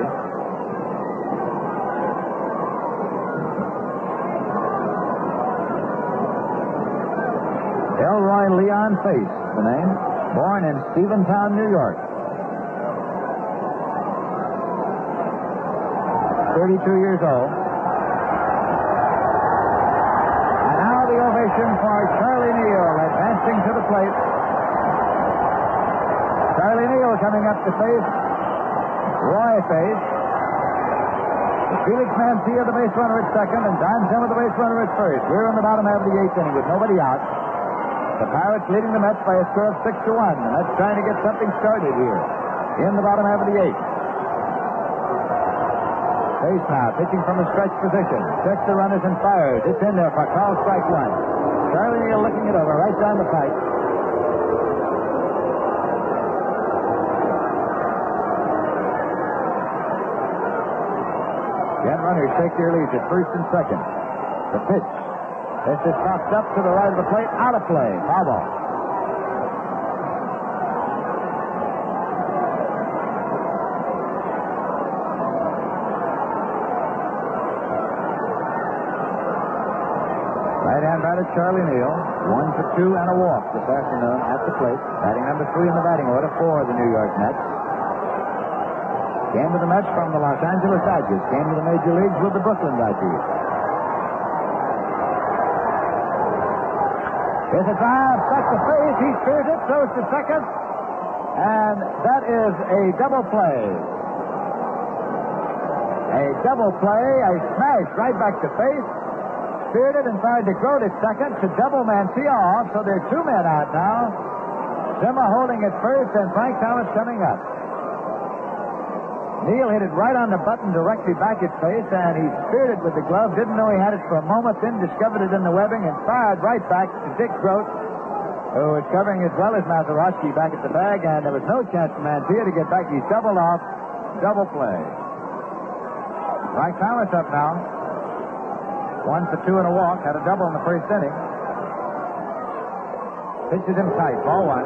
Elroy Leon Face, the name. Born in Steventown, New York. 32 years old. And now the ovation for Charlie Neal advancing to the plate. Charlie Neal coming up to face Roy Face. Felix Mancia, the base runner at second, and Don Zimmer, the base runner at first. We're in the bottom half of the 8th inning with nobody out. The Pirates leading the Mets by a score of 6-1. The Mets trying to get something started here in the bottom half of the 8th. Face now, pitching from a stretch position. Checks the runners and fires. It's in there for call strike 1. Charlie Neal looking it over right down the pipe. Again, runners take their leads at first and second. The pitch. This is knocked up to the right of the plate. Out of play. Foul ball. Right-hand batter Charlie Neal. 1 for 2 and a walk this afternoon at the plate. Batting number 3 in the batting order for the New York Mets. Came to the Mets from the Los Angeles Dodgers. Came to the major leagues with the Brooklyn Dodgers. There's a drive, stuck to face. He spears it, throws to second. And that is a double play. A double play, a smash right back to face. Speared it and tried to grow it second to double Mancia off, so there are 2 men out now. Zimmer holding it first, and Frank Thomas coming up. Neal hit it right on the button directly back at face, and he speared it with the glove. Didn't know he had it for a moment, then discovered it in the webbing and fired right back to Dick Grote, who was covering as well as Mazeroski back at the bag, and there was no chance for Mantilla to get back. He's doubled off, double play. Mike Thomas up now. 1 for 2 and a walk, had a double in the first inning. Pitches him tight, ball 1.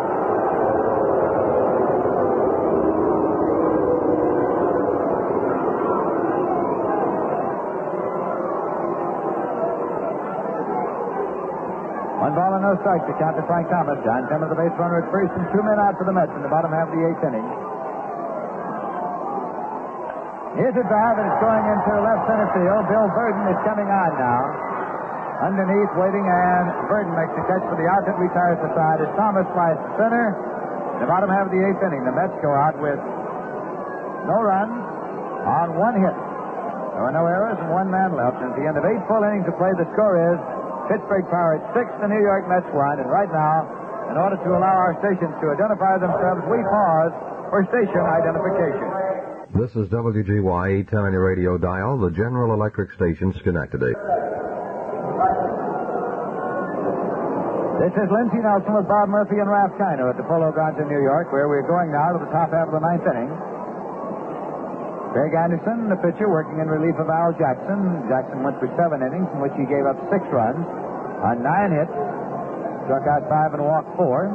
One ball and no strike to count to Frank Thomas. John Clemens, the base runner at first, and 2 men out for the Mets in the bottom half of the 8th inning. Here's a drive, and it's going into left center field. Bill Burden is coming on now. Underneath, waiting, and Burden makes the catch for the out that retires the side as Thomas flies to center. In the bottom half of the 8th inning, the Mets go out with no runs on 1 hit. There were no errors and 1 man left. And at the end of 8 full innings of play, the score is Pittsburgh Pirates 6, the New York Mets 1. And right now, in order to allow our stations to identify themselves, we pause for station identification. This is WGY 810 on your radio dial, the General Electric station, Schenectady. This is Lindsey Nelson with Bob Murphy and Ralph Kiner at the Polo Grounds in New York, where we're going now to the top half of the 9th inning. Craig Anderson, the pitcher, working in relief of Al Jackson. Jackson went for 7 innings, in which he gave up 6 runs on 9 hits, struck out 5 and walked 4.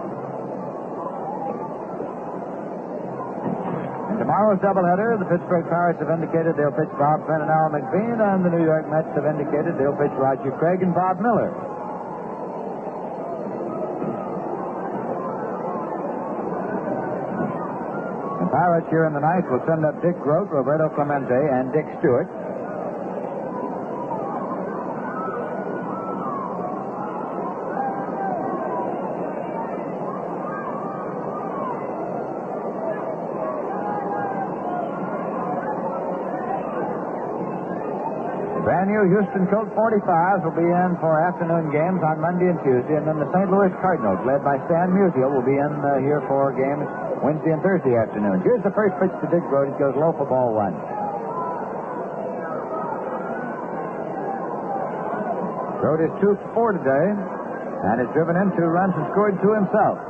In tomorrow's doubleheader, the Pittsburgh Pirates have indicated they'll pitch Bob Fenn and Al McBean, and the New York Mets have indicated they'll pitch Roger Craig and Bob Miller. Pirates here in the 9th will send up Dick Grote, Roberto Clemente, and Dick Stewart. Brand new Houston Colt 45s will be in for afternoon games on Monday and Tuesday, and then the St. Louis Cardinals, led by Stan Musial, will be in here for games Wednesday and Thursday afternoon. Here's the first pitch to Dick Grote. It goes low for ball 1. Grote is 2 for 4 today, and has driven in 2 runs and scored 2 himself.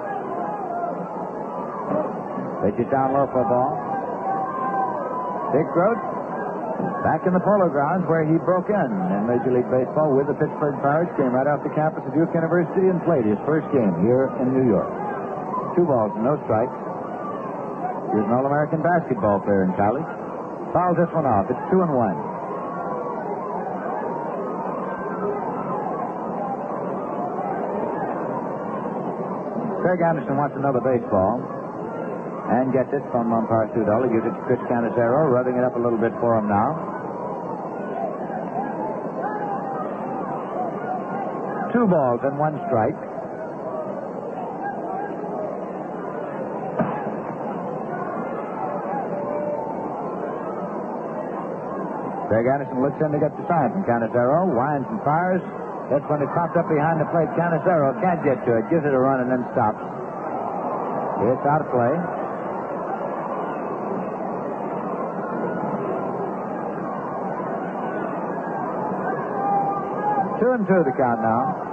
Pitch it down low for a ball. Dick Grote back in the Polo Grounds, where he broke in Major League Baseball with the Pittsburgh Pirates. Came right off the campus of Duke University and played his first game here in New York. 2 balls and no strikes. He was an All-American basketball player in college. Fouls this one off. It's 2-1. Craig Anderson wants another baseball and gets it from umpire Sudol. He gives it to Chris Canizero, rubbing it up a little bit for him now. 2 balls and 1 strike. Craig Anderson looks in to get the sign from Canizero, winds and fires. That's when it popped up behind the plate. Canizero can't get to it, gives it a run and then stops. It's out of play. Two and 2 the count now.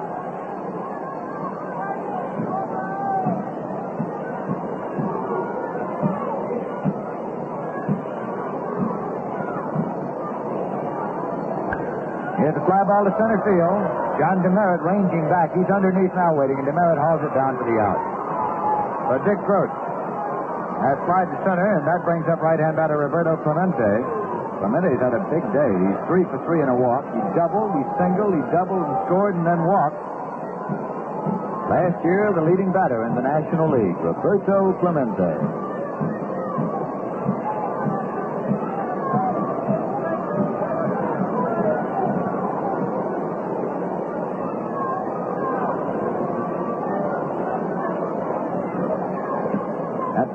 Here's a fly ball to center field. John DeMeritt ranging back. He's underneath now waiting, and DeMeritt hauls it down to the out. But Dick Grote has flied to center, and that brings up right-hand batter Roberto Clemente. Clemente's had a big day. He's 3 for 3 in a walk. He doubled, he singled, he doubled and scored and then walked. Last year, the leading batter in the National League, Roberto Clemente.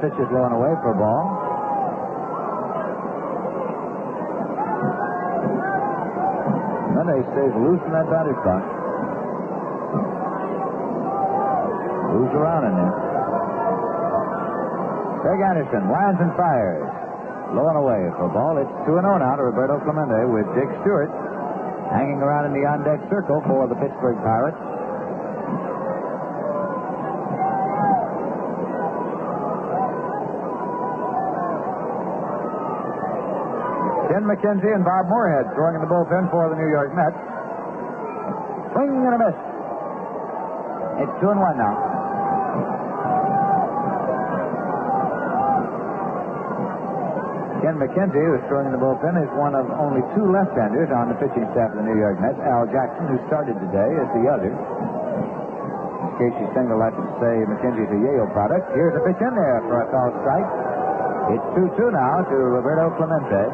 Pitch is low and away for a ball. Clemente stays loose in that batter's box. Moves around in there. Craig Anderson winds and fires. low and away for a ball. It's 2-0 now to Roberto Clemente with Dick Stewart hanging around in the on-deck circle for the Pittsburgh Pirates. Ken McKenzie and Bob Moorhead throwing in the bullpen for the New York Mets. Swing and a miss. It's 2-1 now. Ken McKenzie, who's throwing in the bullpen, is one of only two left-handers on the pitching staff of the New York Mets. Al Jackson, who started today, is the other. In case you single, I should say McKenzie's a Yale product. Here's a pitch in there for a called strike. It's 2-2 now to Roberto Clemente.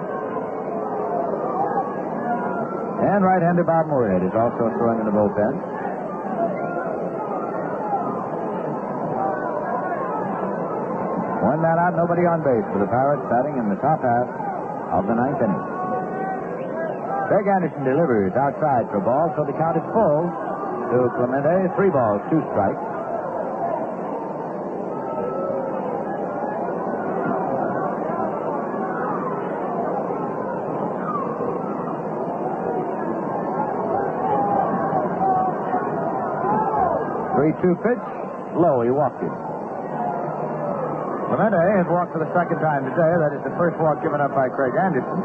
And right-hander Bob Moorhead is also throwing in the bullpen. One man out, nobody on base for the Pirates batting in the top half of the ninth inning. Craig Anderson delivers outside for a ball, so the count is full to Clemente. 3 balls, 2 strikes. Three-two pitch, low. He walked it. Clemente has walked for the second time today. That is the first walk given up by Craig Anderson.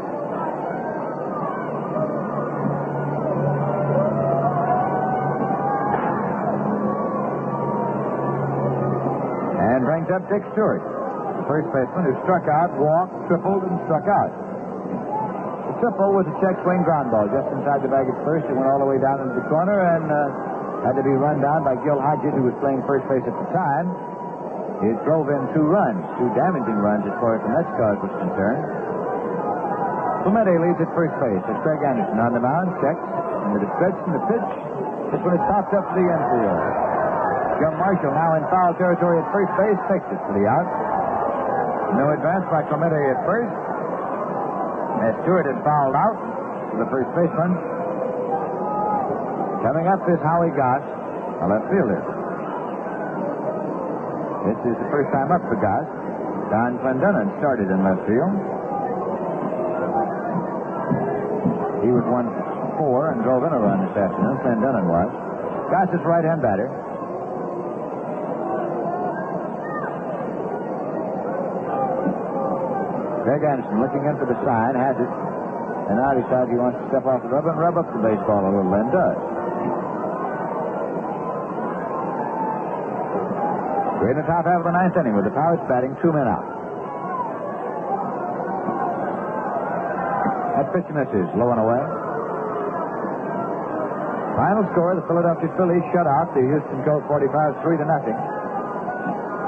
And brings up Dick Stewart, the first baseman who struck out, walked, tripled, and struck out. The triple was a check swing ground ball just inside the bag at first. It went all the way down into the corner and had to be run down by Gil Hodges, who was playing first base at the time. It drove in 2 runs, 2 damaging runs as far as the Mets cause was concerned. Clemente leads at first base. It's Craig Anderson on the mound, checks, and the stretch and the pitch. This one is popped up to the infield. Young Marshall now in foul territory at first base, takes it for the out. No advance by Clemente at first. As Stewart had fouled out to the first baseman. Coming up is Howie Goss, a left fielder. This is the first time up for Goss. Don Clendenon started in left field. He was 1-4 and drove in a run this afternoon. Clendenon was. Goss is right-hand batter. Craig Anderson looking in for the sign, has it, and now decides he wants to step off the rubber and rub up the baseball a little, and does. We're in the top half of the ninth inning with the Pirates batting 2 men out. That pitch misses, low and away. Final score, the Philadelphia Phillies shut out the Houston Colt 45 3-0.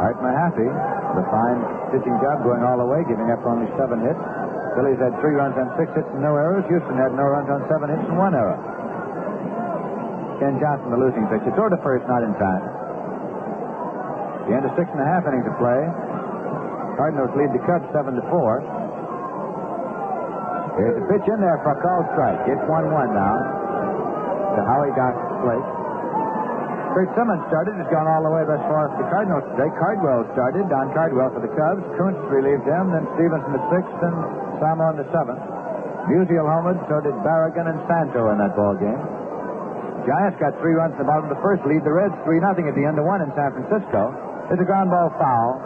Art Mahaffey, the fine pitching job going all the way, giving up only 7 hits. Phillies had 3 runs on 6 hits and no errors. Houston had no runs on 7 hits and 1 error. Ken Johnson, the losing pitcher, threw to first, not in time. The end of 6.5 innings of play. Cardinals lead the Cubs 7-4. There's a pitch in there for a called strike. It's 1-1 now to Howie Goss's plate. Kurt Simmons started, has gone all the way thus far for the Cardinals today. Cardwell started, Don Cardwell for the Cubs. Kuntz relieved him, then Stevens in the 6th and Samo in the 7th. Musial homered, so did Barragan and Santo in that ball game. Giants got 3 runs in the bottom of the first, lead the Reds 3-0 at the end of 1 in San Francisco. There's a ground ball foul,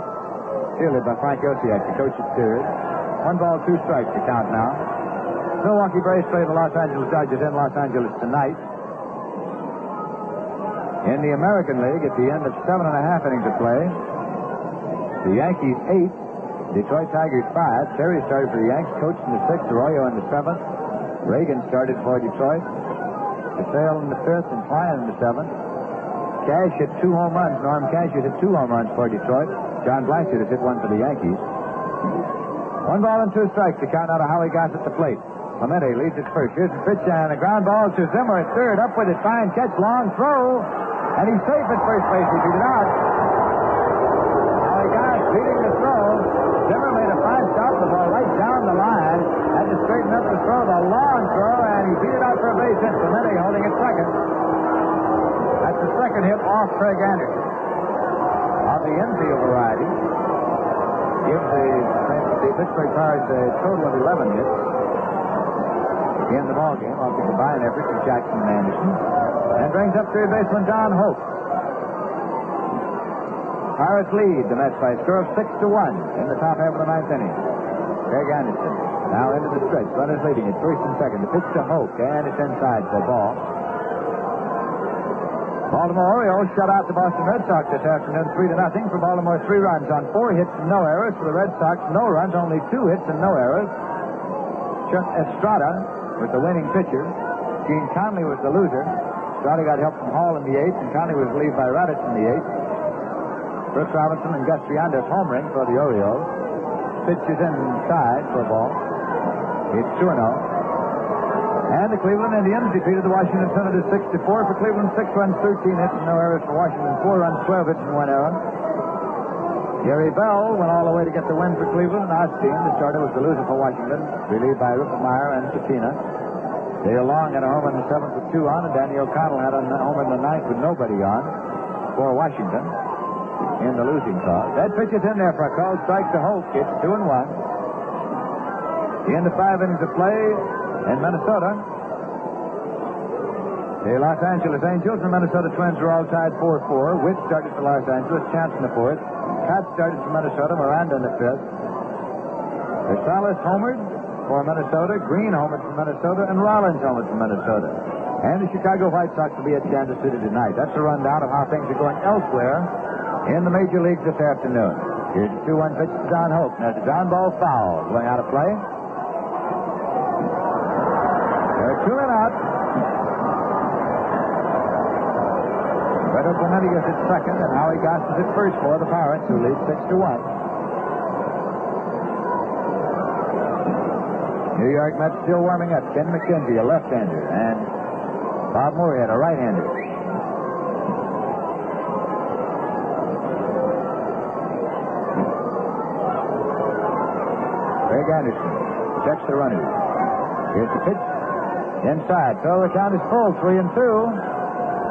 fielded by Frank Osiak, the coach at third. 1 ball, 2 strikes to count now. Milwaukee Braves play the Los Angeles Dodgers in Los Angeles tonight. In the American League, at the end of 7.5 innings of play, the Yankees 8, Detroit Tigers 5. Terry started for the Yanks, coach in the 6th, Arroyo in the 7th. Reagan started for Detroit. DeSale in the 5th and Klein in the 7th. Cash hit 2 home runs. Norm Cash hit 2 home runs for Detroit. John Blanchard has hit 1 for the Yankees. 1 ball and 2 strikes to count out of Howie Goss at the plate. Clemente leads at first. Here's the pitch and a ground ball to Zimmer at third. Up with it, fine catch, long throw. And he's safe at first base. He beat it out. Howie Goss leading the throw. Zimmer made a fine stop. The ball right down the line. Had to straighten up the throw, the long throw, and he beat it out for a base hit. Clemente holding it second. That's the second hit off Craig Anderson of the infield variety. gives the Pittsburgh Pirates a total of 11 hits in the ballgame off the combined efforts of Jackson and Anderson, and brings up third baseman Don Hope. Pirates lead the Mets by a score of 6-1 in the top half of the ninth inning. Craig Anderson now into the stretch. Runners leading at first and second. The pitch to Hope, and it's inside for a ball. Baltimore Orioles shut out the Boston Red Sox this afternoon 3-0. For Baltimore, 3 runs on 4 hits and no errors. For the Red Sox, no runs, only 2 hits and no errors. Chuck Estrada was the winning pitcher. Gene Conley was the loser. Estrada got help from Hall in the 8th, and Conley was relieved by Raditz in the 8th. Brooks Robinson and Gus Trianda's homering for the Orioles. Pitch is inside for a ball. It's 2-0. And the Cleveland Indians defeated the Washington Senators 6-4. For Cleveland, 6 runs, 13 hits, and no errors. For Washington, 4 runs, 12 hits, and 1 error. Gary Bell went all the way to get the win for Cleveland. And Osteen, the starter, was the loser for Washington, relieved by Rippemeyer and Patina. Dale Long had a home in the 7th with 2 on, and Danny O'Connell had a home in the 9th with nobody on for Washington in the losing cause. That pitch is in there for a called strike to Hope. It's 2-1. The end of 5 innings of play in Minnesota. The Los Angeles Angels and Minnesota Twins are all tied 4-4. Witt started for Los Angeles, Chance in the 4th. Cott started for Minnesota, Miranda in the 5th. Rosales homered for Minnesota, Green homered for Minnesota, and Rollins homered for Minnesota. And the Chicago White Sox will be at Kansas City tonight. That's a rundown of how things are going elsewhere in the major leagues this afternoon. Here's the 2-1 pitch to Don Hope. There's a ground ball foul going out of play. There are 2 men out. Roberto Clemente gets at second, and Howie Goss is at first for the Pirates, who lead 6-1. New York Mets still warming up. Ken McKenzie, a left-hander, and Bob Moorhead, a right-hander. Craig Anderson checks the runners. Here's the pitch. Inside. So the count is full, 3-2.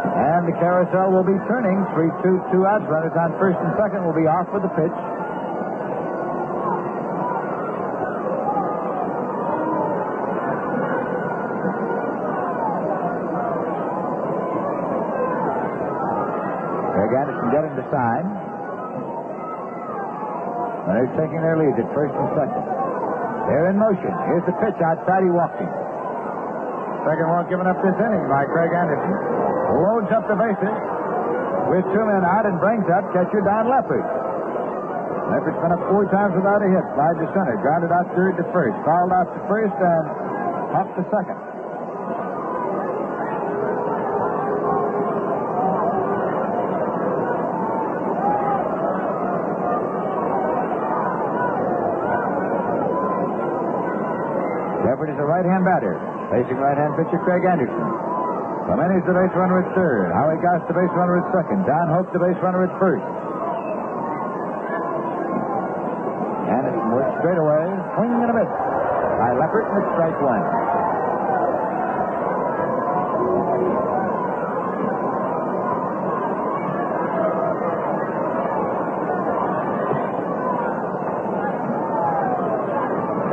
And the carousel will be turning. 3-2, 2 outs. Runners on first and second will be off with the pitch. Craig Anderson getting the sign. Runners taking their leads at first and second. They're in motion. Here's the pitch outside. He walked him. Second walk given up this inning by Craig Anderson. Loads up the bases with 2 men out and brings up catcher Don Leppard. Leppard's been up 4 times without a hit. Fly to center. Grounded out third to first. Fouled out to first and up to second. Leppard is a right-hand batter. Facing right-hand pitcher Craig Anderson. Clemente's the base runner at third. Howie Goss the base runner at second. Don Hope the base runner at first. Anderson works straight away. Swing and a miss by Leppard, and it's strike 1.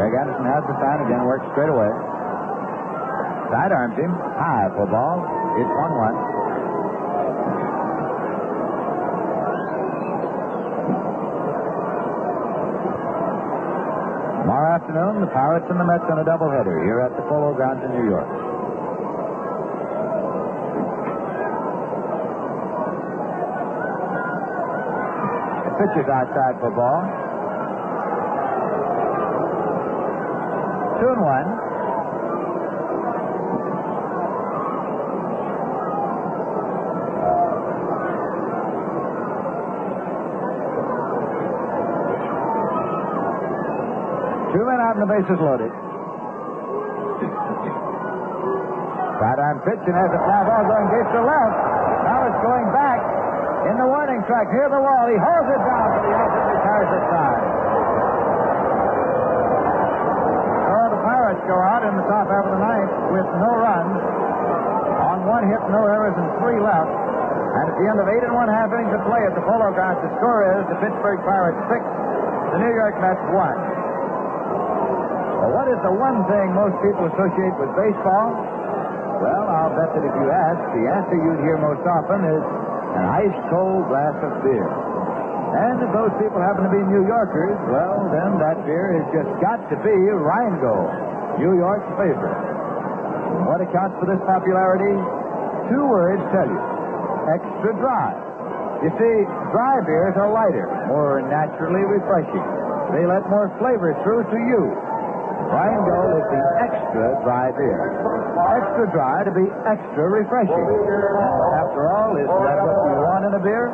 Craig Anderson has the sign again. Works straight away. Sidearms him. High for a ball. It's 1-1. Tomorrow afternoon, the Pirates and the Mets on a doubleheader here at the Polo Grounds in New York. The pitch is outside for a ball. 2-1. Two men out and the bases loaded. Sidearm pitch and has a fly ball going deep to left. Now it's going back in the warning track near the wall. He hauls it down to the out and retires it side. So the Pirates go out in the top half of the ninth with no runs. On 1 hit, no errors, and 3 left. And at the end of 8 1/2 innings of play at the Polo Grounds, the score is the Pittsburgh Pirates 6 The New York Mets won. Well, what is the one thing most people associate with baseball? Well, I'll bet that if you ask, the answer you'd hear most often is an ice-cold glass of beer. And if those people happen to be New Yorkers, well, then that beer has just got to be Rheingold, New York's favorite. And what accounts for this popularity? Two words tell you. Extra dry. You see, dry beers are lighter, more naturally refreshing. They let more flavor through to you. Rheingold is the extra dry beer. Extra dry to be extra refreshing. After all, isn't that what you want in a beer?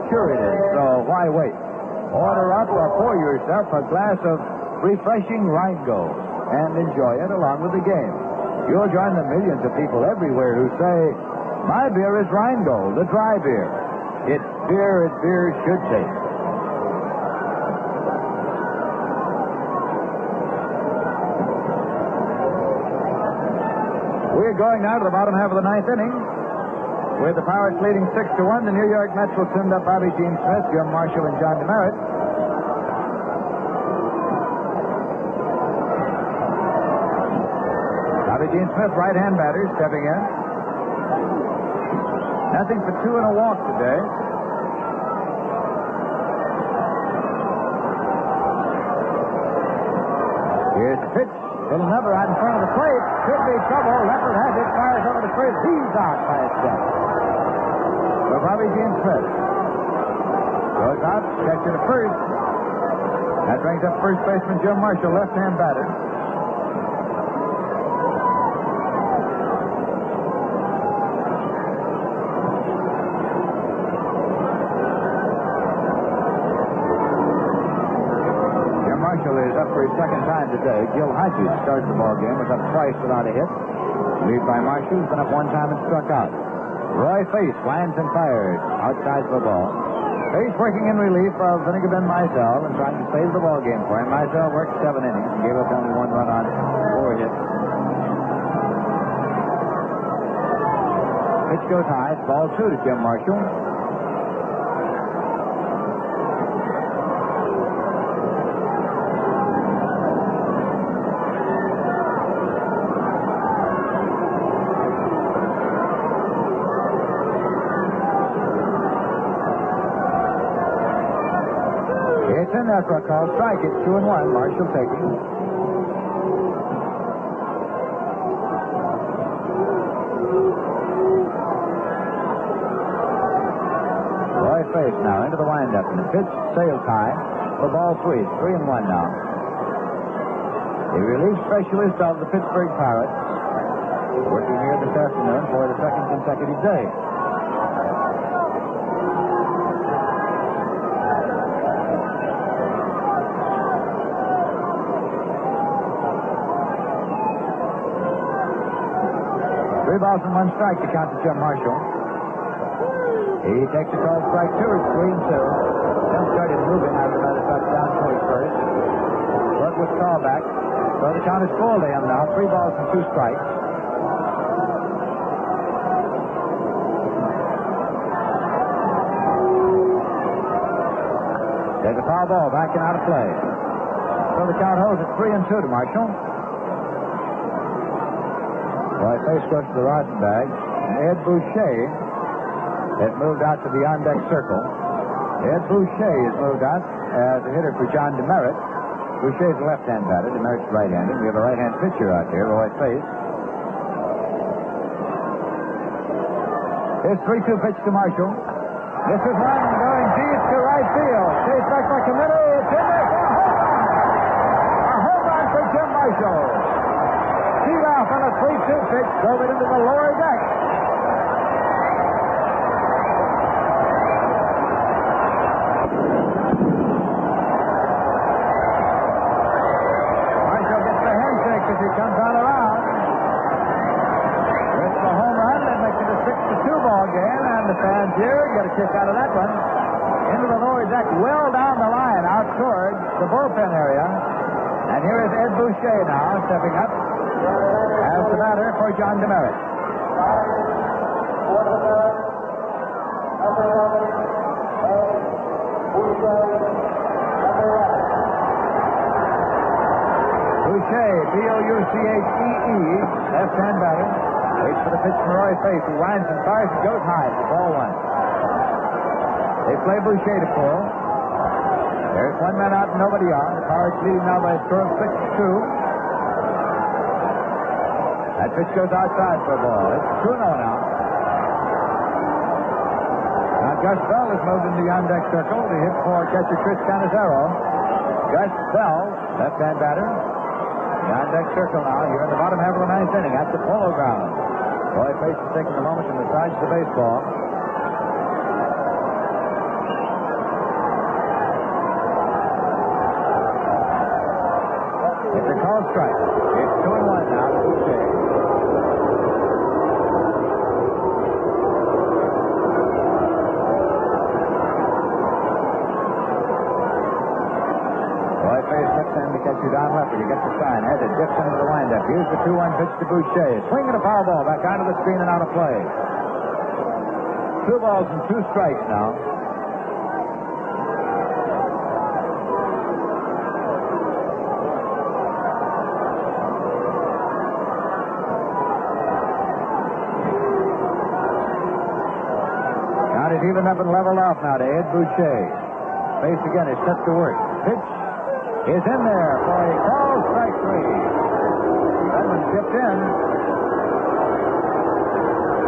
Sure it is, so why wait? Order up or pour yourself a glass of refreshing Rheingold and enjoy it along with the game. You'll join the millions of people everywhere who say, my beer is Rheingold, the dry beer. It's beer as beer should taste. We're going now to the bottom half of the ninth inning. With the Pirates leading 6-1, the New York Mets will send up Bobby Gene Smith, Jim Marshall, and John DeMeritt. Bobby Gene Smith, right-hand batter, stepping in. Nothing for two and a walk today. Here's the pitch. Little number out in front of the plate. Could be trouble. Leopard has it. Fires over the first. He's out by a step. So Bobby Gene Smith goes out, catcher to first. That brings up first baseman Jim Marshall, left-hand batter. Second time today. Gil Hodges started the ball game, was up twice without a hit. Lead by Marshall, has been up one time and struck out. Roy Face lands and fires outside the ball. Face working in relief of Vinegar Ben Mizell and trying to save the ball game for him. Mizell worked 7 innings and gave up only 1 run on 4 hits. Pitch goes high. It's ball 2 to Jim Marshall. After a call strike, it's 2-1. Marshall taking. Roy Face now into the windup, and the pitch sails high for ball 3. 3-1 now. The relief specialist of the Pittsburgh Pirates working here this afternoon for the second consecutive day. Balls and 1 strike to count to Jim Marshall. He takes a call strike 2. It's 3-2. Jim started moving after that struck down towards first. But with call back. So the count is full to him now. 3 balls and 2 strikes. There's a foul ball backing out of play. So the count holds at 3-2 to Marshall. Roy Face goes to the rosin bag. And Ed Boucher has moved out to the on-deck circle. Ed Boucher is moved out as a hitter for John DeMeritt. Boucher is a left-hand batter. DeMeritt's right-handed. We have a right-hand pitcher out here, Roy Face. Here's 3-2 pitch to Marshall. This is one going deep to right field. Chase back by Clendenon. It's in there for a home run. A home run for Jim Marshall. Teed off on a 3-2 pitch, drove it into the lower deck. Marshall gets the handshake as he comes on around. It's the home run that makes it a 6-2 ball game, and the fans here get a kick out of that one. Into the lower deck, well down the line, out towards the bullpen area. And here is Ed Boucher now, stepping up as the batter for John DeMeritt. Boucher, B-O-U-C-H-E-E, left-hand batter. Waits for the pitch from Roy Faith, who winds and fires and goes high for ball one. They play Boucher to pull. There's one man out and nobody on. The Pirates leading now by a score of 6-2. That pitch goes outside for a ball. It's 2-0 now. Now Gus Bell has moved into the on-deck circle to hit for catcher Chris Canizaro. Gus Bell, left-hand batter. The on-deck circle now here in the bottom half of the ninth inning at the Polo Ground. Roy Faith is taking a moment to massage the baseball. It's a called strike. It's 2-1 now to Boucher. Roy Faith slips in to catch you down left. He gets the sign. Has it, dips into the windup. Here's the 2-1 pitch to Boucher. Swing and a foul ball back onto the screen and out of play. 2 balls and 2 strikes now. It's evened up and leveled off now to Ed Boucher. Face again is set to work. Pitch is in there for a call, strike 3. That one tipped in.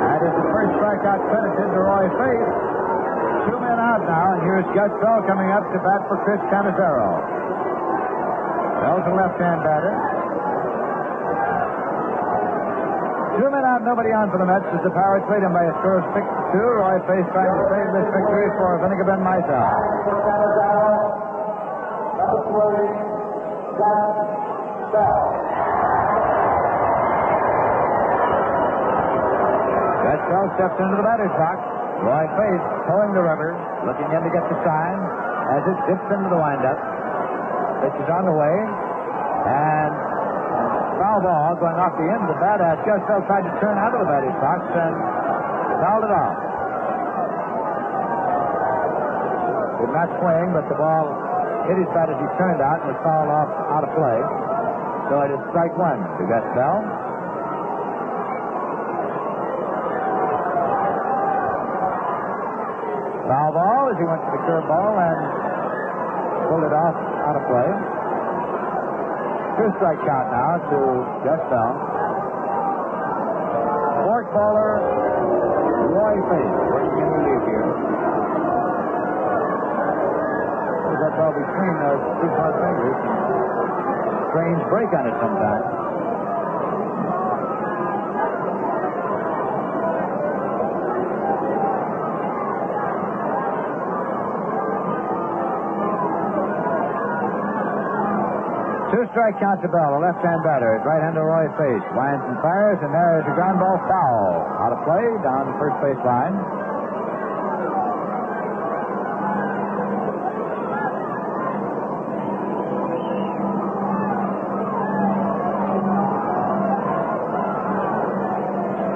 That is the first strikeout credited to Roy Faith. 2 men out now, and here's Gus Bell coming up to bat for Chris Canizaro. Bell's a left-hand batter. 2 men out, nobody on for the Mets as the Pirates lead them by a score of 6-2. Roy Faith trying to save this victory for Vinegar Ben Maisel. Gus Bell steps into the batter's box. Roy Faith towing the rubber, looking in to get the sign as it dips into the windup. Pitch is on the way, and foul ball going off the end of the bat as Gus Bell tried to turn out of the batter's box and fouled it off. Did not swing, but the ball hit his bat as he turned out and was fouled off out of play. So it is strike 1 to Gus Bell. Foul ball as he went to the curveball and pulled it off out of play. 2 strike count now to Gus Bell. Fork baller Roy Faith working in relief here. There's that ball between those 2 front fingers. Strange break on it sometimes. Strike count to Bell, a left-hand batter. His right-hander Roy Faith winds and fires, and there is a ground ball foul. Out of play, down the first base line.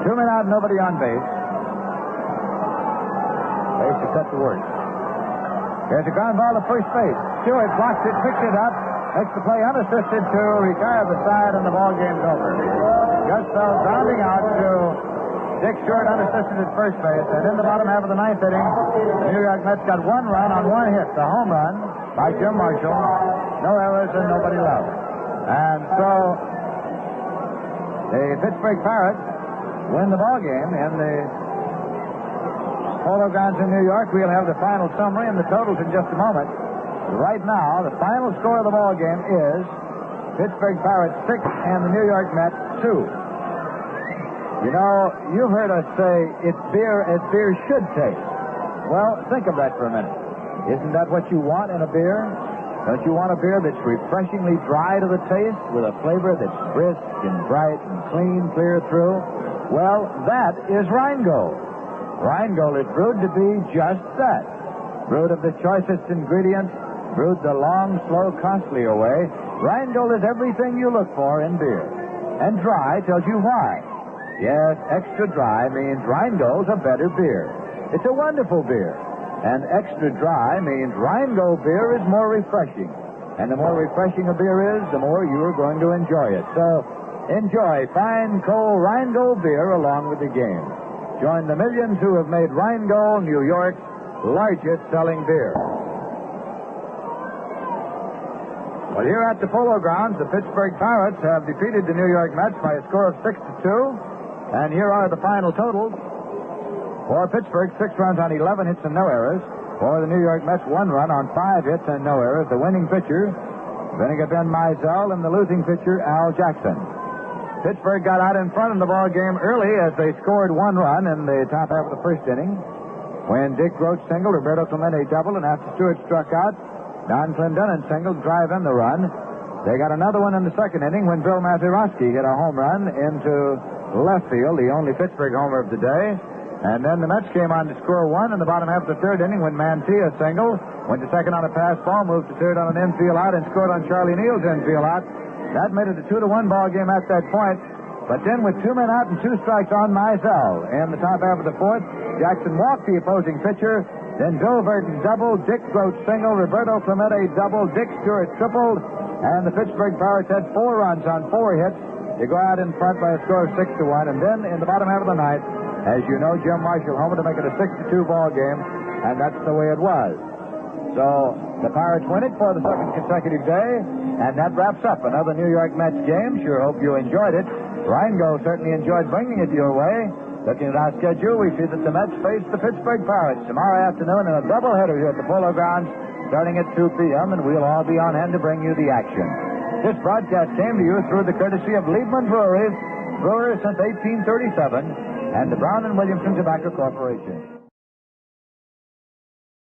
Two men out, nobody on base. Base is set to work. There's a ground ball to first base. Stewart blocks it, picks it up. Makes the play unassisted to retire the side, and the ball game's over. Gus Bell grounding out to Dick Stewart unassisted at first base, and in the bottom half of the ninth inning, the New York Mets got 1 run on 1 hit, the home run by Jim Marshall. No errors and nobody left. And so the Pittsburgh Pirates win the ball game in the Polo Grounds in New York. We'll have the final summary and the totals in just a moment. Right now, the final score of the ball game is Pittsburgh Pirates 6 and the New York Mets 2. You know, you've heard us say it's beer as beer should taste. Well, think of that for a minute. Isn't that what you want in a beer? Don't you want a beer that's refreshingly dry to the taste with a flavor that's brisk and bright and clean, clear through? Well, that is Rheingold. Rheingold is brewed to be just that. Brewed of the choicest ingredients, brewed the long, slow, costlier way. Rheingold is everything you look for in beer. And dry tells you why. Yes, extra dry means Rheingold's a better beer. It's a wonderful beer. And extra dry means Rheingold beer is more refreshing. And the more refreshing a beer is, the more you are going to enjoy it. So enjoy fine, cold Rheingold beer along with the game. Join the millions who have made Rheingold New York's largest selling beer. Well, here at the Polo Grounds, the Pittsburgh Pirates have defeated the New York Mets by a score of 6-2. And here are the final totals. For Pittsburgh, 6 runs on 11 hits and no errors. For the New York Mets, 1 run on 5 hits and no errors. The winning pitcher, Vinegar Ben Mizell, and the losing pitcher, Al Jackson. Pittsburgh got out in front in the ball game early as they scored 1 run in the top half of the first inning. When Dick Groach singled, Roberto Clemente doubled, and after Stewart struck out, Don Clendenon singled, drive in the run. They got another one in the second inning when Bill Mazeroski hit a home run into left field, the only Pittsburgh homer of the day. And then the Mets came on to score 1 in the bottom half of the third inning when Mantilla singled, went to second on a pass ball, moved to third on an infield out, and scored on Charlie Neal's infield out. That made it a 2-1 ball game at that point. But then with 2 men out and 2 strikes on Mizell in the top half of the fourth, Jackson walked the opposing pitcher. Then Bill Verdon doubled, Dick Groach singled, Roberto Clemente doubled, Dick Stewart tripled, and the Pittsburgh Pirates had 4 runs on 4 hits to go out in front by a score of 6-1. And then in the bottom half of the ninth, as you know, Jim Marshall homered to make it a 6-2 ball game, and that's the way it was. So the Pirates win it for the second consecutive day, and that wraps up another New York Mets game. Sure hope you enjoyed it. Rheingold certainly enjoyed bringing it your way. Looking at our schedule, we see that the Mets face the Pittsburgh Pirates tomorrow afternoon in a doubleheader here at the Polo Grounds starting at 2 p.m., and we'll all be on hand to bring you the action. This broadcast came to you through the courtesy of Liebman Breweries, brewers since 1837, and the Brown & Williamson Tobacco Corporation.